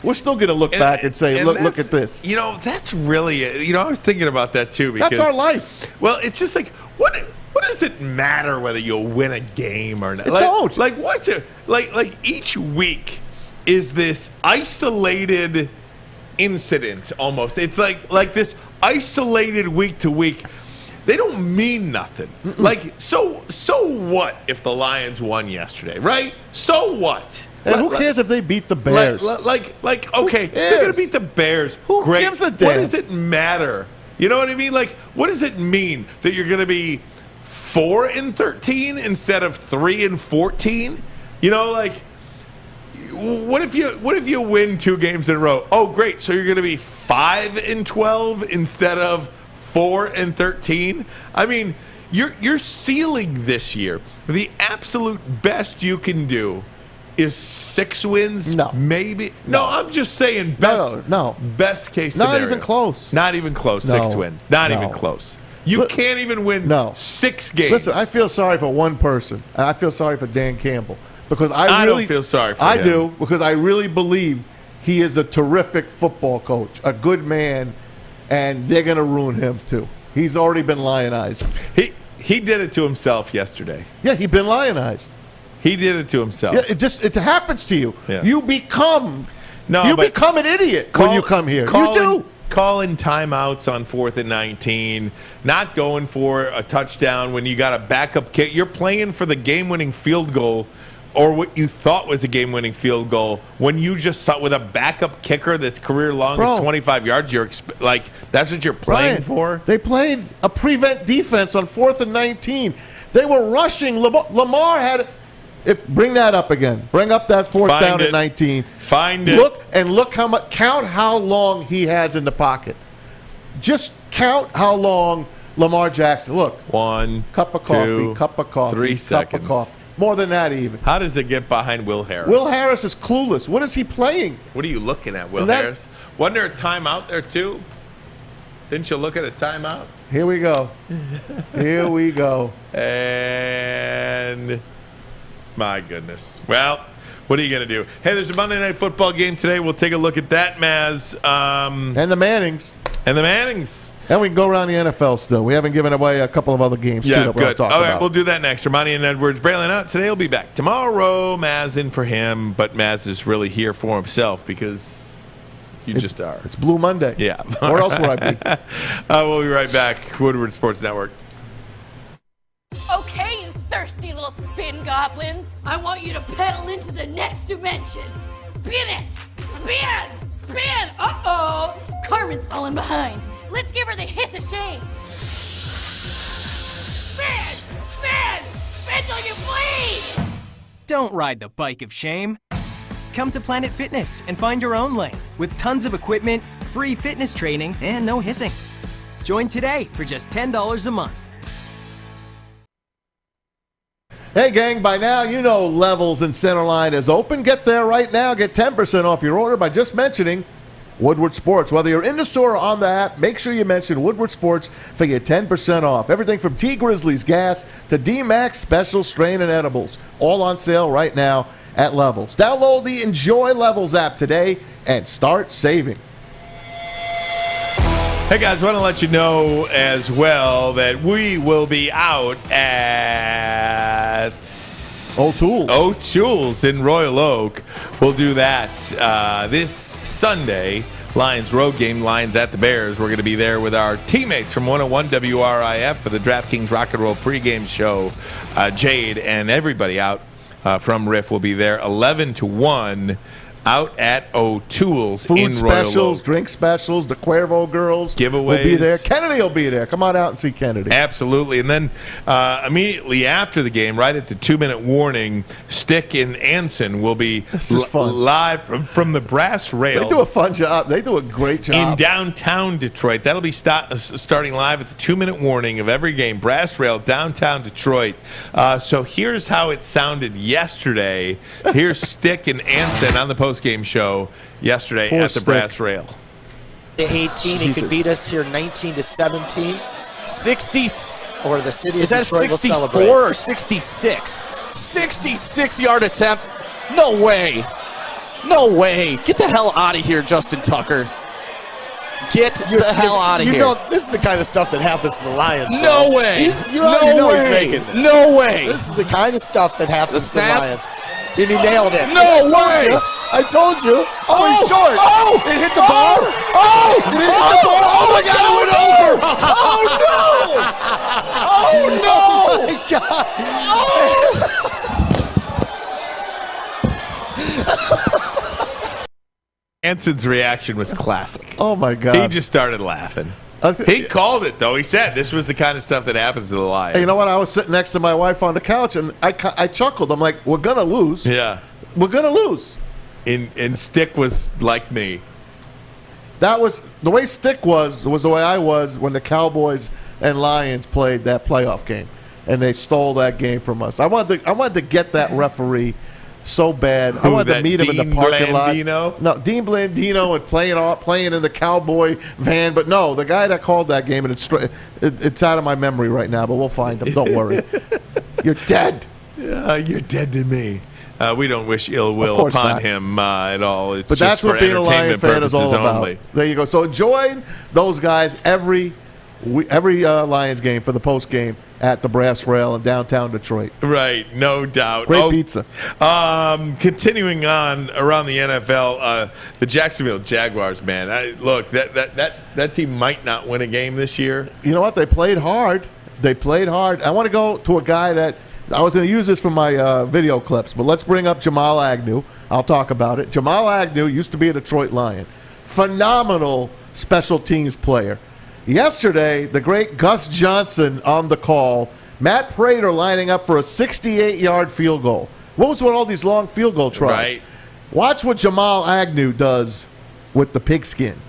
we're still going to look back and say, look at this. You know, that's really it. You know, I was thinking about that too. Because, that's our life. Well, it's just like, what does it matter whether you'll win a game or not? Don't. Like, what's it? Like each week is this isolated incident almost. It's like this isolated week to week. They don't mean nothing. Mm-mm. Like, so what if the Lions won yesterday, right? So what? And who cares if they beat the Bears? Okay, they're going to beat the Bears. Who gives a damn? What does it matter? You know what I mean? Like, what does it mean that you're going to be 4-13 instead of 3-14? You know, like, what if you win 2 games in a row? Oh, great! So you're going to be 5-12 instead of 4-13. I mean, your ceiling this year, the absolute best you can do is 6 wins. No, maybe. No, I'm just saying best. No, best case scenario. Not even close. Not even close. No. 6 wins. Not even close. You can't even win 6 games. Listen, I feel sorry for one person, and I feel sorry for Dan Campbell because I don't feel sorry for him. I do because I really believe he is a terrific football coach, a good man. And they're going to ruin him, too. He's already been lionized. He did it to himself yesterday. Yeah, he's been lionized. He did it to himself. Yeah, it happens to you. Yeah. You become an idiot when you come here. You do. Calling timeouts on 4th and 19, not going for a touchdown when you got a backup kick. You're playing for the game-winning field goal or what you thought was a game-winning field goal when you just saw with a backup kicker that's career long is 25 yards. You're that's what you're playing for. They played a prevent defense on 4th and 19. They were rushing. Lamar had. Bring that up again. Bring up that 4th down and 19. Find it. Look how much. Count how long he has in the pocket. Just count how long Lamar Jackson. Look. 1 cup of coffee. 2, cup of coffee. 3 cup seconds. Of coffee. More than that, even. How does it get behind Will Harris? Will Harris is clueless. What is he playing? What are you looking at, Will Harris? Wasn't there a timeout there, too? Didn't you look at a timeout? Here we go. Here we go. And my goodness. Well, what are you going to do? Hey, there's a Monday Night Football game today. We'll take a look at that, Maz. And the Mannings. And we can go around the NFL still. We haven't given away a couple of other games, too, that we'll talk about. All right, we'll do that next. Armani and Edwards brailing out. Today he'll be back. Tomorrow, Maz in for him, but Maz is really here for himself because you just are. It's Blue Monday. Yeah. Where else would I be? We'll be right back. Woodward Sports Network. Okay, you thirsty little spin goblins. I want you to pedal into the next dimension. Spin it! Spin! Spin! Uh-oh! Carmen's falling behind. Let's give her the hiss of shame. Spin! Spin! Spin till you bleed! Don't ride the bike of shame. Come to Planet Fitness and find your own lane with tons of equipment, free fitness training, and no hissing. Join today for just $10 a month. Hey, gang, by now you know Levels in Centerline is open. Get there right now. Get 10% off your order by just mentioning Woodward Sports. Whether you're in the store or on the app, make sure you mention Woodward Sports for your 10% off. Everything from T Grizzlies gas to D-Max special strain and edibles. All on sale right now at Levels. Download the Enjoy Levels app today and start saving. Hey guys, I want to let you know as well that we will be out at O'Toole's in Royal Oak. We'll do that this Sunday. Lions road game, Lions at the Bears. We're going to be there with our teammates from 101 WRIF for the DraftKings Rock and Roll pregame show. Jade and everybody out from Riff will be there 11 to 1. out at O'Toole's Food in Royal specials, Oak. drink specials, the Cuervo girls Giveaways. will be there. Kennedy will be there. Come on out and see Kennedy. Absolutely. And then immediately after the game, right at the 2-minute warning, Stick and Anson will be live from the brass rail. They do a fun job. They do a great job. In downtown Detroit. That'll be starting live at the 2-minute warning of every game. Brass rail, downtown Detroit. So here's how it sounded yesterday. Here's Stick and Anson on the post-game show yesterday at the brass rail. 18, he could beat us here 19-17. 60, or the city of Detroit will celebrate. Is that 64 or 66? 66-yard attempt. No way. No way. Get the hell out of here, Justin Tucker. Get the hell out of here. You know, this is the kind of stuff that happens to the Lions. Bro. No way. No way. No way. This is the kind of stuff that happens to the Lions. And he nailed it. No way. I told you. Oh, he's short. Oh, it hit the bar. Oh, did it hit the bar? Oh my God, it went over. Oh no. Oh my God. Anson's reaction was classic. Oh my God. He just started laughing. He called it, though. He said this was the kind of stuff that happens to the Lions. Hey, you know what? I was sitting next to my wife on the couch, and I chuckled. I'm like, we're going to lose. Yeah. We're going to lose. And Stick was like me. That was the way Stick was the way I was when the Cowboys and Lions played that playoff game, and they stole that game from us. I wanted to get that referee so bad. I wanted to meet him in the parking lot. No, Dean Blandino and playing in the Cowboy van. But no, the guy that called that game, and it's out of my memory right now, but we'll find him. Don't worry. You're dead. You're dead to me. We don't wish ill will upon him at all. It's but just that's what being a Lion fan is all about. Only. There you go. So join those guys every Lions game for the post game at the Brass Rail in downtown Detroit. Right, no doubt. Great pizza. Continuing on around the NFL, the Jacksonville Jaguars, man. Look, that team might not win a game this year. You know what? They played hard. I want to go to a guy that I was going to use this for my video clips, but let's bring up Jamal Agnew. I'll talk about it. Jamal Agnew used to be a Detroit Lion. Phenomenal special teams player. Yesterday, the great Gus Johnson on the call. Matt Prater lining up for a 68-yard field goal. What was with all these long field goal tries? Right. Watch what Jamal Agnew does with the pigskin.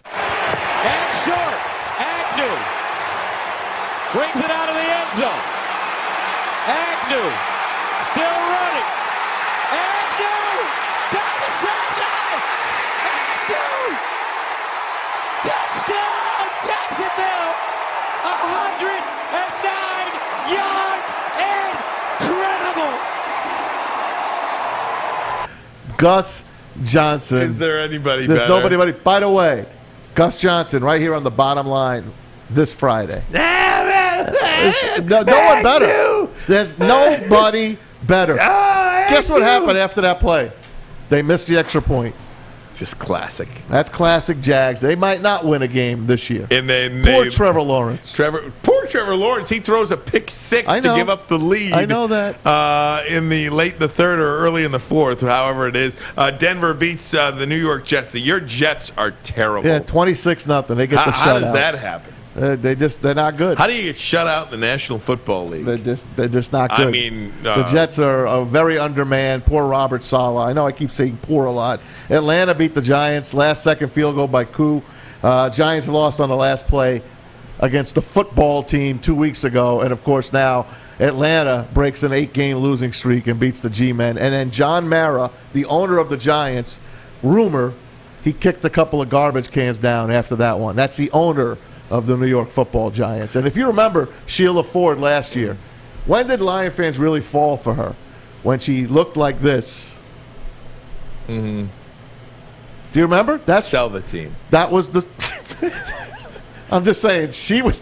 And short. Agnew brings it out of the end zone. Agnew still running. Agnew down the sideline. Agnew. Touchdown, Jacksonville! 109 yards! Incredible! Gus Johnson. Is there anybody There's better? nobody better. By the way, Gus Johnson right here on the bottom line this Friday. No one better. There's nobody better. Guess what happened after that play? They missed the extra point. Just classic. That's classic Jags. They might not win a game this year. And Poor Trevor Lawrence. Poor Trevor Lawrence. He throws a pick six to give up the lead. I know that. In the late in the third or early in the fourth, however it is. Denver beats the New York Jets. Your Jets are terrible. Yeah, 26-0. They get the shutout. How does that happen? They're not good. How do you get shut out in the National Football League? They're just not good. I mean, the Jets are very undermanned. Poor Robert Saleh. I know I keep saying poor a lot. Atlanta beat the Giants. Last-second field goal by Koo. Giants lost on the last play against the football team 2 weeks ago. And, of course, now Atlanta breaks an 8-game losing streak and beats the G-Men. And then John Mara, the owner of the Giants, rumor, he kicked a couple of garbage cans down after that one. That's the owner of the New York Football Giants. And if you remember Sheila Ford last year, when did Lion fans really fall for her? When she looked like this. Mm-hmm. Do you remember? Sell the team. That was the I'm just saying, she was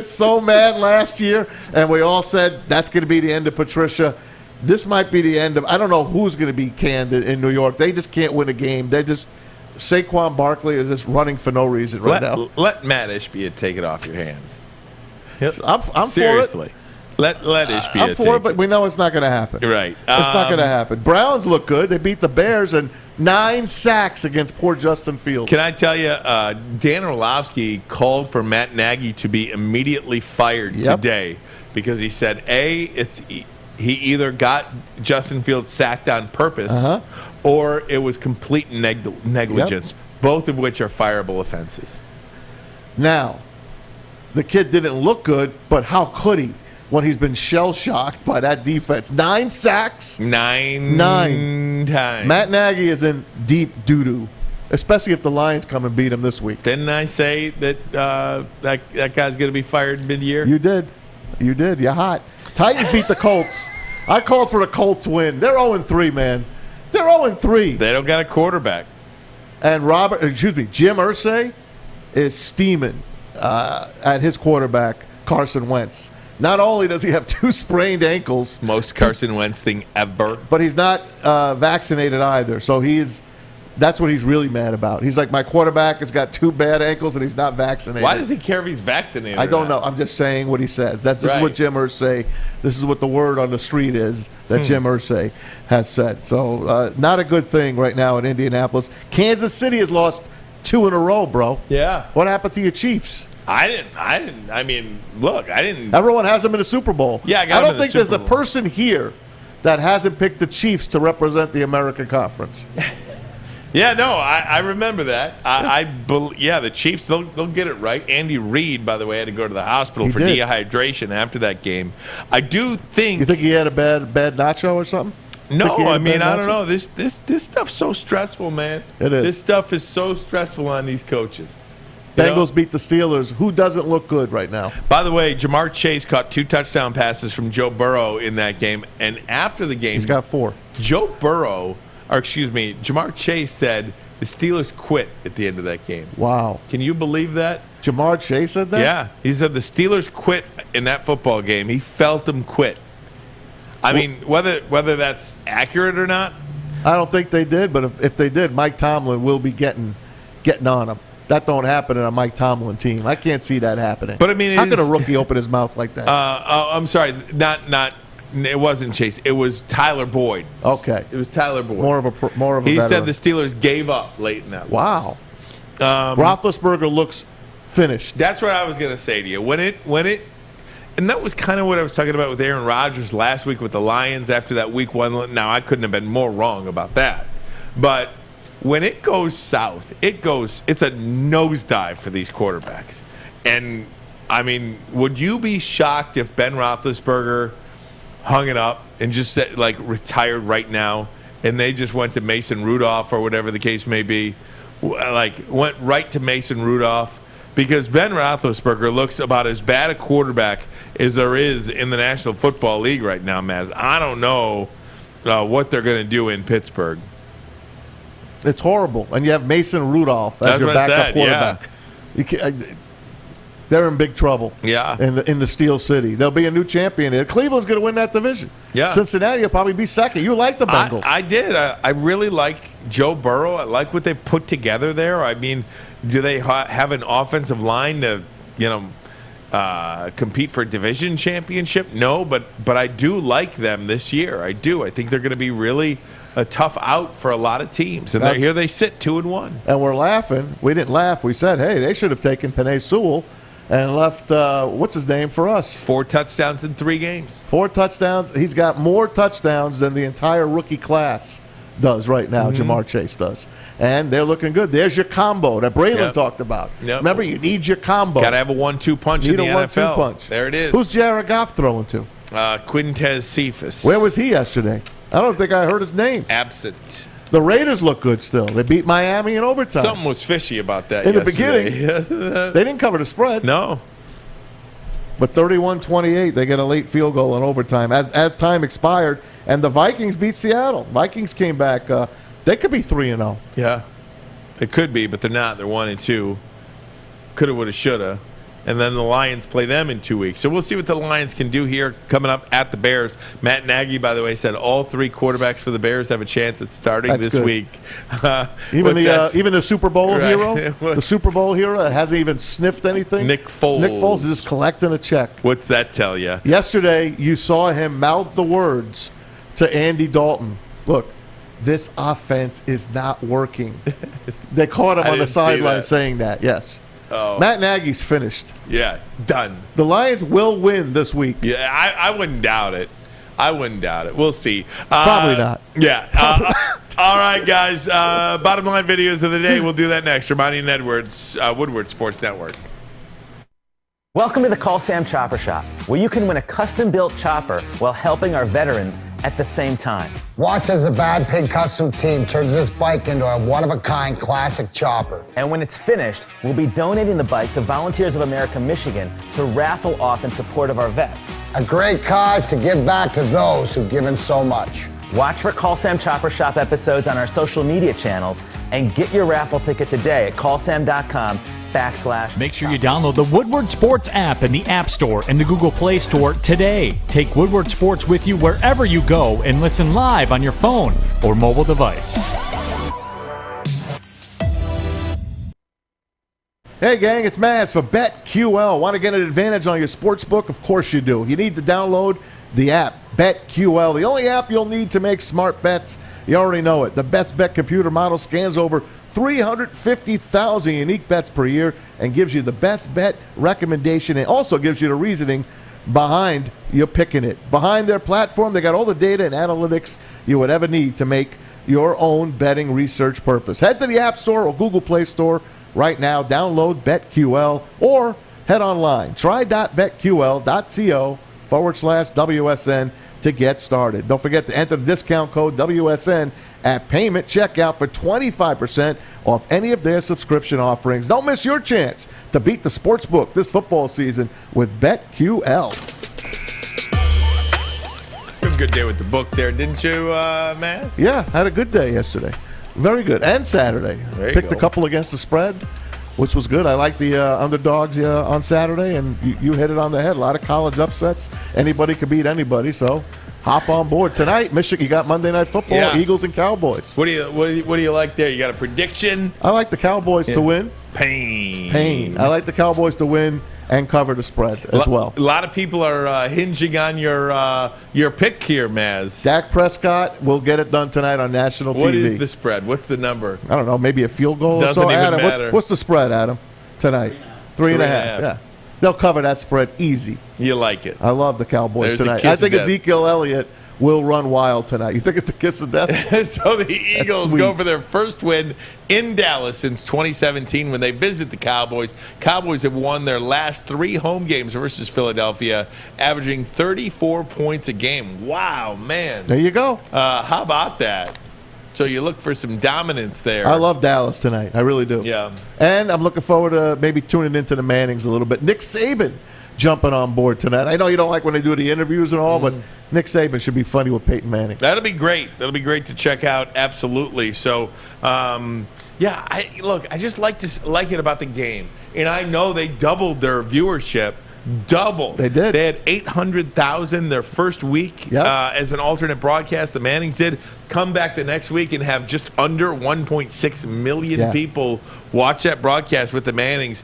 so mad last year, and we all said that's going to be the end of Patricia. This might be the end of, I don't know who's going to be canned in New York. They just can't win a game. Saquon Barkley is just running for no reason now. Let Matt Ishbia take it off your hands. I'm Seriously. for it. Let Ishbia I'm for it, but we know it's not going to happen. Right. It's not going to happen. Browns look good. They beat the Bears and 9 sacks against poor Justin Fields. Can I tell you, Dan Orlovsky called for Matt Nagy to be immediately fired today because he said, he either got Justin Fields sacked on purpose or it was complete negligence, both of which are fireable offenses. Now, the kid didn't look good, but how could he when he's been shell-shocked by that defense? 9 sacks. 9 times. Matt Nagy is in deep doo-doo, especially if the Lions come and beat him this week. Didn't I say that that guy's going to be fired mid-year? You did. You're hot. Titans beat the Colts. I called for a Colts win. They're 0-3, man. They're 0-3. They don't got a quarterback. And Jim Irsay is steaming at his quarterback, Carson Wentz. Not only does he have 2 sprained ankles. Most Carson Wentz thing ever. But he's not vaccinated either. So that's what he's really mad about. He's like, my quarterback has got 2 bad ankles and he's not vaccinated. Why does he care if he's vaccinated? I don't know. I'm just saying what he says. This is what Jim Irsay, this is what the word on the street is that Jim Irsay has said. So not a good thing right now in Indianapolis. Kansas City has lost 2 in a row, bro. Yeah. What happened to your Chiefs? I didn't. I mean, look, I didn't. Everyone has them in the Super Bowl. Yeah, I don't think there's a person here that hasn't picked the Chiefs to represent the American Conference. Yeah, no, I remember that. The Chiefs, they'll get it right. Andy Reid, by the way, had to go to the hospital for dehydration after that game. I do think. You think he had a bad nacho or something? No, I mean, I don't know. This stuff's so stressful, man. It is. This stuff is so stressful on these coaches. Bengals beat the Steelers. Who doesn't look good right now? By the way, Jamar Chase caught 2 touchdown passes from Joe Burrow in that game. And after the game, he's got 4. Jamar Chase said the Steelers quit at the end of that game. Wow. Can you believe that? Jamar Chase said that? Yeah. He said the Steelers quit in that football game. He felt them quit. I mean, whether that's accurate or not. I don't think they did, but if they did, Mike Tomlin will be getting on them. That don't happen in a Mike Tomlin team. I can't see that happening. But I mean, how could a rookie open his mouth like that? I'm sorry, not. It wasn't Chase. It was Tyler Boyd. Okay, it was Tyler Boyd. More of a. He veteran. said the Steelers gave up late in that. Wow. Roethlisberger looks finished. That's what I was going to say to you. When it, and that was kind of what I was talking about with Aaron Rodgers last week with the Lions after that Week 1. Now I couldn't have been more wrong about that, but. When it goes south, it's a nosedive for these quarterbacks. And, I mean, would you be shocked if Ben Roethlisberger hung it up and just said, retired right now, and they just went to Mason Rudolph or whatever the case may be, went right to Mason Rudolph? Because Ben Roethlisberger looks about as bad a quarterback as there is in the National Football League right now, Maz. I don't know what they're going to do in Pittsburgh. It's horrible. And you have Mason Rudolph as your backup quarterback. Yeah. They're in big trouble. Yeah. In the Steel City. There'll be a new champion there. Cleveland's going to win that division. Yeah. Cincinnati will probably be second. You like the Bengals. I did. I really like Joe Burrow. I like what they put together there. I mean, do they have an offensive line to, compete for a division championship? No, but I do like them this year. I do. I think they're going to be really a tough out for a lot of teams. And here they sit 2-1. And we're laughing. We didn't laugh. We said, hey, they should have taken Penei Sewell and left, what's his name for us? 4 touchdowns in 3 games. 4 touchdowns. He's got more touchdowns than the entire rookie class does right now. Jamar Chase does. And they're looking good. There's your combo that Braylon talked about. Yep. Remember, you need your combo. Got to have a 1-2 punch in the NFL. 1-2 punch. There it is. Who's Jared Goff throwing to? Quintez Cephas. Where was he yesterday? I don't think I heard his name. Absent. The Raiders look good still. They beat Miami in overtime. Something was fishy about that in yesterday. the beginning. They didn't cover the spread. No. But 31-28, they get a late field goal in overtime as time expired, and the Vikings beat Seattle. Vikings came back. They could be 3-0. Yeah, they could be, but they're not. They're 1-2. Coulda, woulda, shoulda. and then the Lions play them in 2 weeks. So we'll see what the Lions can do here coming up at the Bears. Matt Nagy, by the way, said all 3 quarterbacks for the Bears have a chance at starting this week. Even the Super Bowl hero, the Super Bowl hero that hasn't even sniffed anything. Nick Foles. Nick Foles is just collecting a check. What's that tell you? Yesterday, you saw him mouth the words to Andy Dalton. Look, this offense is not working. They caught him on the sideline saying that, yes. Oh. Matt Nagy's finished. Yeah, done. The Lions will win this week. Yeah, I wouldn't doubt it. We'll see. Probably not. Yeah. All right, guys. Bottom line videos of the day. We'll do that next. Reminding Edwards, Woodward Sports Network. Welcome to the Call Sam Chopper Shop, where you can win a custom-built chopper while helping our veterans at the same time. Watch as the Bad Pig Custom team turns this bike into a one-of-a-kind classic chopper. And when it's finished, we'll be donating the bike to Volunteers of America Michigan to raffle off in support of our vets. A great cause to give back to those who've given so much. Watch for Call Sam Chopper Shop episodes on our social media channels and get your raffle ticket today at callsam.com/. Make sure you download the Woodward Sports app in the App Store and the Google Play Store today. Take Woodward Sports with you wherever you go and listen live on your phone or mobile device. Hey gang, it's Maz for BetQL. Want to get an advantage on your sports book? Of course you do. You need to download the app, BetQL, the only app you'll need to make smart bets. You already know it. The best bet computer model scans over 350,000 unique bets per year and gives you the best bet recommendation and also gives you the reasoning behind you picking it. Behind their platform, they got all the data and analytics you would ever need to make your own betting research purpose. Head to the App Store or Google Play Store right now. Download BetQL or head online. Try.betql.co/WSN to get started. Don't forget to enter the discount code WSN at payment checkout for 25% off any of their subscription offerings. Don't miss your chance to beat the sportsbook this football season with BetQL. A good day with the book there, didn't you, Maz? Yeah, had a good day yesterday. Very good. And Saturday. Picked a couple against the spread, which was good. I like the underdogs on Saturday, and you hit it on the head. A lot of college upsets. Anybody could beat anybody, so hop on board. Tonight, Michigan, you got Monday Night Football, Eagles and Cowboys. What do you like there? You got a prediction? I like the Cowboys to win. Pain. I like the Cowboys to win and cover the spread as well. A lot of people are hinging on your pick here, Maz. Dak Prescott will get it done tonight on national TV. What is the spread? What's the number? I don't know, maybe a field goal Doesn't or so. even Adam, matter. What's the spread, Adam, tonight? 3.5. Yeah. They'll cover that spread easy. You like it. I love the Cowboys There's tonight. I think Ezekiel Elliott will run wild tonight. You think it's the kiss of death? So the Eagles go for their first win in Dallas since 2017 when they visit the Cowboys. Cowboys have won their last 3 home games versus Philadelphia, averaging 34 points a game. Wow, man. There you go. How about that? So you look for some dominance there. I love Dallas tonight. I really do. Yeah. And I'm looking forward to maybe tuning into the Mannings a little bit. Nick Saban jumping on board tonight. I know you don't like when they do the interviews and all, but Nick Saban should be funny with Peyton Manning. That'll be great. That'll be great to check out. Absolutely. So, I just like it about the game. And I know they doubled their viewership. Doubled. They did. They had 800,000 their first week as an alternate broadcast. The Mannings did. Come back the next week and have just under 1.6 million people watch that broadcast with the Mannings.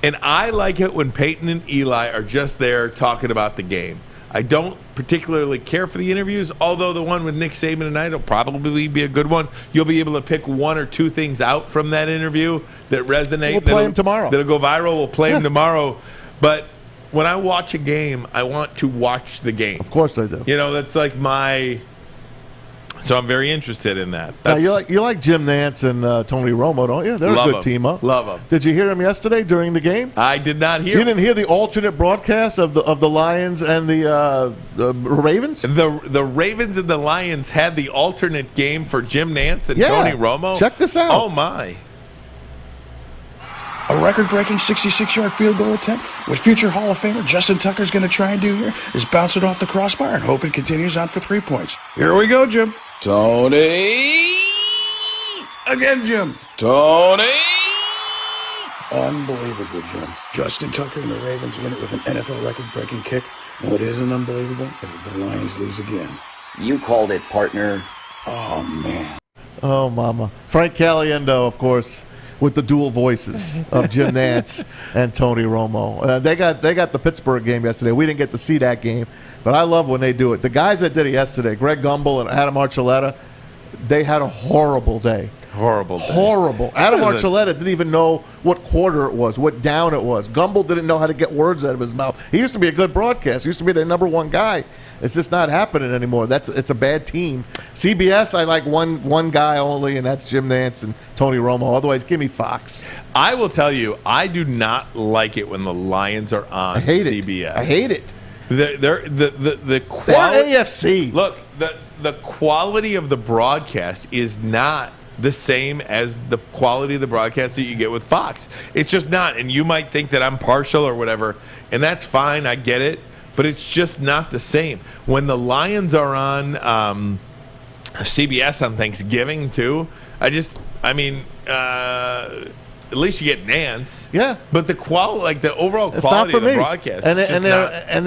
And I like it when Peyton and Eli are just there talking about the game. I don't particularly care for the interviews, although the one with Nick Saban tonight will probably be a good one. You'll be able to pick 1 or 2 things out from that interview that resonate. We'll play them tomorrow. That'll go viral. We'll play them tomorrow. But when I watch a game, I want to watch the game. Of course I do. You know, that's like my... So I'm very interested in that. Now, you like Jim Nance and Tony Romo, don't you? They're a good team up. Love them. Did you hear them yesterday during the game? I did not hear. You didn't hear the alternate broadcast of the Lions and the Ravens? The Ravens and the Lions had the alternate game for Jim Nance and Tony Romo. Check this out. Oh my! A record-breaking 66-yard field goal attempt. What future Hall of Famer Justin Tucker's going to try and do here is bounce it off the crossbar and hope it continues on for 3 points. Here we go, Jim. Tony. Again, Jim. Tony. Unbelievable, Jim. Justin Tucker and the Ravens win it with an NFL record-breaking kick. And what isn't unbelievable is that the Lions lose again. You called it, partner. Oh, man. Oh, mama. Frank Caliendo, of course, with the dual voices of Jim Nantz and Tony Romo. They got the Pittsburgh game yesterday. We didn't get to see that game, but I love when they do it. The guys that did it yesterday, Greg Gumbel and Adam Archuleta, they had a horrible day. Horrible. Adam Archuleta didn't even know what quarter it was, what down it was. Gumbel didn't know how to get words out of his mouth. He used to be a good broadcaster. He used to be their number one guy. It's just not happening anymore. It's a bad team. CBS, I like one guy only, and that's Jim Nantz and Tony Romo. Otherwise, give me Fox. I will tell you, I do not like it when the Lions are on CBS. I hate it. The quality. They're AFC. Look, the quality of the broadcast is not the same as the quality of the broadcast that you get with Fox. It's just not. And you might think that I'm partial or whatever, and that's fine. I get it. But it's just not the same. When the Lions are on CBS on Thanksgiving, too, at least you get Nance. Yeah. But the quality, the overall quality of the broadcast, and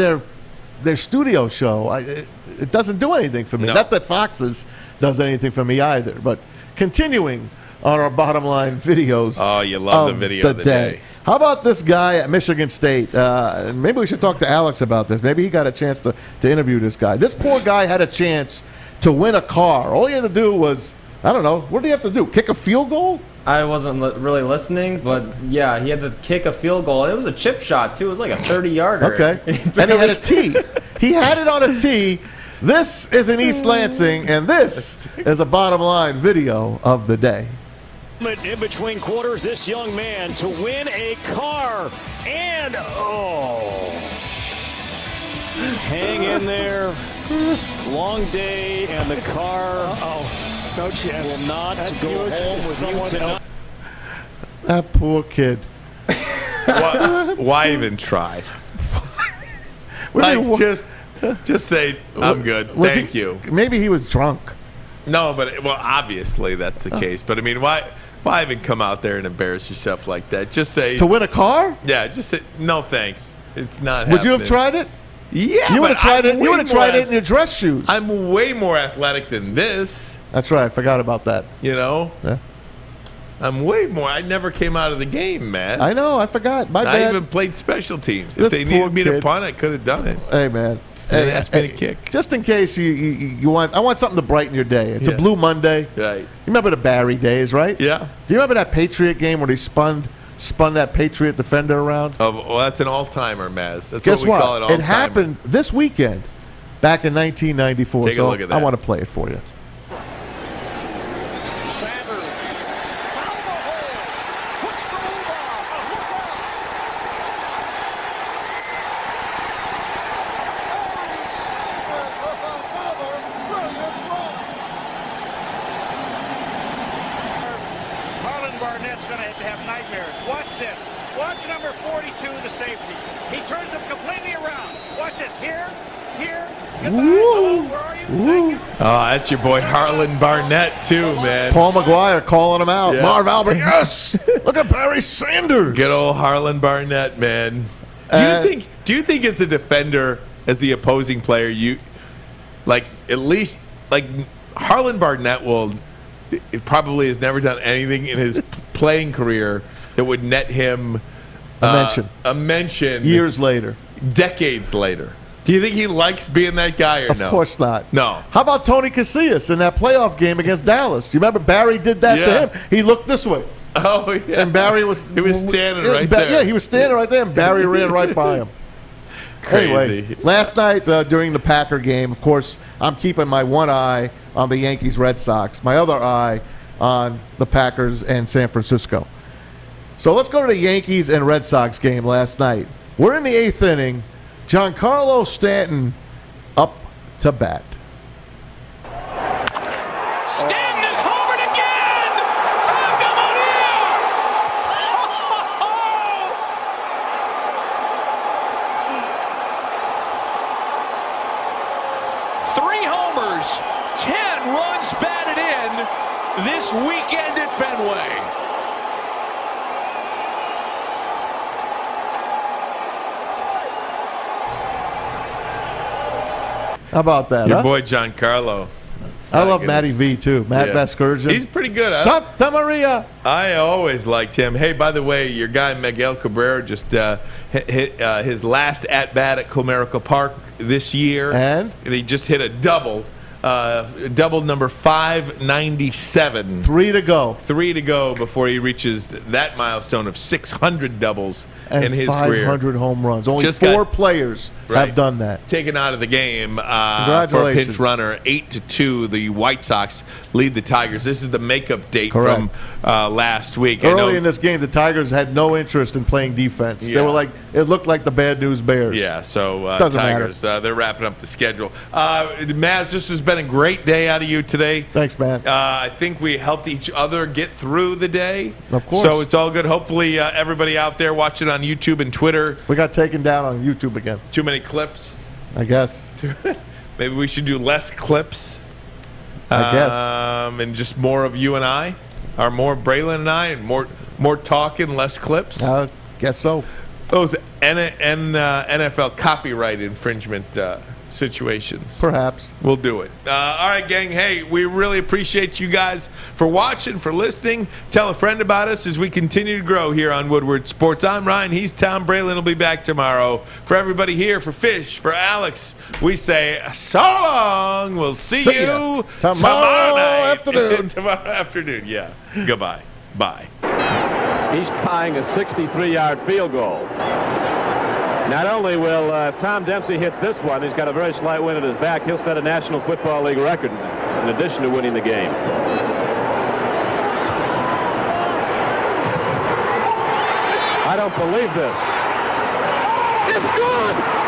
their studio show, it doesn't do anything for me. No. Not that Fox's does anything for me either. But continuing on our bottom line videos. Oh, you love the video of the day. How about this guy at Michigan State? Maybe we should talk to Alex about this. Maybe he got a chance to interview this guy. This poor guy had a chance to win a car. All he had to do was, I don't know, what did he have to do? Kick a field goal? I wasn't really listening, but yeah, he had to kick a field goal. It was a chip shot, too. It was like a 30-yarder. Okay. And he had a tee. He had it on a tee. This is in East Lansing, and this is a bottom line video of the day. In between quarters, this young man to win a car, and hang in there. Long day, and the car no chance. Will not go home with you tonight. That poor kid. Why even try? Just say, I'm good. Thank you. Maybe he was drunk. No, but obviously that's the case. But I mean, why even come out there and embarrass yourself like that? Just say to win a car. Yeah, just say no, thanks. It's not. Would you have tried it? Yeah, you would have tried it. You would have tried it in your dress shoes. I'm way more athletic than this. That's right. I forgot about that. You know. Yeah. I'm way more. I never came out of the game, Maz. I know. I forgot. My bad. I even played special teams. If they needed me to punt, I could have done it. Hey, man. Hey, asked me to kick. Just in case you want, I want something to brighten your day. It's a Blue Monday. Right. You remember the Barry days, right? Yeah. Do you remember that Patriot game where they spun that Patriot defender around? Oh, well, that's an all-timer, Maz. That's Guess what we call it. It happened this weekend, back in 1994. Take a look at that. I want to play it for you. That's your boy Harlan Barnett too, man. Paul McGuire calling him out. Yeah. Marv Albert, yes. Look at Barry Sanders. Good old Harlan Barnett, man. Do you think as a defender, as the opposing player, Harlan Barnett probably has never done anything in his playing career that would net him a mention years later, decades later. Do you think he likes being that guy or no? Of course not. No. How about Tony Casillas in that playoff game against Dallas? Do you remember Barry did that to him? He looked this way. Oh, yeah. And Barry was standing right there. Yeah, he was standing right there, and Barry ran right by him. Crazy. Anyway, last night during the Packer game, of course, I'm keeping my one eye on the Yankees-Red Sox, my other eye on the Packers and San Francisco. So let's go to the Yankees and Red Sox game last night. We're in the 8th inning. Giancarlo Stanton up to bat. Stanton is homered again! Three homers, 10 runs batted in this weekend at Fenway. How about that? Your boy Giancarlo. I love Matty V, too. Matt Vasgersian. He's pretty good. Santa Maria. I always liked him. Hey, by the way, your guy Miguel Cabrera just hit his last at-bat at Comerica Park this year. And he just hit a double. Double number 597. 3 to go. 3 to go before he reaches that milestone of 600 doubles and in his 500 career. home runs. Only Just 4 got- players Right. have done that. Taken out of the game for a Congratulations. pinch runner, 8-2. The White Sox lead the Tigers. This is the makeup date Correct. from last week. I know- Early in this game, the Tigers had no interest in playing defense. Yeah. They were like, it looked like the Bad News Bears. Yeah, so Doesn't Tigers, they're wrapping up the schedule. Maz, this has been a great day out of you today. Thanks, man. I think we helped each other get through the day. Of course. So it's all good. Hopefully, everybody out there watching on YouTube and Twitter. We got taken down on YouTube again. Too many clips. I guess. Maybe we should do less clips. I guess. And just more of you and I, or more Braylon and I, and more talking, less clips. I guess so. Those NFL copyright infringement situations. Perhaps. We'll do it. All right, gang. Hey, we really appreciate you guys for watching, for listening. Tell a friend about us as we continue to grow here on Woodward Sports. I'm Ryan. He's Tom. Braylon will be back tomorrow. For everybody here, for Fish, for Alex, we say so long. We'll see you tomorrow afternoon. Tomorrow afternoon. Yeah. Goodbye. Bye. He's trying a 63-yard field goal. Not only will if Tom Dempsey hits this one, he's got a very slight wind at his back, he'll set a National Football League record in addition to winning the game. I don't believe this. It's good!